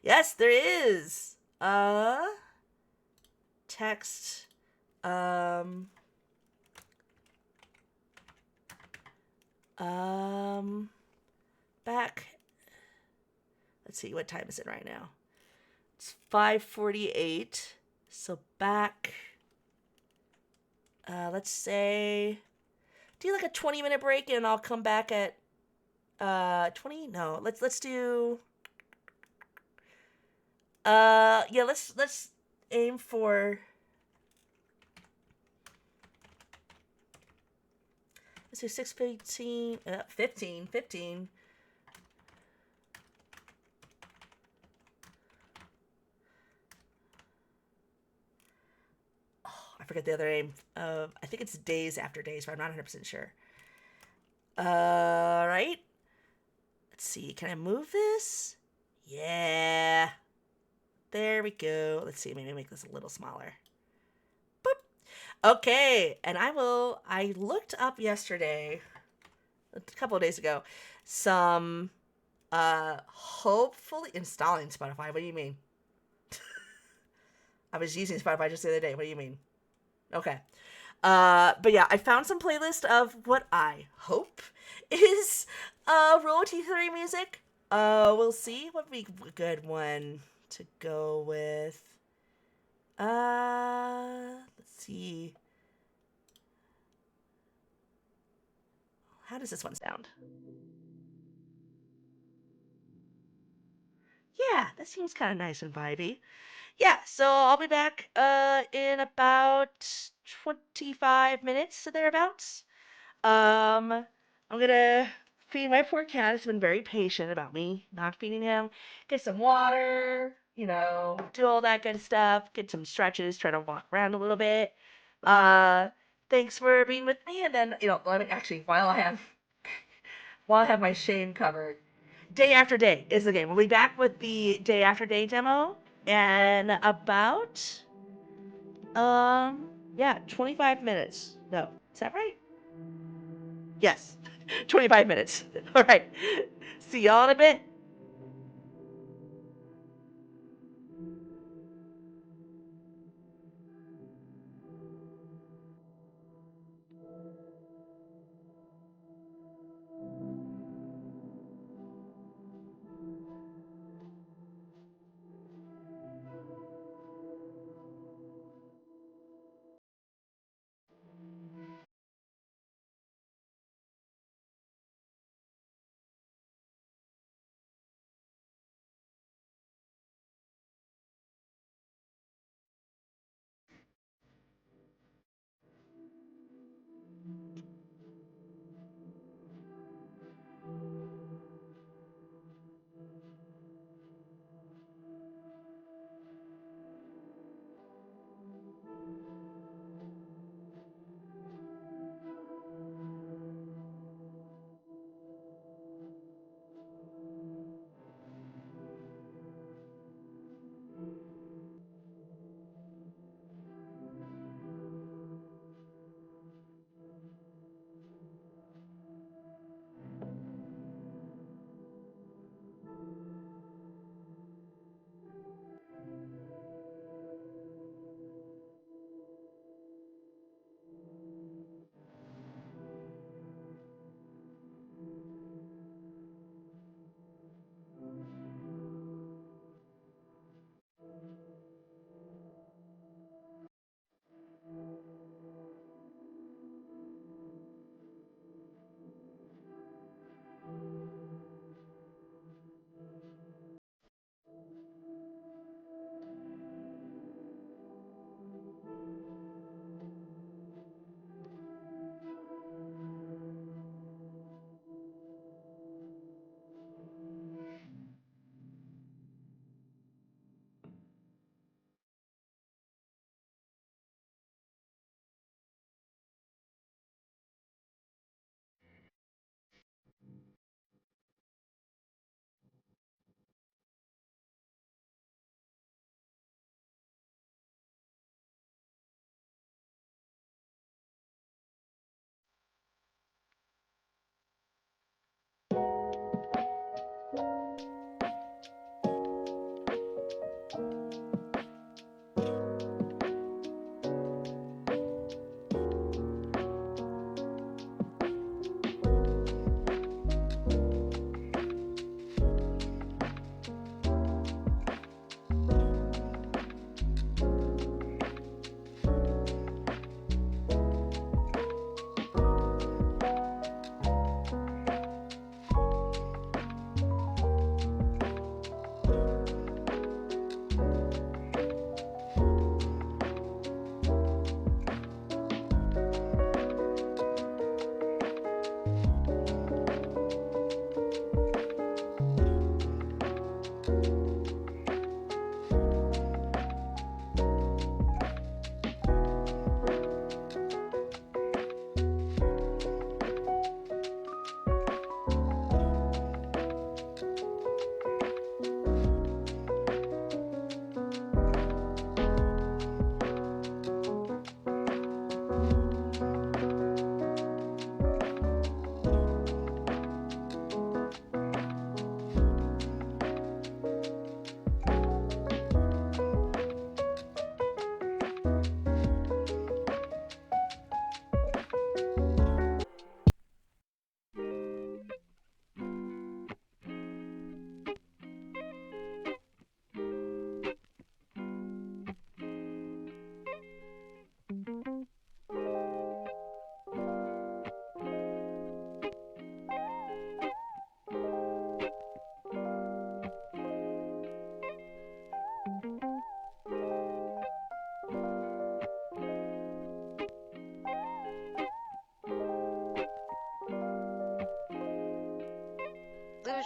Yes, there is. Text, back. Let's see, what time is it right now? It's 5:48. So back, let's say, do like a 20-minute break and I'll come back at 20? No, let's do yeah, let's aim for, let's do 6:15, 15. I forget the other name. I think it's Days After Days, but I'm not 100% sure. Right. Let's see. Can I move this? Yeah. There we go. Let's see. Maybe make this a little smaller. Boop. Okay. And I looked up yesterday, a couple of days ago, some, hopefully installing Spotify. What do you mean? I was using Spotify just the other day. What do you mean? Okay. But yeah, I found some playlist of what I hope is royalty-free music. We'll see what would be a good one to go with. Let's see. How does this one sound? Yeah, that seems kind of nice and vibey. Yeah, so I'll be back in about 25 minutes or thereabouts. I'm gonna feed my poor cat. It's been very patient about me not feeding him. Get some water, do all that good stuff. Get some stretches, try to walk around a little bit. Uh, Thanks for being with me. And then, let me actually, while I have my shame covered, Day After Day is the game. We'll be back with the Day After Day demo in about, yeah, 25 minutes. No, is that right? Yes, 25 minutes. All right. See y'all in a bit.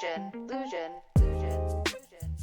illusion, illusion, illusion, illusion.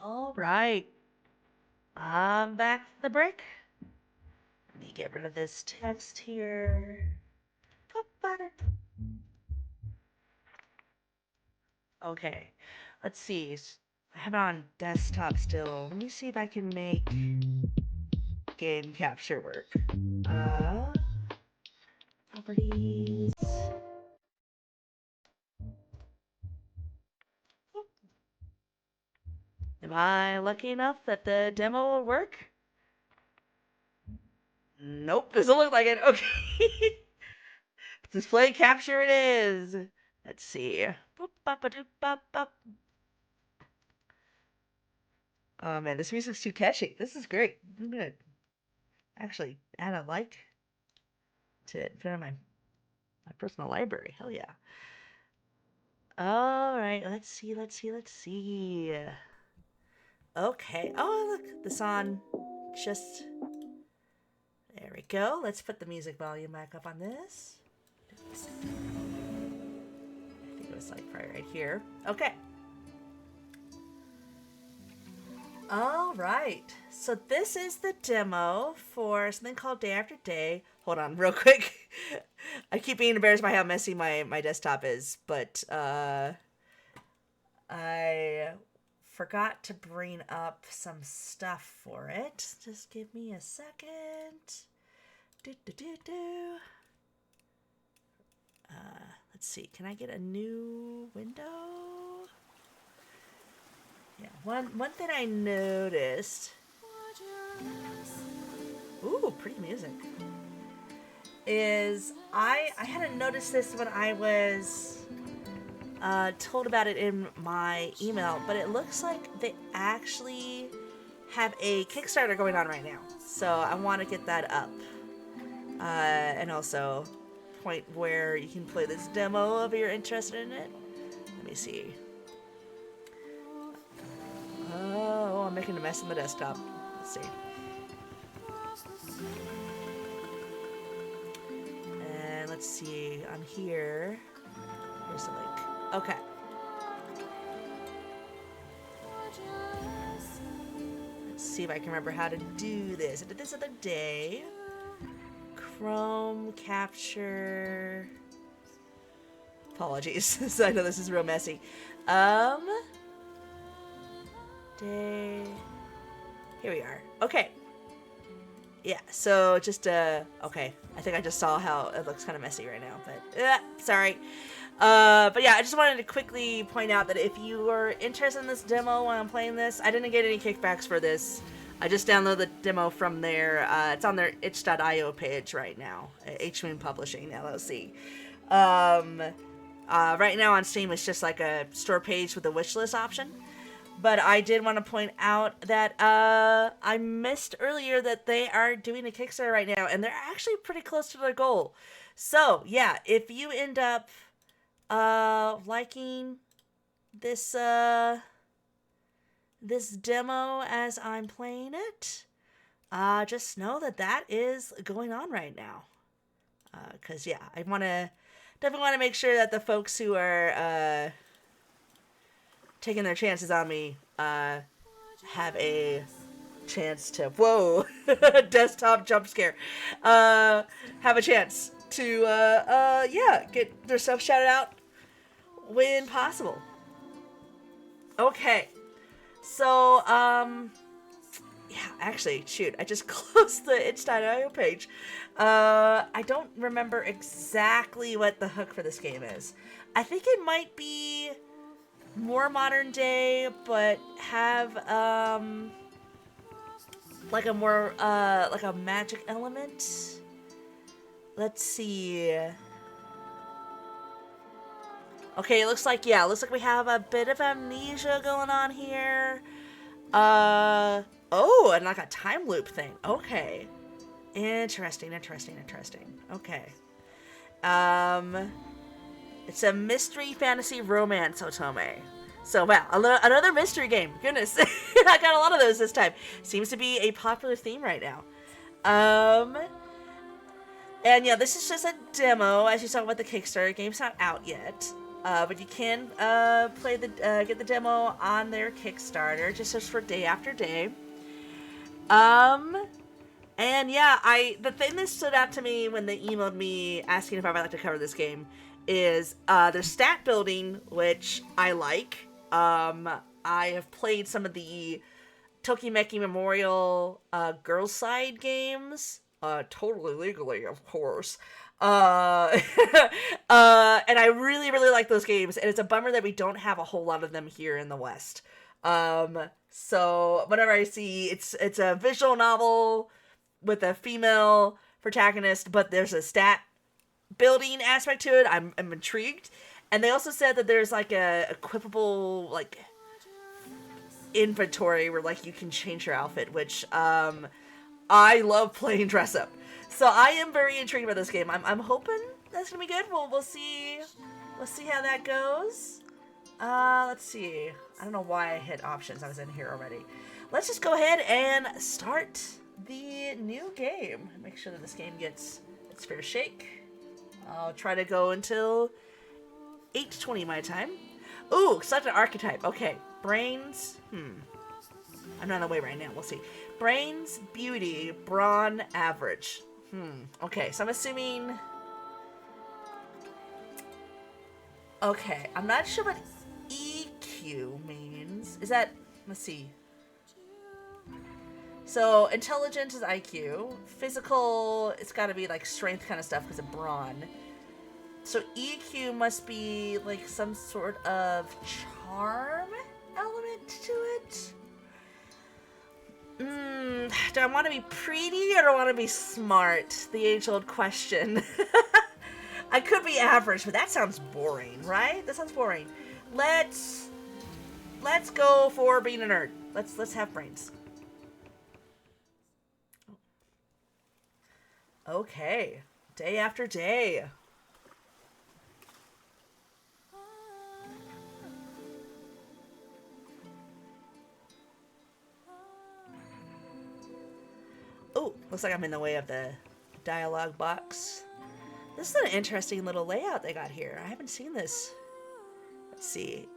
All right. I'm back from the break. Let me get rid of this text here. Okay. Let's see. I have it on desktop still. Let me see if I can make game capture work. Properties. Am I lucky enough that the demo will work? Nope, doesn't look like it. Okay. Display capture it is. Let's see. Boop, bop, ba, doop, bop, bop. Oh man, this music's too catchy. This is great. I'm gonna actually add a like to it. Put it in my personal library. Hell yeah. All right, let's see. Okay. Oh, look, the song just. There we go. Let's put the music volume back up on this. I think it was like right here. Okay. All right. So this is the demo for something called Day After Day. Hold on, real quick. I keep being embarrassed by how messy my desktop is, but I forgot to bring up some stuff for it. Just give me a second. Let's see. Can I get a new window? Yeah. One thing I noticed. Ooh, pretty music. Is I hadn't noticed this when I was told about it in my email, but it looks like they actually have a Kickstarter going on right now. So I want to get that up. And also point where you can play this demo if you're interested in it. Let me see. Oh, I'm making a mess on the desktop. Let's see. And let's see, on here. Here's the link. Okay. Let's see if I can remember how to do this. I did this the other day. Chrome capture. Apologies. I know this is real messy. Day. Here we are. Okay. Yeah, so just, okay. I think I just saw how it looks kind of messy right now, but, sorry. But yeah, I just wanted to quickly point out that if you are interested in this demo while I'm playing this, I didn't get any kickbacks for this. I just downloaded the demo from there. It's on their itch.io page right now. H-Moon Publishing, LLC. Right now on Steam, it's just like a store page with a wishlist option. But I did want to point out that I missed earlier that they are doing a Kickstarter right now, and they're actually pretty close to their goal. So, yeah, if you end up liking this this demo as I'm playing it, just know that that is going on right now. Because, yeah, I definitely want to make sure that the folks who are taking their chances on me have a chance to desktop jump scare, have a chance to yeah, get their stuff shouted out when possible. Okay, so yeah, actually, shoot, I just closed the itch.io page. I don't remember exactly what the hook for this game is. I think it might be more modern day, but have like a more like a magic element. Let's see. Okay, it looks like we have a bit of amnesia going on here. Oh, and like a time loop thing. Okay. Interesting. Okay. It's a mystery fantasy romance otome. So, wow, another mystery game. Goodness. I got a lot of those this time. Seems to be a popular theme right now. And yeah, this is just a demo, as you saw with the Kickstarter. Game's not out yet. But you can play get the demo on their Kickstarter. Just search for Day After Day. And yeah, the thing that stood out to me when they emailed me asking if I would like to cover this game is their stat building, which I like. I have played some of the Tokimeki Memorial Girls Side games, totally legally, of course. And I really, really like those games, and it's a bummer that we don't have a whole lot of them here in the West. So whenever I see it's a visual novel with a female protagonist, but there's a stat building aspect to it, I'm intrigued. And they also said that there's like a equipable like inventory where like you can change your outfit, which I love playing dress up. So I am very intrigued by this game. I'm hoping that's gonna be good. We'll see how that goes. Let's see. I don't know why I hit options. I was in here already. Let's just go ahead and start the new game. Make sure that this game gets its fair shake. I'll try to go until 8:20 my time. Ooh, select an archetype. Okay, brains. I'm not away right now. We'll see. Brains, beauty, brawn, average. Okay, so I'm assuming. Okay, I'm not sure what EQ means. Is that? Let's see. So intelligence is IQ. Physical, it's got to be like strength kind of stuff because of brawn. So EQ must be like some sort of charm element to it. Do I want to be pretty or do I want to be smart? The age-old question. I could be average, but that sounds boring, right? That sounds boring. Let's go for being a nerd. Let's have brains. Okay, Day After Day. Oh, looks like I'm in the way of the dialogue box. This is an interesting little layout they got here. I haven't seen this. Let's see.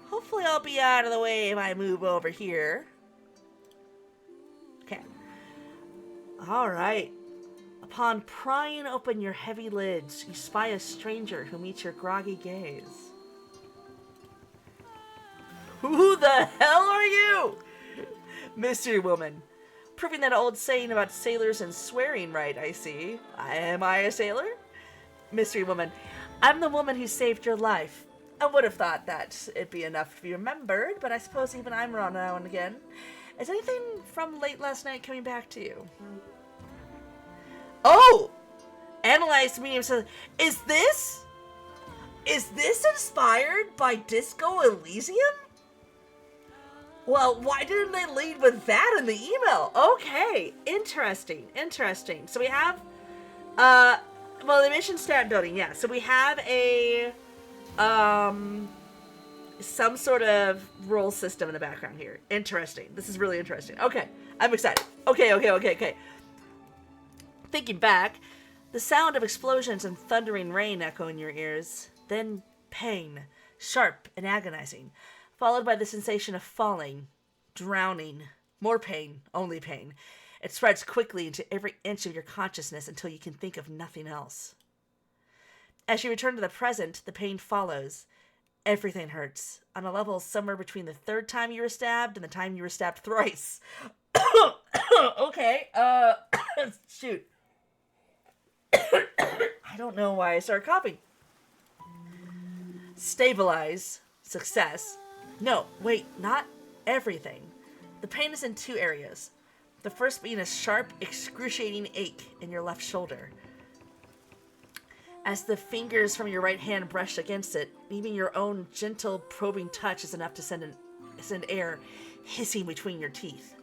Hopefully I'll be out of the way if I move over here. Okay. All right. Upon prying open your heavy lids, you spy a stranger who meets your groggy gaze. Who the hell are you? Mystery woman. Proving that old saying about sailors and swearing right, I see. Am I a sailor? Mystery woman. I'm the woman who saved your life. I would have thought that it'd be enough to be remembered, but I suppose even I'm wrong now and again. Is anything from late last night coming back to you? Oh! Analyzed medium says, Is this inspired by Disco Elysium? Well, why didn't they lead with that in the email? Okay, interesting. So we have, well, they mentioned stat building, yeah. So we have a, some sort of role system in the background here. Interesting. This is really interesting. Okay, I'm excited. Okay. Thinking back, the sound of explosions and thundering rain echo in your ears. Then pain, sharp and agonizing, followed by the sensation of falling, drowning. More pain, only pain. It spreads quickly into every inch of your consciousness until you can think of nothing else. As you return to the present, the pain follows. Everything hurts, on a level somewhere between the third time you were stabbed and the time you were stabbed thrice. Okay, shoot. I don't know why I started coughing. Stabilize. Success. No, wait, not everything. The pain is in two areas. The first being a sharp, excruciating ache in your left shoulder. As the fingers from your right hand brush against it, even your own gentle, probing touch is enough to send air hissing between your teeth.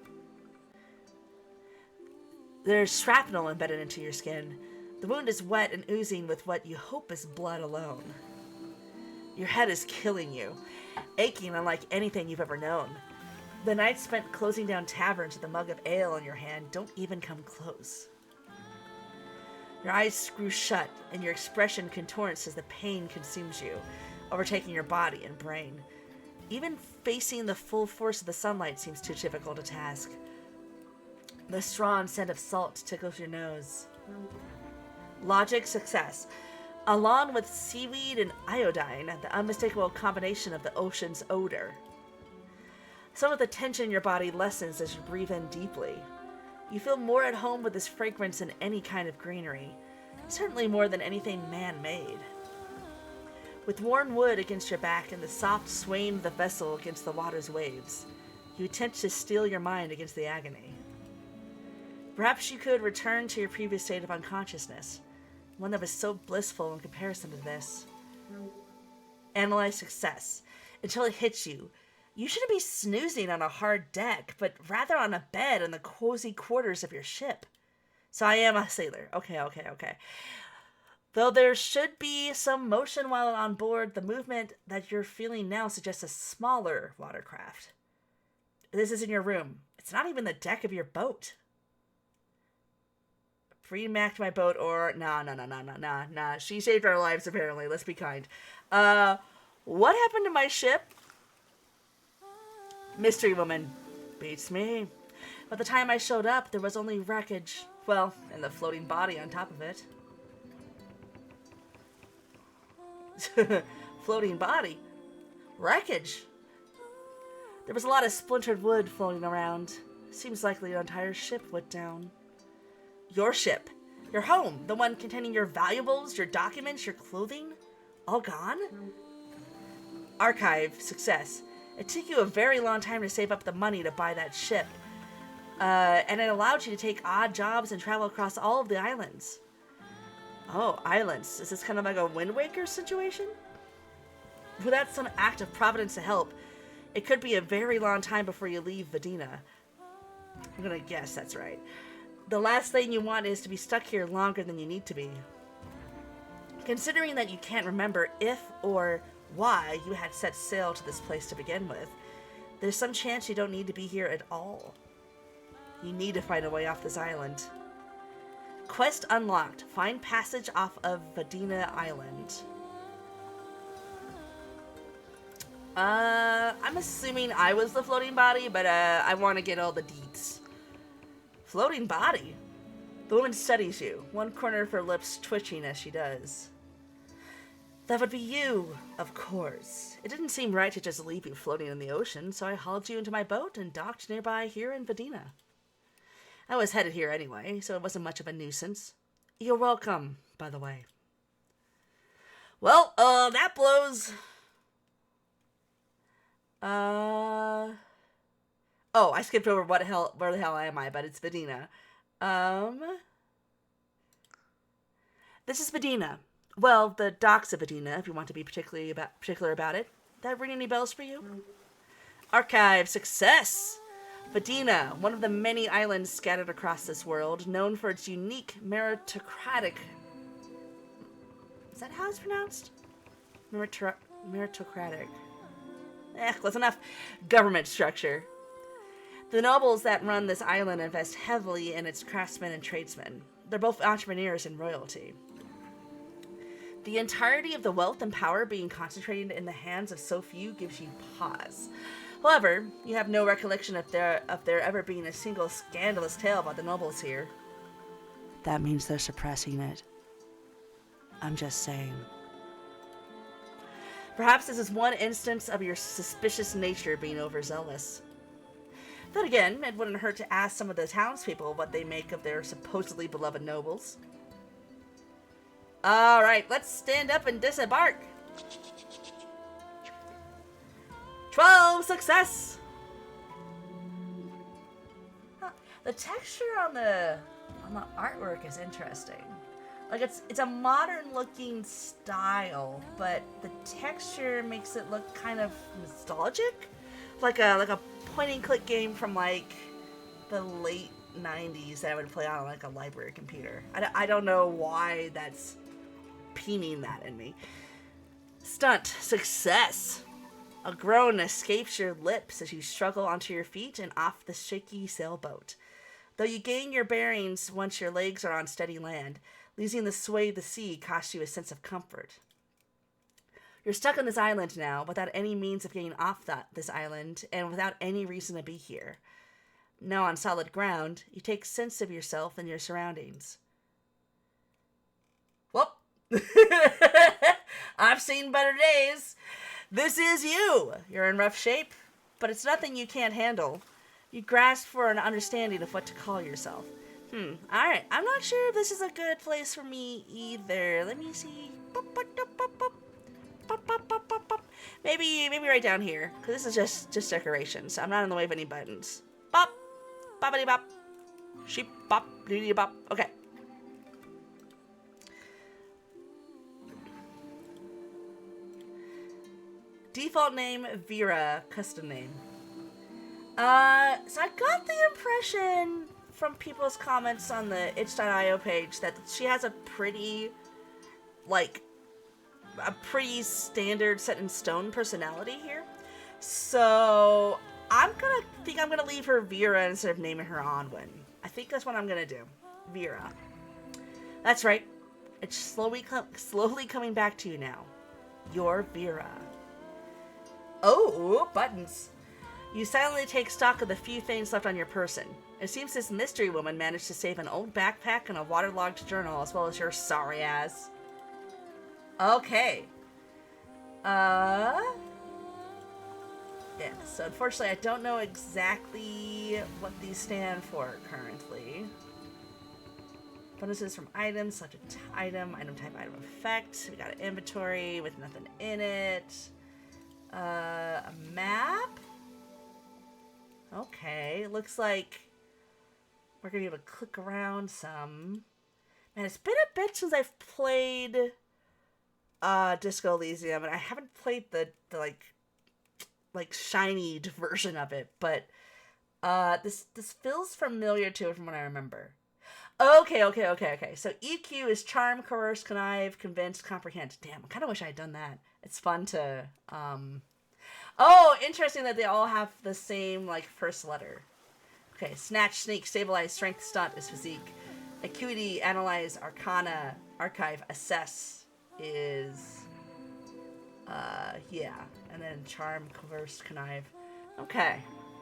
There's shrapnel embedded into your skin. The wound is wet and oozing with what you hope is blood alone. Your head is killing you, aching unlike anything you've ever known. The nights spent closing down taverns with a mug of ale in your hand don't even come close. Your eyes screw shut, and your expression contorts as the pain consumes you. overtaking your body and brain. Even facing the full force of the sunlight seems too difficult a task. The strong scent of salt tickles your nose. Logic success. Along with seaweed and iodine, the unmistakable combination of the ocean's odor. Some of the tension in your body lessens as you breathe in deeply. You feel more at home with this fragrance than any kind of greenery, certainly more than anything man-made. With worn wood against your back and the soft swaying of the vessel against the water's waves, you attempt to steel your mind against the agony. Perhaps you could return to your previous state of unconsciousness, one that was so blissful in comparison to this. Analyze success until it hits you. You shouldn't be snoozing on a hard deck, but rather on a bed in the cozy quarters of your ship. So I am a sailor. Okay. Though there should be some motion while on board, the movement that you're feeling now suggests a smaller watercraft. This is in your room. It's not even the deck of your boat. Reenact my boat or... Nah. She saved our lives, apparently. Let's be kind. What happened to my ship? Mystery woman. Beats me. By the time I showed up, there was only wreckage. Well, and the floating body on top of it. Floating body? Wreckage? There was a lot of splintered wood floating around. Seems likely an entire ship went down. Your ship. Your home. The one containing your valuables, your documents, your clothing. All gone? Archive. Success. It took you a very long time to save up the money to buy that ship. And it allowed you to take odd jobs and travel across all of the islands. Oh, islands. Is this kind of like a Wind Waker situation? Without some act of providence to help, it could be a very long time before you leave Vedina. I'm gonna guess that's right. The last thing you want is to be stuck here longer than you need to be. Considering that you can't remember if or why you had set sail to this place to begin with, there's some chance you don't need to be here at all. You need to find a way off this island. Quest unlocked. Find passage off of Vedina Island. I'm assuming I was the floating body, but I want to get all the deets. Floating body? The woman studies you, one corner of her lips twitching as she does. That would be you, of course. It didn't seem right to just leave you floating in the ocean, so I hauled you into my boat and docked nearby here in Vedina. I was headed here anyway, so it wasn't much of a nuisance. You're welcome, by the way. Well, that blows. Oh, I skipped over where the hell am I, but it's Vedina. This is Vedina. Well, the docks of Vedina, if you want to be particular about it. That ring any bells for you? Archive success! Vedina, one of the many islands scattered across this world, known for its unique meritocratic... Is that how it's pronounced? Meritocratic. Close enough. Government structure. The nobles that run this island invest heavily in its craftsmen and tradesmen. They're both entrepreneurs and royalty. The entirety of the wealth and power being concentrated in the hands of so few gives you pause. However, you have no recollection of there ever being a single scandalous tale about the nobles here. That means they're suppressing it. I'm just saying. Perhaps this is one instance of your suspicious nature being overzealous. Then again, it wouldn't hurt to ask some of the townspeople what they make of their supposedly beloved nobles. Alright, let's stand up and disembark. 12 success! The texture on the artwork is interesting. Like it's a modern looking style, but the texture makes it look kind of nostalgic. Like a point and click game from like the late 90s that I would play on like a library computer. I don't know why that's peening that in me. Stunt success. A groan escapes your lips as you struggle onto your feet and off the shaky sailboat. Though you gain your bearings once your legs are on steady land, losing the sway of the sea costs you a sense of comfort. You're stuck on this island now, without any means of getting off this island, and without any reason to be here. Now on solid ground, you take sense of yourself and your surroundings. Well, I've seen better days. This is you. You're in rough shape, but it's nothing you can't handle. You grasp for an understanding of what to call yourself. Alright, I'm not sure if this is a good place for me either. Let me see. Maybe right down here, because this is just decorations. I'm not in the way of any buttons. Bop, boppity bop, sheep bop, doody bop. Okay. Default name Vera, custom name. So I got the impression from people's comments on the itch.io page that she has a pretty standard set in stone personality here. So I'm gonna leave her Vera instead of naming her Onwin. I think that's what I'm gonna do. Vera. That's right. It's slowly coming back to you now. You're Vera. Oh, buttons. You silently take stock of the few things left on your person. It seems this mystery woman managed to save an old backpack and a waterlogged journal, as well as your sorry ass. Okay. Yeah, so unfortunately I don't know exactly what these stand for currently. Bonuses from items, subject item, item type, item effect. We got an inventory with nothing in it. A map? Okay, looks like we're gonna be able to click around some. Man, it's been a bit since I've played Disco Elysium, and I haven't played the like shiny version of it, but this feels familiar to it from what I remember. Okay. So EQ is charm, coerce, connive, convince, comprehend. Damn, I kind of wish I had done that. It's fun to Oh, interesting that they all have the same like first letter. Okay, snatch, sneak, stabilize, strength, stunt is physique. Acuity, analyze, arcana, archive, assess is yeah. And then charm, coerce, connive. Okay.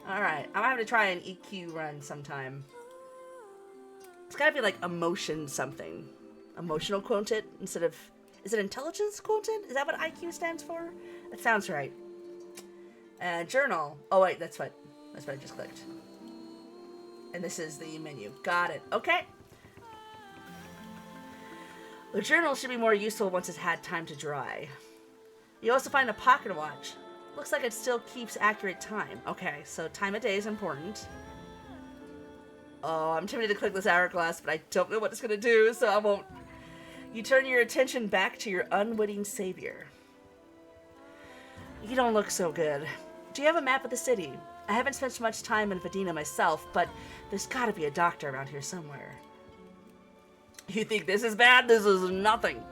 Alright. I'm having to try an EQ run sometime. It's gotta be like emotion something. Emotional quotient instead of... Is it intelligence quotient? Is that what IQ stands for? That sounds right. Journal. Oh wait, that's what I just clicked. And this is the menu. Got it. Okay. The journal should be more useful once it's had time to dry. You also find a pocket watch. Looks like it still keeps accurate time. Okay, so time of day is important. Oh, I'm tempted to click this hourglass, but I don't know what it's gonna do, so I won't. You turn your attention back to your unwitting savior. You don't look so good. Do you have a map of the city? I haven't spent much time in Vadina myself, but there's gotta be a doctor around here somewhere. You think this is bad? This is nothing.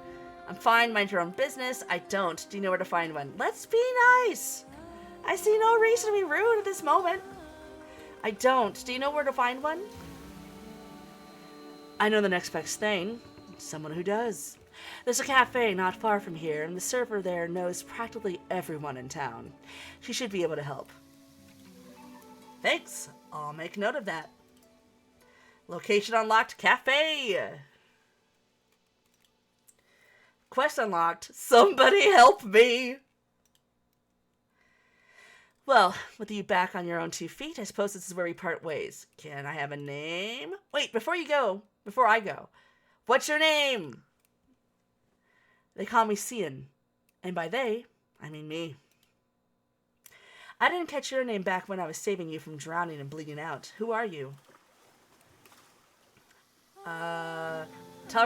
I'm fine, mind your own business. I don't. Do you know where to find one? Let's be nice. I see no reason to be rude at this moment. I don't. Do you know where to find one? I know the next best thing. Someone who does. There's a cafe not far from here, and the server there knows practically everyone in town. She should be able to help. Thanks. I'll make note of that. Location unlocked, cafe. Quest unlocked. Somebody help me. Well, with you back on your own 2 feet, I suppose this is where we part ways. Can I have a name? Wait, before I go, what's your name? They call me Cian, and by they, I mean me. I didn't catch your name back when I was saving you from drowning and bleeding out. Who are you? Tell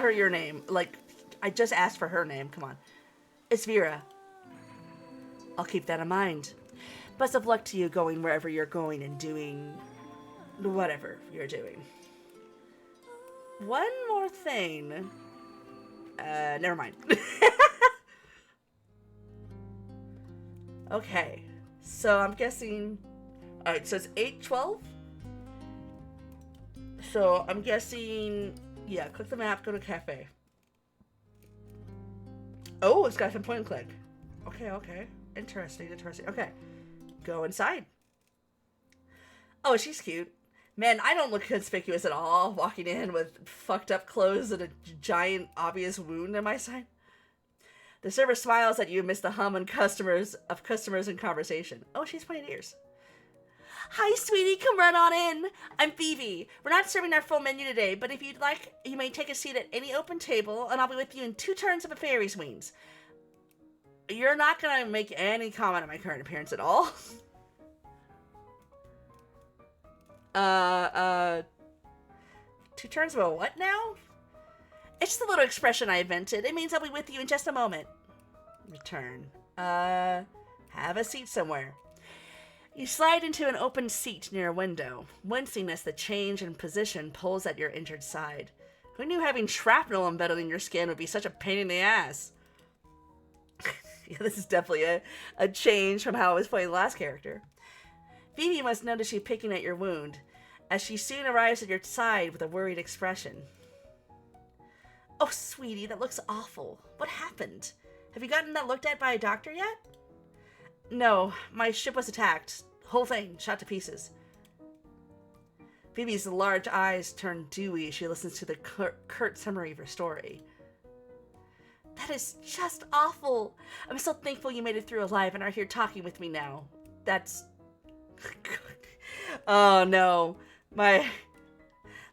her your name. Like, I just asked for her name. Come on. It's Vera. I'll keep that in mind. Best of luck to you going wherever you're going and doing whatever you're doing. One more thing. Never mind. Okay. So I'm guessing... Alright, so it's 8:12? So I'm guessing... Yeah, click the map, go to cafe. Oh, it's got some point and click. Okay. Interesting. Okay. Go inside. Oh, she's cute. Man, I don't look conspicuous at all, walking in with fucked up clothes and a giant, obvious wound in my side. The server smiles at you amidst the hum and customers in conversation. Oh, she's pointing ears. Hi, sweetie, come run on in. I'm Phoebe. We're not serving our full menu today, but if you'd like, you may take a seat at any open table, and I'll be with you in 2 turns of a fairy's wings. You're not gonna make any comment on my current appearance at all. 2 turns of a what now? It's just a little expression I invented. It means I'll be with you in just a moment. Return. Have a seat somewhere. You slide into an open seat near a window, wincing as the change in position pulls at your injured side. Who knew having shrapnel embedded in your skin would be such a pain in the ass? Yeah, this is definitely a change from how I was playing the last character. Phoebe must notice you picking at your wound, as she soon arrives at your side with a worried expression. Oh, sweetie, that looks awful. What happened? Have you gotten that looked at by a doctor yet? No, my ship was attacked. Whole thing, shot to pieces. Phoebe's large eyes turn dewy as she listens to the curt summary of her story. That is just awful. I'm so thankful you made it through alive and are here talking with me now. That's... Oh no. My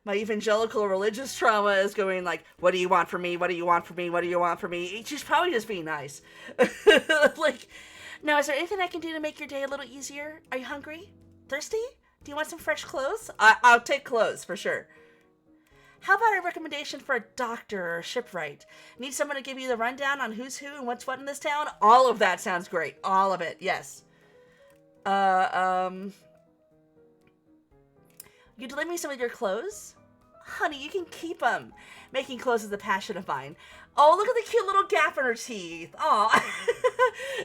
evangelical religious trauma is going like, what do you want from me? What do you want from me? What do you want from me? She's probably just being nice. Like, now, is there anything I can do to make your day a little easier? Are you hungry? Thirsty? Do you want some fresh clothes? I'll take clothes, for sure. How about a recommendation for a doctor or a shipwright? Need someone to give you the rundown on who's who and what's what in this town? All of that sounds great. All of it, yes. You deliver me some of your clothes? Honey, you can keep them. Making clothes is a passion of mine. Oh, look at the cute little gap in her teeth. Aw.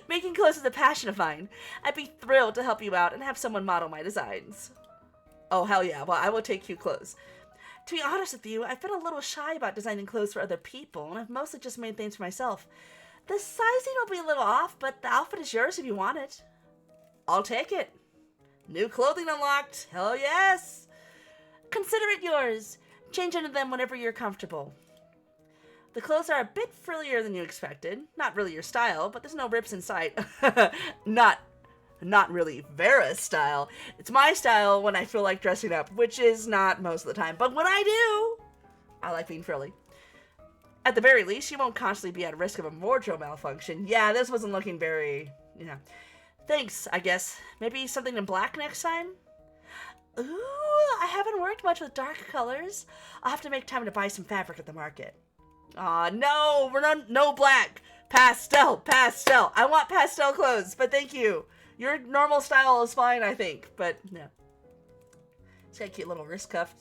Making clothes is a passion of mine. I'd be thrilled to help you out and have someone model my designs. Oh, hell yeah. Well, I will take cute clothes. To be honest with you, I've been a little shy about designing clothes for other people, and I've mostly just made things for myself. The sizing will be a little off, but the outfit is yours if you want it. I'll take it. New clothing unlocked. Hell yes. Consider it yours. Change into them whenever you're comfortable. The clothes are a bit frillier than you expected. Not really your style, but there's no rips in sight. Not really Vera's style. It's my style when I feel like dressing up, which is not most of the time. But when I do, I like being frilly. At the very least, you won't constantly be at risk of a wardrobe malfunction. Yeah, this wasn't looking very, Thanks, I guess. Maybe something in black next time? Ooh, I haven't worked much with dark colors. I'll have to make time to buy some fabric at the market. Aw, no, no black. Pastel. I want pastel clothes, but thank you. Your normal style is fine, I think, but no. It's got a cute little wrist cuff.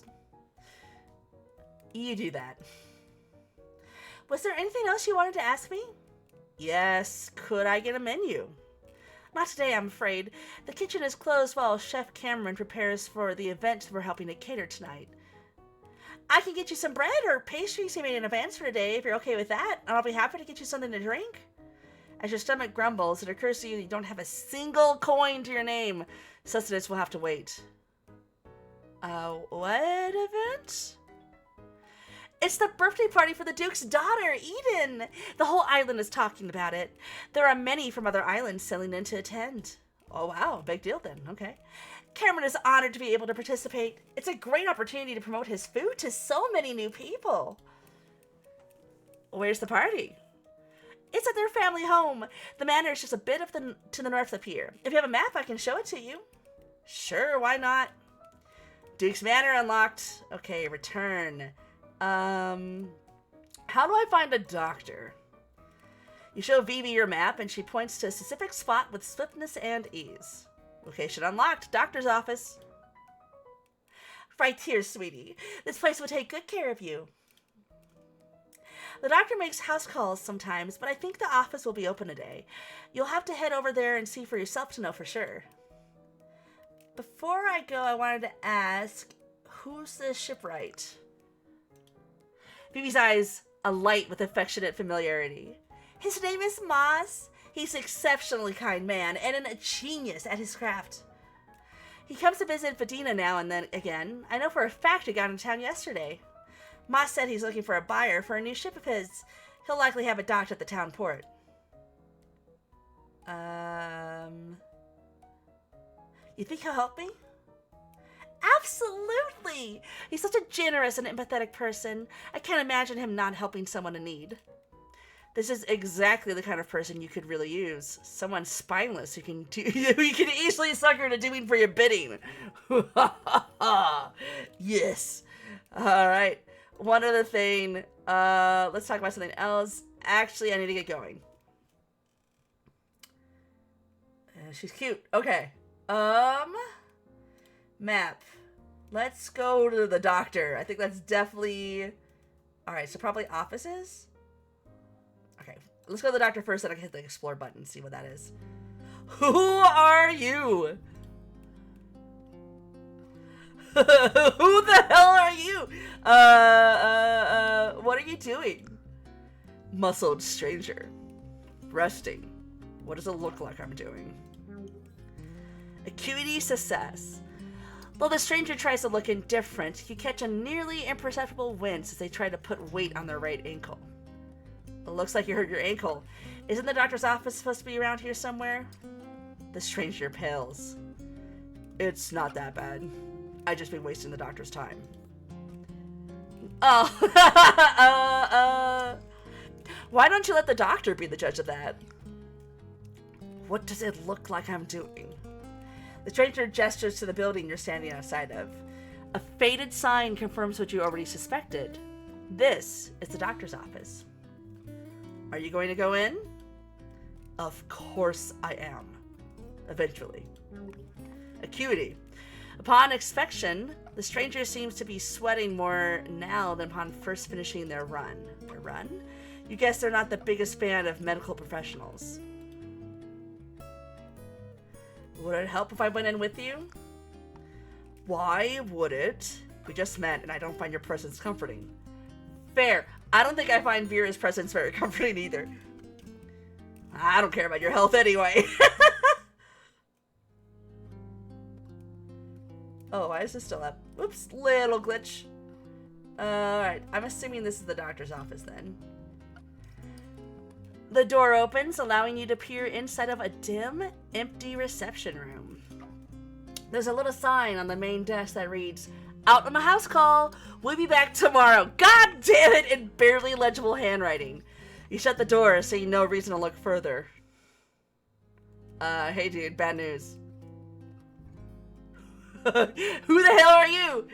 You do that. Was there anything else you wanted to ask me? Yes, could I get a menu? Not today, I'm afraid. The kitchen is closed while Chef Cameron prepares for the event we're helping to cater tonight. I can get you some bread or pastries he made in advance for today if you're okay with that, and I'll be happy to get you something to drink. As your stomach grumbles, it occurs to you that you don't have a single coin to your name. Sustenance will have to wait. What event? It's the birthday party for the Duke's daughter, Eden. The whole island is talking about it. There are many from other islands sailing in to attend. Oh, wow. Big deal then. Okay. Cameron is honored to be able to participate. It's a great opportunity to promote his food to so many new people. Where's the party? It's at their family home. The manor is just a bit to the north of here. If you have a map, I can show it to you. Sure, why not? Duke's Manor unlocked. Okay, return. How do I find a doctor? You show Vivi your map, and she points to a specific spot with swiftness and ease. Location unlocked. Doctor's office. Right here, sweetie. This place will take good care of you. The doctor makes house calls sometimes, but I think the office will be open today. You'll have to head over there and see for yourself to know for sure. Before I go, I wanted to ask, who's the shipwright? Phoebe's eyes alight with affectionate familiarity. His name is Moss. He's an exceptionally kind man and a genius at his craft. He comes to visit Fadina now and then again. I know for a fact he got in town yesterday. Moss said he's looking for a buyer for a new ship of his. He'll likely have it docked at the town port. You think he'll help me? Absolutely! He's such a generous and empathetic person. I can't imagine him not helping someone in need. This is exactly the kind of person you could really use. Someone spineless who can you can easily sucker into doing for your bidding. Yes. All right. One other thing. Let's talk about something else. Actually, I need to get going. She's cute. Okay. Map. Let's go to the doctor. I think that's definitely... Alright, so probably offices? Okay, let's go to the doctor first, then I can hit the explore button and see what that is. Who are you? Who the hell are you? What are you doing? Muscled stranger. Resting. What does it look like I'm doing? Acuity success. Though the stranger tries to look indifferent, you catch a nearly imperceptible wince as they try to put weight on their right ankle. It looks like you hurt your ankle. Isn't the doctor's office supposed to be around here somewhere? The stranger pales. It's not that bad. I've just been wasting the doctor's time. Oh. Why don't you let the doctor be the judge of that? What does it look like I'm doing? The stranger gestures to the building you're standing outside of. A faded sign confirms what you already suspected. This is the doctor's office. Are you going to go in? Of course I am. Eventually. Acuity. Upon inspection, the stranger seems to be sweating more now than upon first finishing their run. Their run? You guess they're not the biggest fan of medical professionals. Would it help if I went in with you? Why would it? We just met and I don't find your presence comforting. Fair. I don't think I find Vera's presence very comforting either. I don't care about your health anyway. Oh, why is this still up? Whoops, little glitch. Alright, I'm assuming this is the doctor's office then. The door opens, allowing you to peer inside of a dim, empty reception room. There's a little sign on the main desk that reads, "Out on a house call. We'll be back tomorrow." God damn it, in barely legible handwriting. You shut the door, seeing no reason to look further. Hey dude, bad news. Who the hell are you?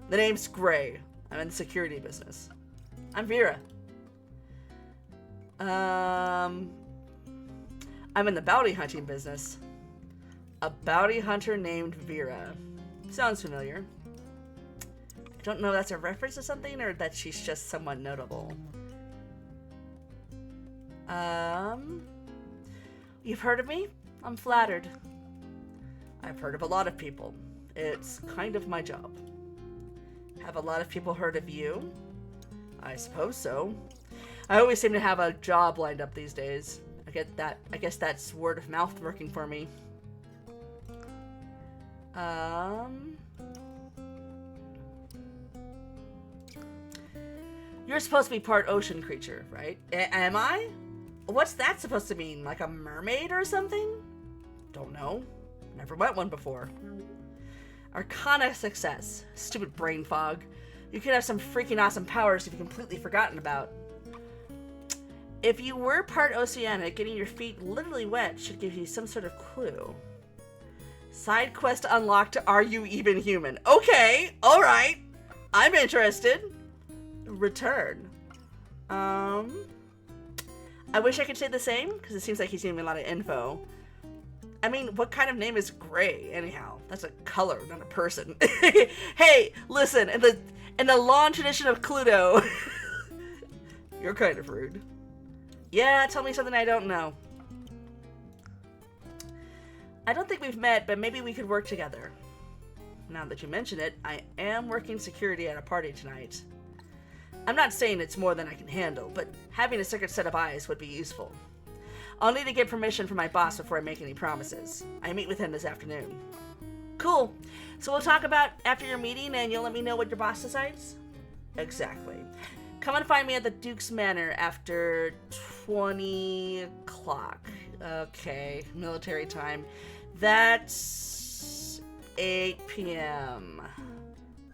The name's Gray. I'm in the security business. I'm Vera. I'm in the bounty hunting business. A bounty hunter named Vera. Sounds familiar. I don't know if that's a reference to something or that she's just someone notable. You've heard of me? I'm flattered. I've heard of a lot of people. It's kind of my job. Have a lot of people heard of you? I suppose so. I always seem to have a job lined up these days. I get that. I guess that's word of mouth working for me. You're supposed to be part ocean creature, right? Am I? What's that supposed to mean? Like a mermaid or something? Don't know. Never met one before. Arcana success. Stupid brain fog. You could have some freaking awesome powers you've completely forgotten about. If you were part oceanic, getting your feet literally wet should give you some sort of clue. Side quest unlocked, are you even human? Okay, alright. I'm interested. Return. I wish I could say the same, because it seems like he's giving me a lot of info. I mean, what kind of name is Gray, anyhow? That's a color, not a person. Hey, listen, in the long tradition of Cluedo, you're kind of rude. Yeah, tell me something I don't know. I don't think we've met, but maybe we could work together. Now that you mention it, I am working security at a party tonight. I'm not saying it's more than I can handle, but having a second set of eyes would be useful. I'll need to get permission from my boss before I make any promises. I meet with him this afternoon. Cool. So we'll talk about after your meeting and you'll let me know what your boss decides? Exactly. Come and find me at the Duke's Manor after 20 o'clock. Okay, military time. That's 8 p.m.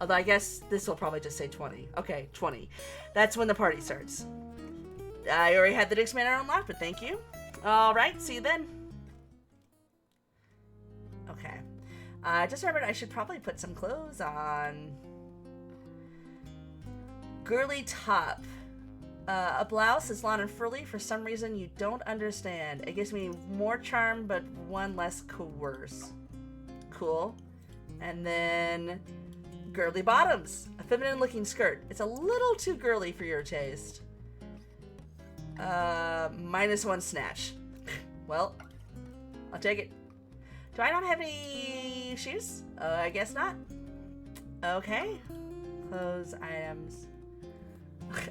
Although I guess this will probably just say 20. Okay, 20. That's when the party starts. I already had the Duke's Manor unlocked, but thank you. Alright, see you then. Okay. Just remembered I should probably put some clothes on. Girly top. A blouse is long and frilly for some reason you don't understand. It gives me more charm, but one less coerce. Cool. And then girly bottoms. A feminine looking skirt. It's a little too girly for your taste. -1 snatch. Well, I'll take it. Do I not have any shoes? I guess not. Okay. Clothes, items.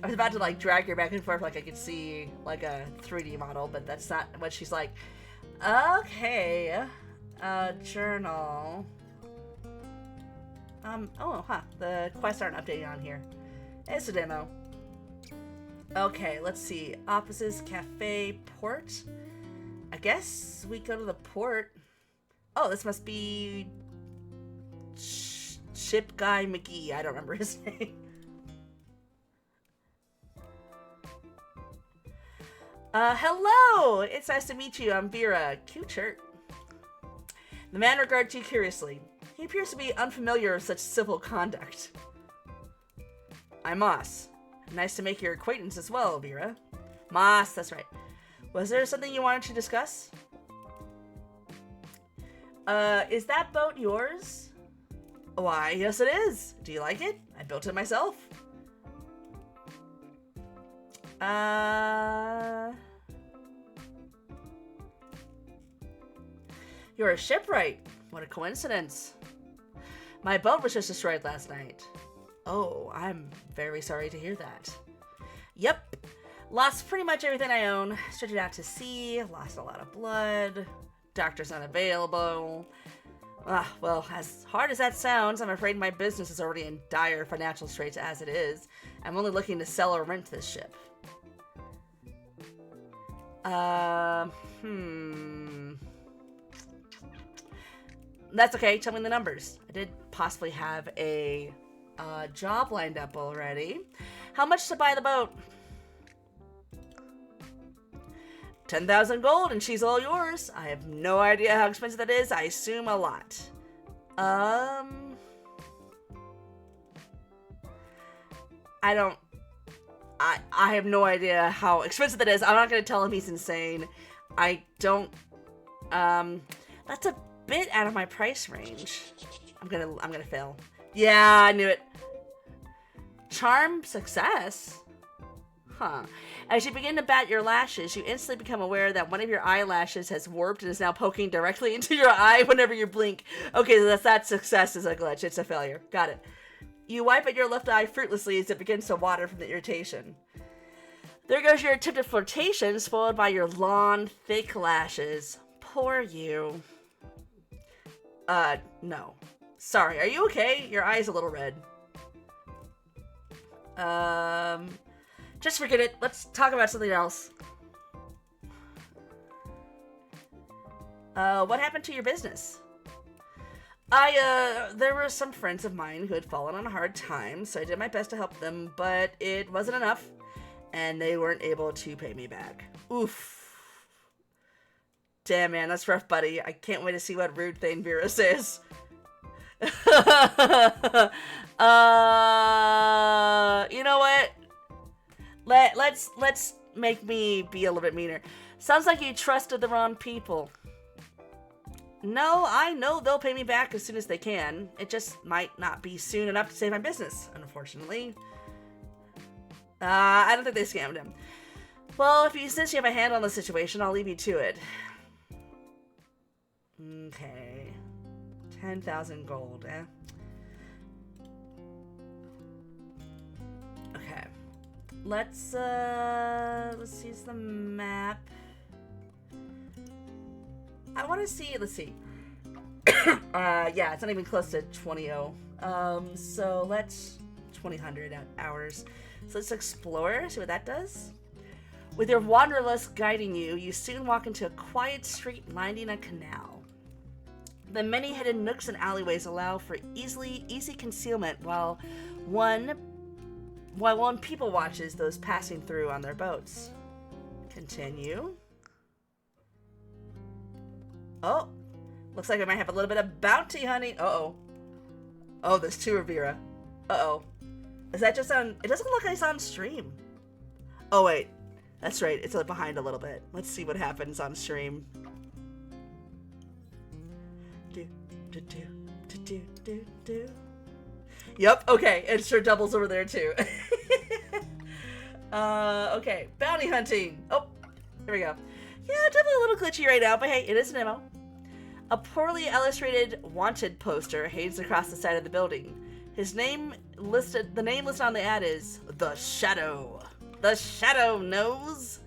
I was about to like drag her back and forth like I could see like a 3D model, but that's not what she's like. Okay. Journal. The quests aren't updating on here. It's a demo. Okay, let's see. Offices, cafe, port. I guess we go to the port. Oh, this must be Ship Guy McGee. I don't remember his name. Hello! It's nice to meet you. I'm Vera. Cute shirt. The man regards you curiously. He appears to be unfamiliar with such civil conduct. I'm Moss. Nice to make your acquaintance as well, Vera. Moss, that's right. Was there something you wanted to discuss? Is that boat yours? Why, yes it is. Do you like it? I built it myself. You're a shipwright. What a coincidence. My boat was just destroyed last night. Oh, I'm very sorry to hear that. Yep. Lost pretty much everything I own. Stranded out to sea. Lost a lot of blood. Doctor's unavailable. Well, as hard as that sounds, I'm afraid my business is already in dire financial straits as it is. I'm only looking to sell or rent this ship. That's okay. Tell me the numbers. I did possibly have a job lined up already. How much to buy the boat? 10,000 gold and she's all yours. I have no idea how expensive that is. I assume a lot. I have no idea how expensive that is. I'm not going to tell him he's insane. I don't, that's a bit out of my price range. I'm gonna fail. Yeah, I knew it. Charm success? Huh. As you begin to bat your lashes, you instantly become aware that one of your eyelashes has warped and is now poking directly into your eye whenever you blink. Okay, so that success is a glitch. It's a failure. Got it. You wipe at your left eye fruitlessly as it begins to water from the irritation. There goes your attempted flirtation, spoiled by your long, thick lashes. Poor you. No. Sorry, are you okay? Your eye's a little red. Just forget it. Let's talk about something else. What happened to your business? There were some friends of mine who had fallen on a hard time, so I did my best to help them, but it wasn't enough, and they weren't able to pay me back. Oof. Damn, man, that's rough, buddy. I can't wait to see what rude thing Vera says. You know what? Let's make me be a little bit meaner. Sounds like you trusted the wrong people. No, I know they'll pay me back as soon as they can. It just might not be soon enough to save my business, unfortunately. I don't think they scammed him. Well, if you insist you have a hand on the situation, I'll leave you to it. Okay. 10,000 gold, eh? Okay. Let's use the map. I want to see, let's see. Yeah, it's not even close to 20-0. So let's 2000 hours. So let's explore, see what that does. With your wanderlust guiding you, you soon walk into a quiet street lining a canal. The many hidden nooks and alleyways allow for easy concealment while one people watches those passing through on their boats. Continue. Oh, looks like I might have a little bit of bounty hunting. Uh-oh. Oh, there's two Rivera. Uh-oh. Is that just on... It doesn't look like it's on stream. Oh, wait. That's right. It's behind a little bit. Let's see what happens on stream. Yep, okay. It sure doubles over there, too. Okay. Bounty hunting. Oh, here we go. Yeah, definitely a little glitchy right now, but hey, it is an demo. A poorly illustrated wanted poster hangs across the side of the building. The name listed on the ad is The Shadow. The Shadow knows.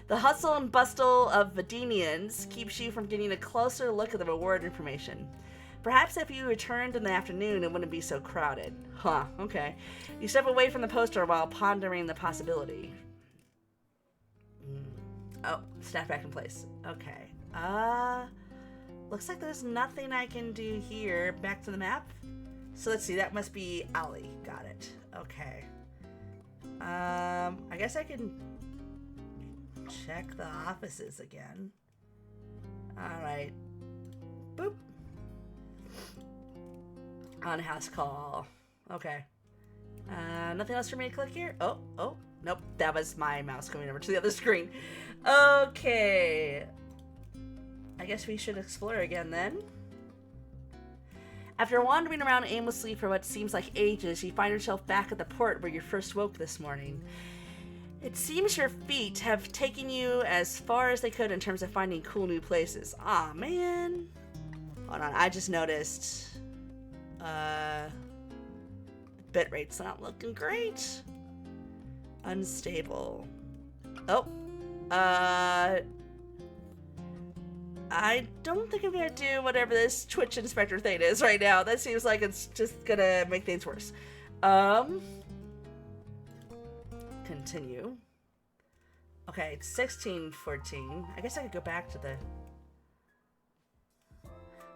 The hustle and bustle of Vidinians keeps you from getting a closer look at the reward information. Perhaps if you returned in the afternoon, it wouldn't be so crowded. Huh, okay. You step away from the poster while pondering the possibility. Oh, snap back in place. Okay. Looks like there's nothing I can do here. Back to the map. So let's see, that must be Ollie. Got it. Okay. I guess I can check the offices again. Alright. Boop. On house call. Okay. Nothing else for me to click here? Oh, nope. That was my mouse coming over to the other screen. Okay. I guess we should explore again then. After wandering around aimlessly for what seems like ages, you find yourself back at the port where you first woke this morning. It seems your feet have taken you as far as they could in terms of finding cool new places. Aw, man. Hold on, I just noticed... bitrate's not looking great. Unstable. Oh. I don't think I'm gonna do whatever this Twitch inspector thing is right now. That seems like it's just gonna make things worse. Continue. Okay, it's 16:14. I guess I could go back to the...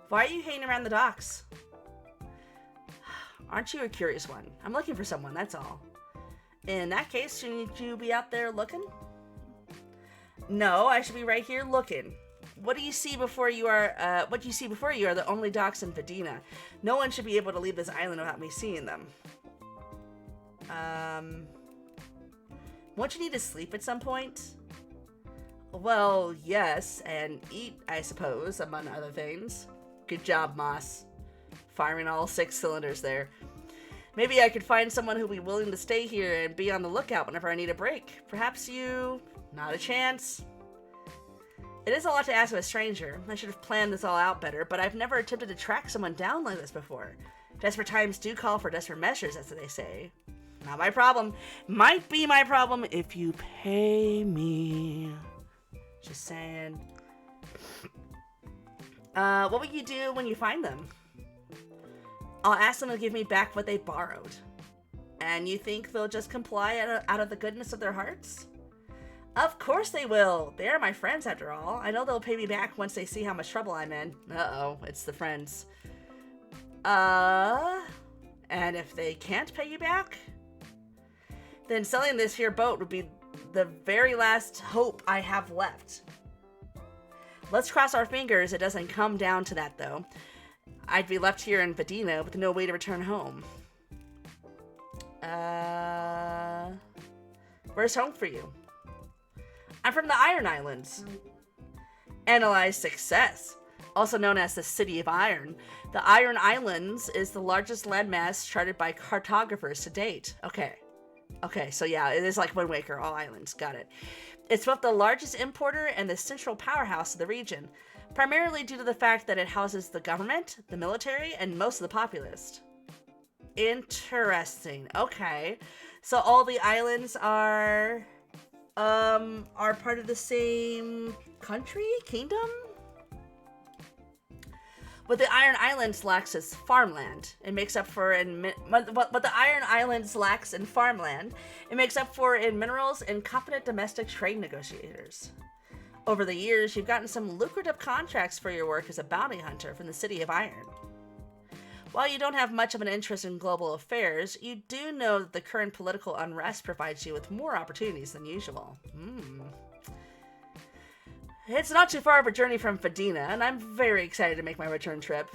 Why are you hanging around the docks? Aren't you a curious one? I'm looking for someone, that's all. In that case, shouldn't you be out there looking? No, I should be right here looking. What you see before you are the only docks in Vidina. No one should be able to leave this island without me seeing them. Won't you need to sleep at some point? Well, yes, and eat, I suppose, among other things. Good job, Moss. Firing all 6 cylinders there. Maybe I could find someone who'll be willing to stay here and be on the lookout whenever I need a break. Perhaps you... Not a chance. It is a lot to ask of a stranger. I should have planned this all out better, but I've never attempted to track someone down like this before. Desperate times do call for desperate measures, as they say. Not my problem. Might be my problem if you pay me. Just saying. What will you do when you find them? I'll ask them to give me back what they borrowed. And you think they'll just comply out of the goodness of their hearts? Of course they will. They are my friends, after all. I know they'll pay me back once they see how much trouble I'm in. Uh-oh, it's the friends. And if they can't pay you back? Then selling this here boat would be the very last hope I have left. Let's cross our fingers it doesn't come down to that, though. I'd be left here in Vidina with no way to return home. Where's home for you? I'm from the Iron Islands. Analyze success. Also known as the City of Iron. The Iron Islands is the largest landmass charted by cartographers to date. Okay, so yeah, it is like Wind Waker, all islands. Got it. It's both the largest importer and the central powerhouse of the region, primarily due to the fact that it houses the government, the military, and most of the populace. Interesting. Okay. So all the islands are part of the same country? Kingdom? What the Iron Islands lacks is farmland. It makes up for what the Iron Islands lacks in farmland. It makes up for in minerals and competent domestic trade negotiators. Over the years, you've gotten some lucrative contracts for your work as a bounty hunter from the City of Iron. While you don't have much of an interest in global affairs, you do know that the current political unrest provides you with more opportunities than usual. It's not too far of a journey from Fadina, and I'm very excited to make my return trip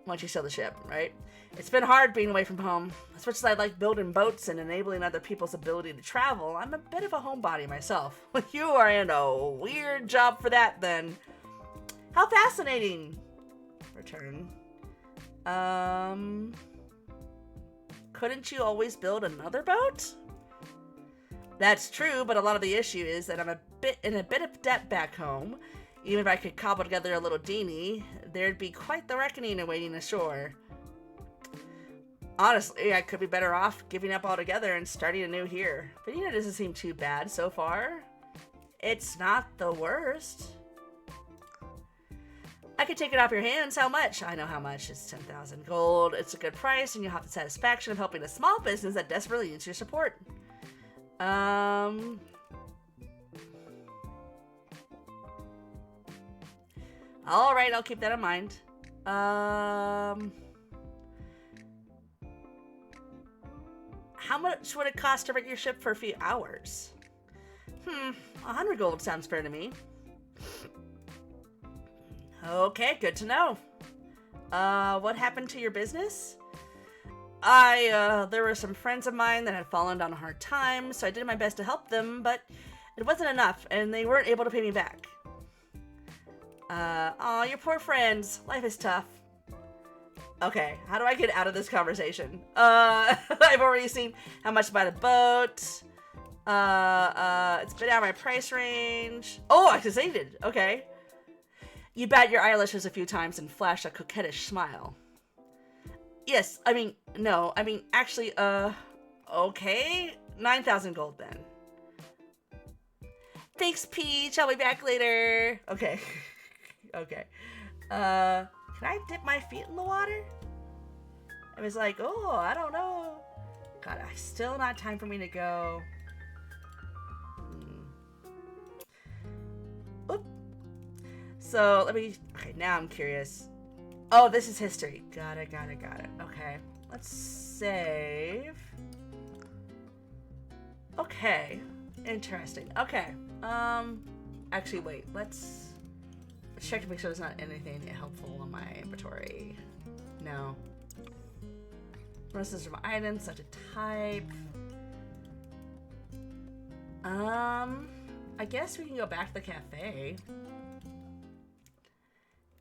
once you sail the ship, right? It's been hard being away from home. As much as I like building boats and enabling other people's ability to travel, I'm a bit of a homebody myself. You are in a weird job for that, then. How fascinating. Return. Couldn't you always build another boat? That's true, but a lot of the issue is that I'm in a bit of debt back home. Even if I could cobble together a little dinghy, there'd be quite the reckoning awaiting ashore. Honestly, I could be better off giving up altogether and starting anew here. But you know, it doesn't seem too bad so far. It's not the worst. I could take it off your hands. How much? I know how much. It's 10,000 gold. It's a good price, and you'll have the satisfaction of helping a small business that desperately needs your support. Alright, I'll keep that in mind. How much would it cost to rent your ship for a few hours? 100 gold sounds fair to me. Okay, good to know. What happened to your business? There were some friends of mine that had fallen on hard times, so I did my best to help them, but it wasn't enough, and they weren't able to pay me back. Aw, your poor friends. Life is tough. Okay, how do I get out of this conversation? I've already seen how much to buy the boat. It's been out of my price range. Oh, I succeeded. Okay. You bat your eyelashes a few times and flash a coquettish smile. Yes, actually, okay. 9,000 gold then. Thanks, Peach. I'll be back later. Okay. Okay. Can I dip my feet in the water? I was like, oh, I don't know. God, still not time for me to go. Oop. So, okay, now I'm curious. Oh, this is history. Got it. Okay. Let's save. Okay. Interesting. Okay. Actually, wait. Let's check to make sure there's not anything helpful in my inventory. No. Rest is from items, such a type. I guess we can go back to the cafe.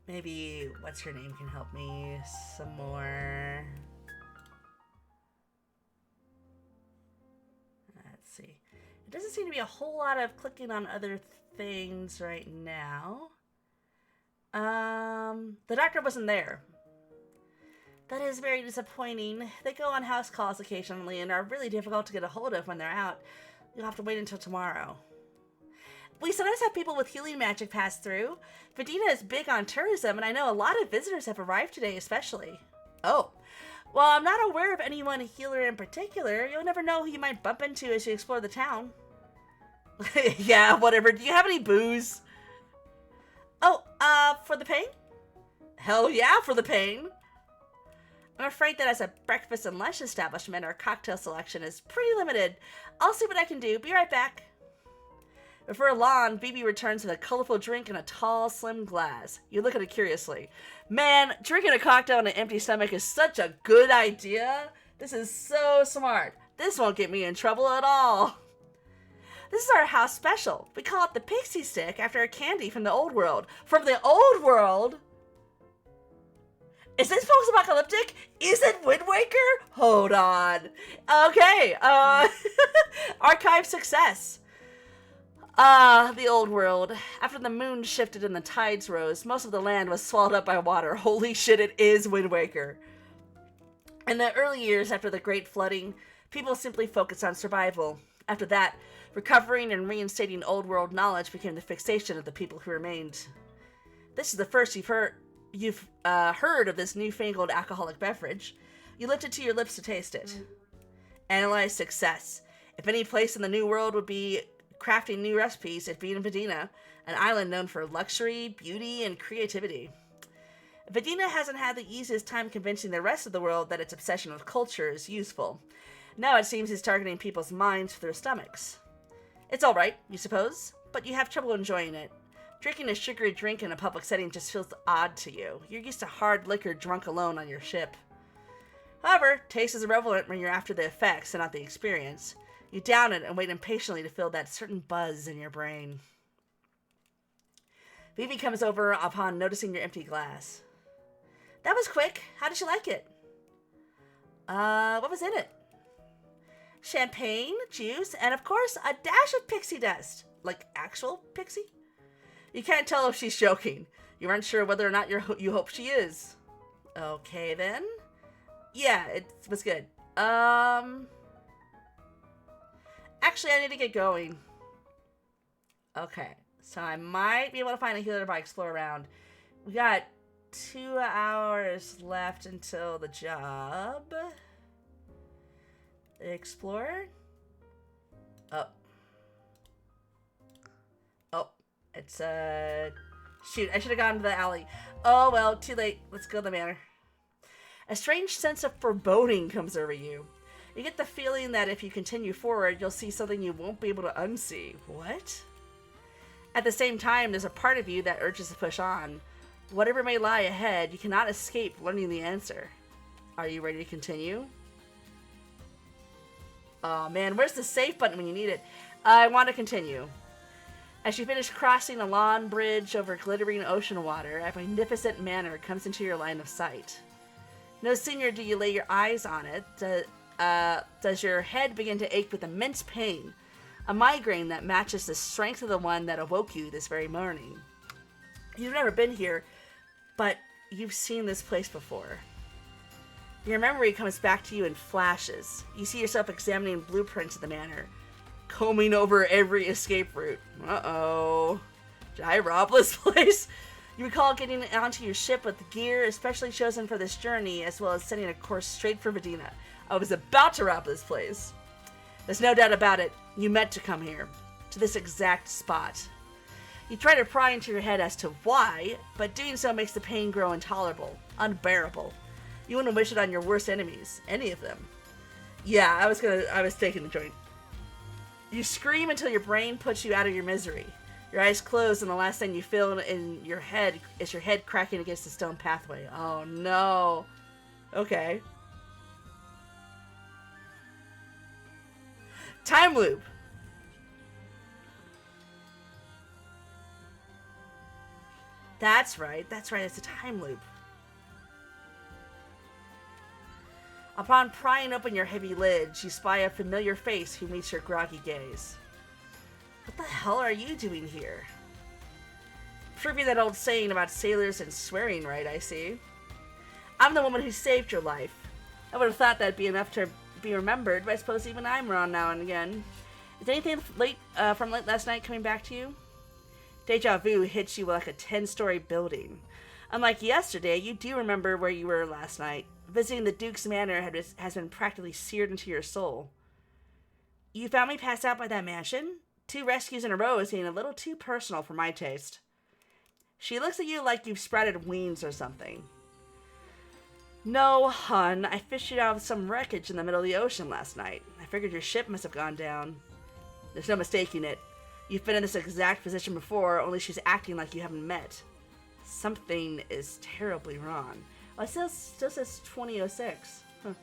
Maybe what's her name can help me some more. Let's see. It doesn't seem to be a whole lot of clicking on other things right now. The doctor wasn't there. That is very disappointing. They go on house calls occasionally and are really difficult to get a hold of when they're out. You'll have to wait until tomorrow. We sometimes have people with healing magic pass through. Fadina is big on tourism, and I know a lot of visitors have arrived today especially. Oh. Well, I'm not aware of anyone healer in particular. You'll never know who you might bump into as you explore the town. Yeah, whatever. Do you have any booze? Oh, for the pain? Hell yeah, for the pain. I'm afraid that as a breakfast and lunch establishment, our cocktail selection is pretty limited. I'll see what I can do. Be right back. Before long, Bibi returns with a colorful drink in a tall, slim glass. You look at it curiously. Man, drinking a cocktail on an empty stomach is such a good idea. This is so smart. This won't get me in trouble at all. This is our house special. We call it the Pixie Stick after a candy from the old world. From the old world? Is this post-apocalyptic? Is it Wind Waker? Hold on. Okay, archive success. The old world. After the moon shifted and the tides rose, most of the land was swallowed up by water. Holy shit, it is Wind Waker. In the early years after the great flooding, people simply focused on survival. After that, recovering and reinstating old world knowledge became the fixation of the people who remained. This is the first you've heard. you've heard of this newfangled alcoholic beverage. You lift it to your lips to taste it. Analyze success. If any place in the New World would be crafting new recipes, it'd be in Vedina, an island known for luxury, beauty, and creativity. Vedina hasn't had the easiest time convincing the rest of the world that its obsession with culture is useful. Now it seems he's targeting people's minds for their stomachs. It's alright, you suppose, but you have trouble enjoying it. Drinking a sugary drink in a public setting just feels odd to you. You're used to hard liquor drunk alone on your ship. However, taste is irrelevant when you're after the effects and not the experience. You down it and wait impatiently to feel that certain buzz in your brain. Vivi comes over upon noticing your empty glass. That was quick. How did you like it? What was in it? Champagne, juice, and of course, a dash of pixie dust. Like actual pixie? You can't tell if she's joking. You aren't sure whether or not you hope she is. Okay, then. Yeah, it was good. Actually, I need to get going. Okay, so I might be able to find a healer if I explore around. We got 2 hours left until the job. Explore. Oh. It's, shoot, I should have gone to the alley. Oh, well, too late. Let's go to the manor. A strange sense of foreboding comes over you. You get the feeling that if you continue forward, you'll see something you won't be able to unsee. What? At the same time, there's a part of you that urges to push on. Whatever may lie ahead, you cannot escape learning the answer. Are you ready to continue? Oh man, where's the save button when you need it? I want to continue. As you finish crossing a lawn bridge over glittering ocean water, a magnificent manor comes into your line of sight. No sooner do you lay your eyes on it, does your head begin to ache with immense pain, a migraine that matches the strength of the one that awoke you this very morning. You've never been here, but you've seen this place before. Your memory comes back to you in flashes. You see yourself examining blueprints of the manor, combing over every escape route. Uh-oh. Did I rob this place? You recall getting onto your ship with the gear especially chosen for this journey, as well as setting a course straight for Vedina. I was about to rob this place. There's no doubt about it. You meant to come here, to this exact spot. You try to pry into your head as to why, but doing so makes the pain grow intolerable, unbearable. You wouldn't wish it on your worst enemies, any of them. Yeah, I was taking the joint. You scream until your brain puts you out of your misery. Your eyes close, and the last thing you feel in your head is your head cracking against the stone pathway. Oh no. Okay. Time loop. That's right, it's a time loop. Upon prying open your heavy lids, you spy a familiar face who meets your groggy gaze. What the hell are you doing here? Proving that old saying about sailors and swearing right, I see. I'm the woman who saved your life. I would have thought that'd be enough to be remembered, but I suppose even I'm wrong now and again. Is anything from late last night coming back to you? Deja vu hits you like a 10-story building. Unlike yesterday, you do remember where you were last night. Visiting the Duke's Manor has been practically seared into your soul. You found me passed out by that mansion? 2 rescues in a row is getting a little too personal for my taste. She looks at you like you've sprouted wings or something. No, hun, I fished you out of some wreckage in the middle of the ocean last night. I figured your ship must have gone down. There's no mistaking it. You've been in this exact position before, only she's acting like you haven't met. Something is terribly wrong. Well, it still says 2006. Huh.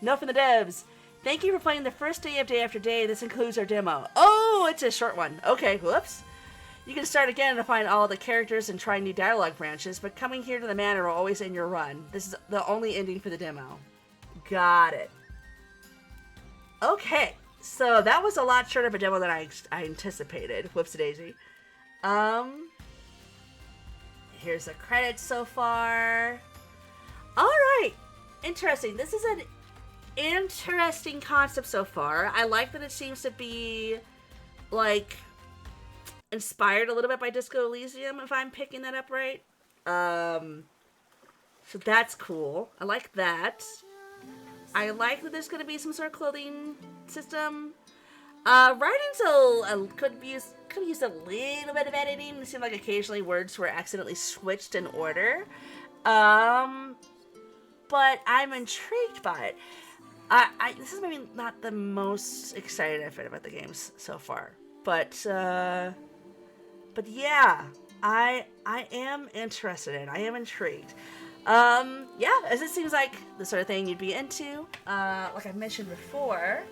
Note from the devs. Thank you for playing the first day of Day After Day. This includes our demo. Oh, it's a short one. Okay, whoops. You can start again to find all the characters and try new dialogue branches, but coming here to the manor will always end your run. This is the only ending for the demo. Got it. Okay, so that was a lot shorter of a demo than I anticipated. Whoops-a-daisy. Here's the credits so far. Alright, interesting. This is an interesting concept so far. I like that it seems to be, like, inspired a little bit by Disco Elysium, if I'm picking that up right. So that's cool. I like that. I like that there's going to be some sort of clothing system. Writing's could use a little bit of editing. It seemed like occasionally words were accidentally switched in order. But I'm intrigued by it. This is maybe not the most excited I've been about the games so far, but yeah, I am interested in. I am intrigued. Yeah, as it seems like the sort of thing you'd be into. Like I mentioned before,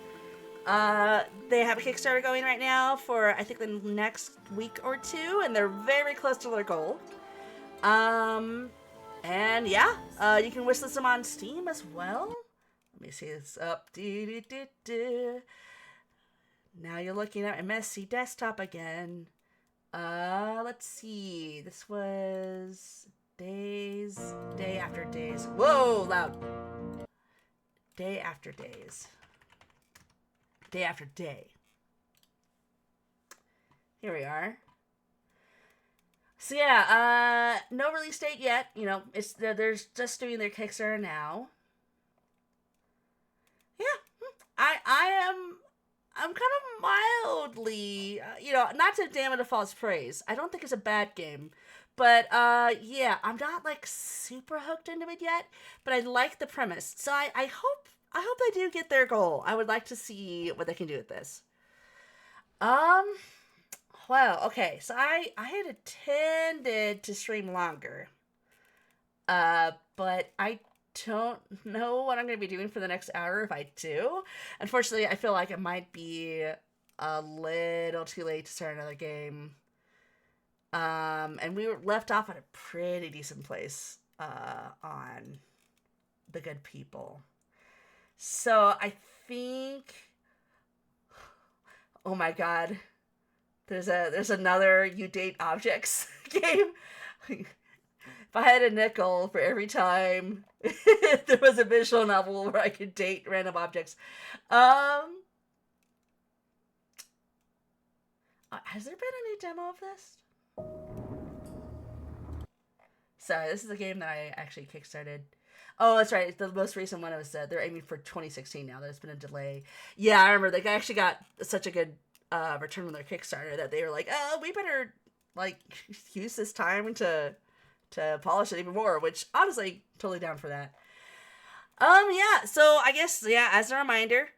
they have a Kickstarter going right now for I think the next week or two, and they're very close to their goal. And yeah, you can wishlist them on Steam as well. Let me see this up. Now you're looking at a messy desktop again. Let's see. This was day after days. Whoa, loud. Day after days. Day after day. Here we are. So yeah, no release date yet. You know, they're just doing their Kickstarter now. Yeah, I'm kind of mildly, not to damn it a false praise. I don't think it's a bad game, but yeah, I'm not like super hooked into it yet. But I like the premise, so I hope they do get their goal. I would like to see what they can do with this. Well, okay, so I had intended to stream longer, but I don't know what I'm going to be doing for the next hour if I do. Unfortunately, I feel like it might be a little too late to start another game. And we were left off at a pretty decent place on The Good People. So I think... Oh my god. There's another You Date Objects game. If I had a nickel for every time there was a visual novel where I could date random objects. Has there been a new demo of this? Sorry, this is a game that I actually kickstarted. Oh, that's right. The most recent one was they're aiming for 2016 now. There's been a delay. Yeah, I remember. They actually got such a good return on their Kickstarter that they were like, oh, we better like use this time to polish it even more, which honestly totally down for that. Yeah, so I guess, yeah, as a reminder,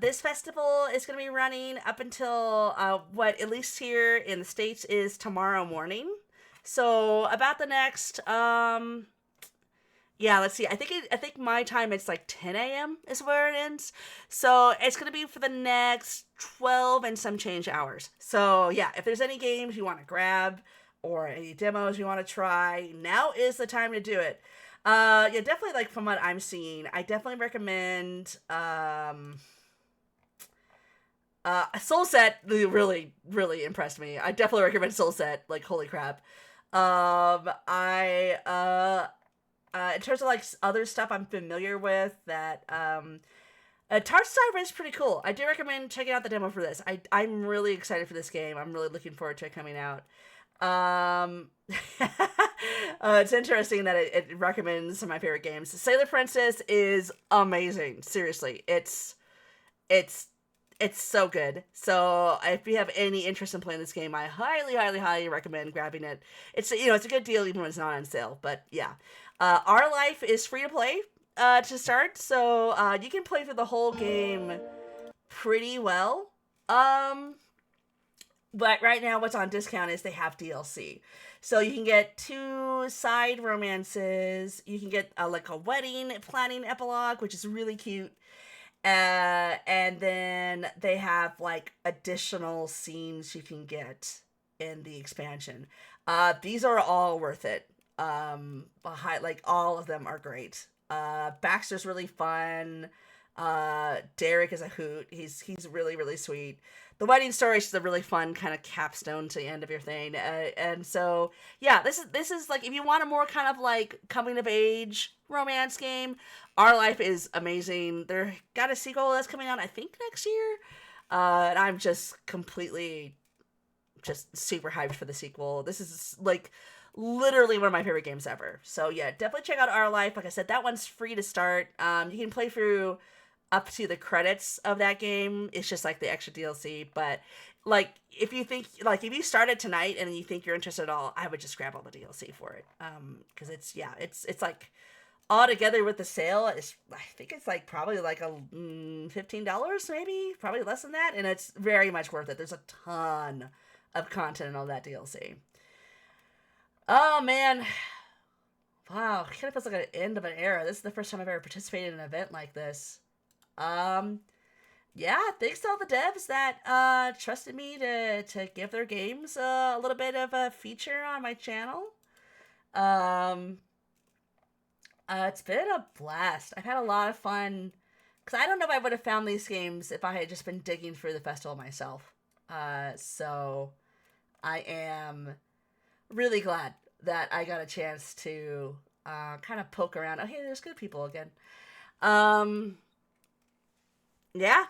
this festival is going to be running up until what at least here in the States is tomorrow morning. So about the next yeah, let's see. I think my time it's like 10 a.m. is where it ends. So it's going to be for the next 12 and some change hours. So yeah, if there's any games you want to grab or any demos you want to try, now is the time to do it. Yeah, definitely like from what I'm seeing, I definitely recommend Soul Set really, really impressed me. I definitely recommend Soul Set, like holy crap. In terms of like other stuff I'm familiar with that Tart Cyber is pretty cool. I do recommend checking out the demo for this. I'm really excited for this game. I'm really looking forward to it coming out. It's interesting that it recommends some of my favorite games. Sailor Princess is amazing. Seriously, it's so good. So if you have any interest in playing this game, I highly, highly, highly recommend grabbing it. It's it's a good deal even when it's not on sale. But yeah, Our Life is free to play to start, so you can play through the whole game pretty well. But right now, what's on discount is they have DLC. So you can get 2 side romances. You can get like a wedding planning epilogue, which is really cute. And then they have like additional scenes you can get in the expansion. These are all worth it. Like all of them are great. Baxter's really fun. Derek is a hoot. He's really, really sweet. The wedding story is a really fun kind of capstone to the end of your thing. And so, yeah, this is like, if you want a more kind of like coming of age romance game, Our Life is amazing. They're got a sequel that's coming out, I think, next year. And I'm just completely just super hyped for the sequel. This is like literally one of my favorite games ever. So yeah, definitely check out Our Life. Like I said, that one's free to start. You can play through up to the credits of that game. It's just like the extra DLC. But like if you if you started tonight and you think you're interested at all, I would just grab all the DLC for it. Because it's like all together with the sale, I think it's like probably like a $15 maybe, probably less than that, and it's very much worth it. There's a ton of content in all that DLC. Oh man, wow, it kind of feels like an end of an era. This is the first time I've ever participated in an event like this. Yeah, thanks to all the devs that trusted me to give their games a little bit of a feature on my channel. It's been a blast. I've had a lot of fun. Because I don't know if I would have found these games if I had just been digging through the festival myself. So I am really glad that I got a chance to kind of poke around. Oh, hey, there's good people again. Yeah.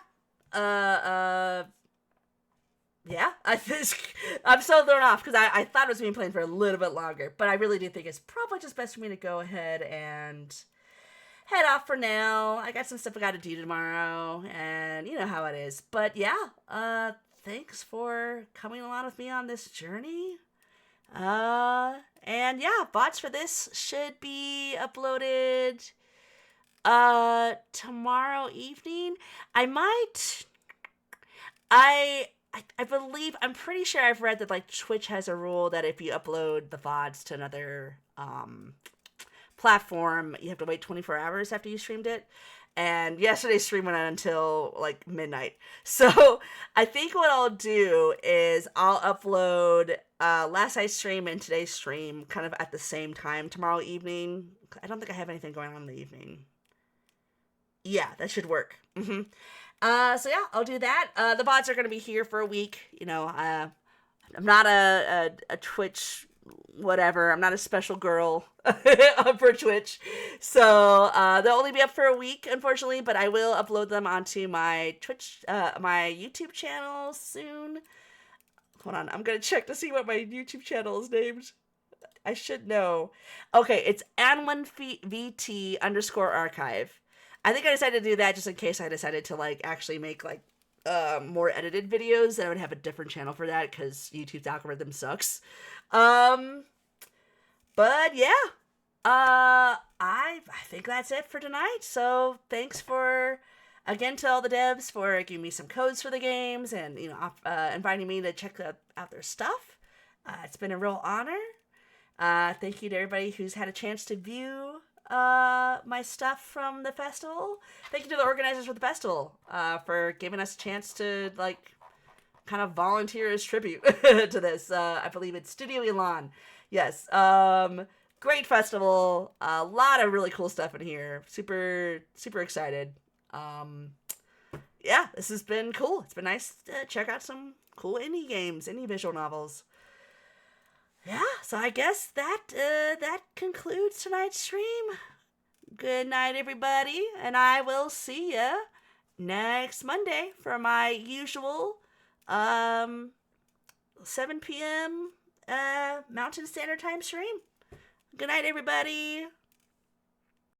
Yeah, I'm so thrown off because I thought it was being played for a little bit longer, but I really do think it's probably just best for me to go ahead and head off for now. I got some stuff I got to do tomorrow, and you know how it is. But yeah, thanks for coming along with me on this journey. And yeah, bots for this should be uploaded tomorrow evening. I believe, I'm pretty sure I've read that like Twitch has a rule that if you upload the VODs to another platform, you have to wait 24 hours after you streamed it. And yesterday's stream went on until like midnight. So I think what I'll do is I'll upload last night's stream and today's stream kind of at the same time tomorrow evening. I don't think I have anything going on in the evening. Yeah, that should work. So yeah, I'll do that. The bots are going to be here for a week. You know, I'm not a Twitch whatever. I'm not a special girl for Twitch. So they'll only be up for a week, unfortunately, but I will upload them onto my my YouTube channel soon. Hold on, I'm going to check to see what my YouTube channel is named. I should know. Okay, it's Anwin_VT_archive. I think I decided to do that just in case I decided to like actually make like more edited videos. Then I would have a different channel for that because YouTube's algorithm sucks. But yeah, I think that's it for tonight. So thanks again to all the devs for giving me some codes for the games and inviting me to check out their stuff. It's been a real honor. Thank you to everybody who's had a chance to view my stuff from the festival. Thank you to the organizers for the festival for giving us a chance to like kind of volunteer as tribute to this. I believe it's Studio Elon. Yes. Great festival. A lot of really cool stuff in here. Super excited. Yeah, this has been cool. It's been nice to check out some cool indie games, indie visual novels. Yeah, so I guess that concludes tonight's stream. Good night, everybody, and I will see ya next Monday for my usual 7 p.m. Mountain Standard Time stream. Good night, everybody.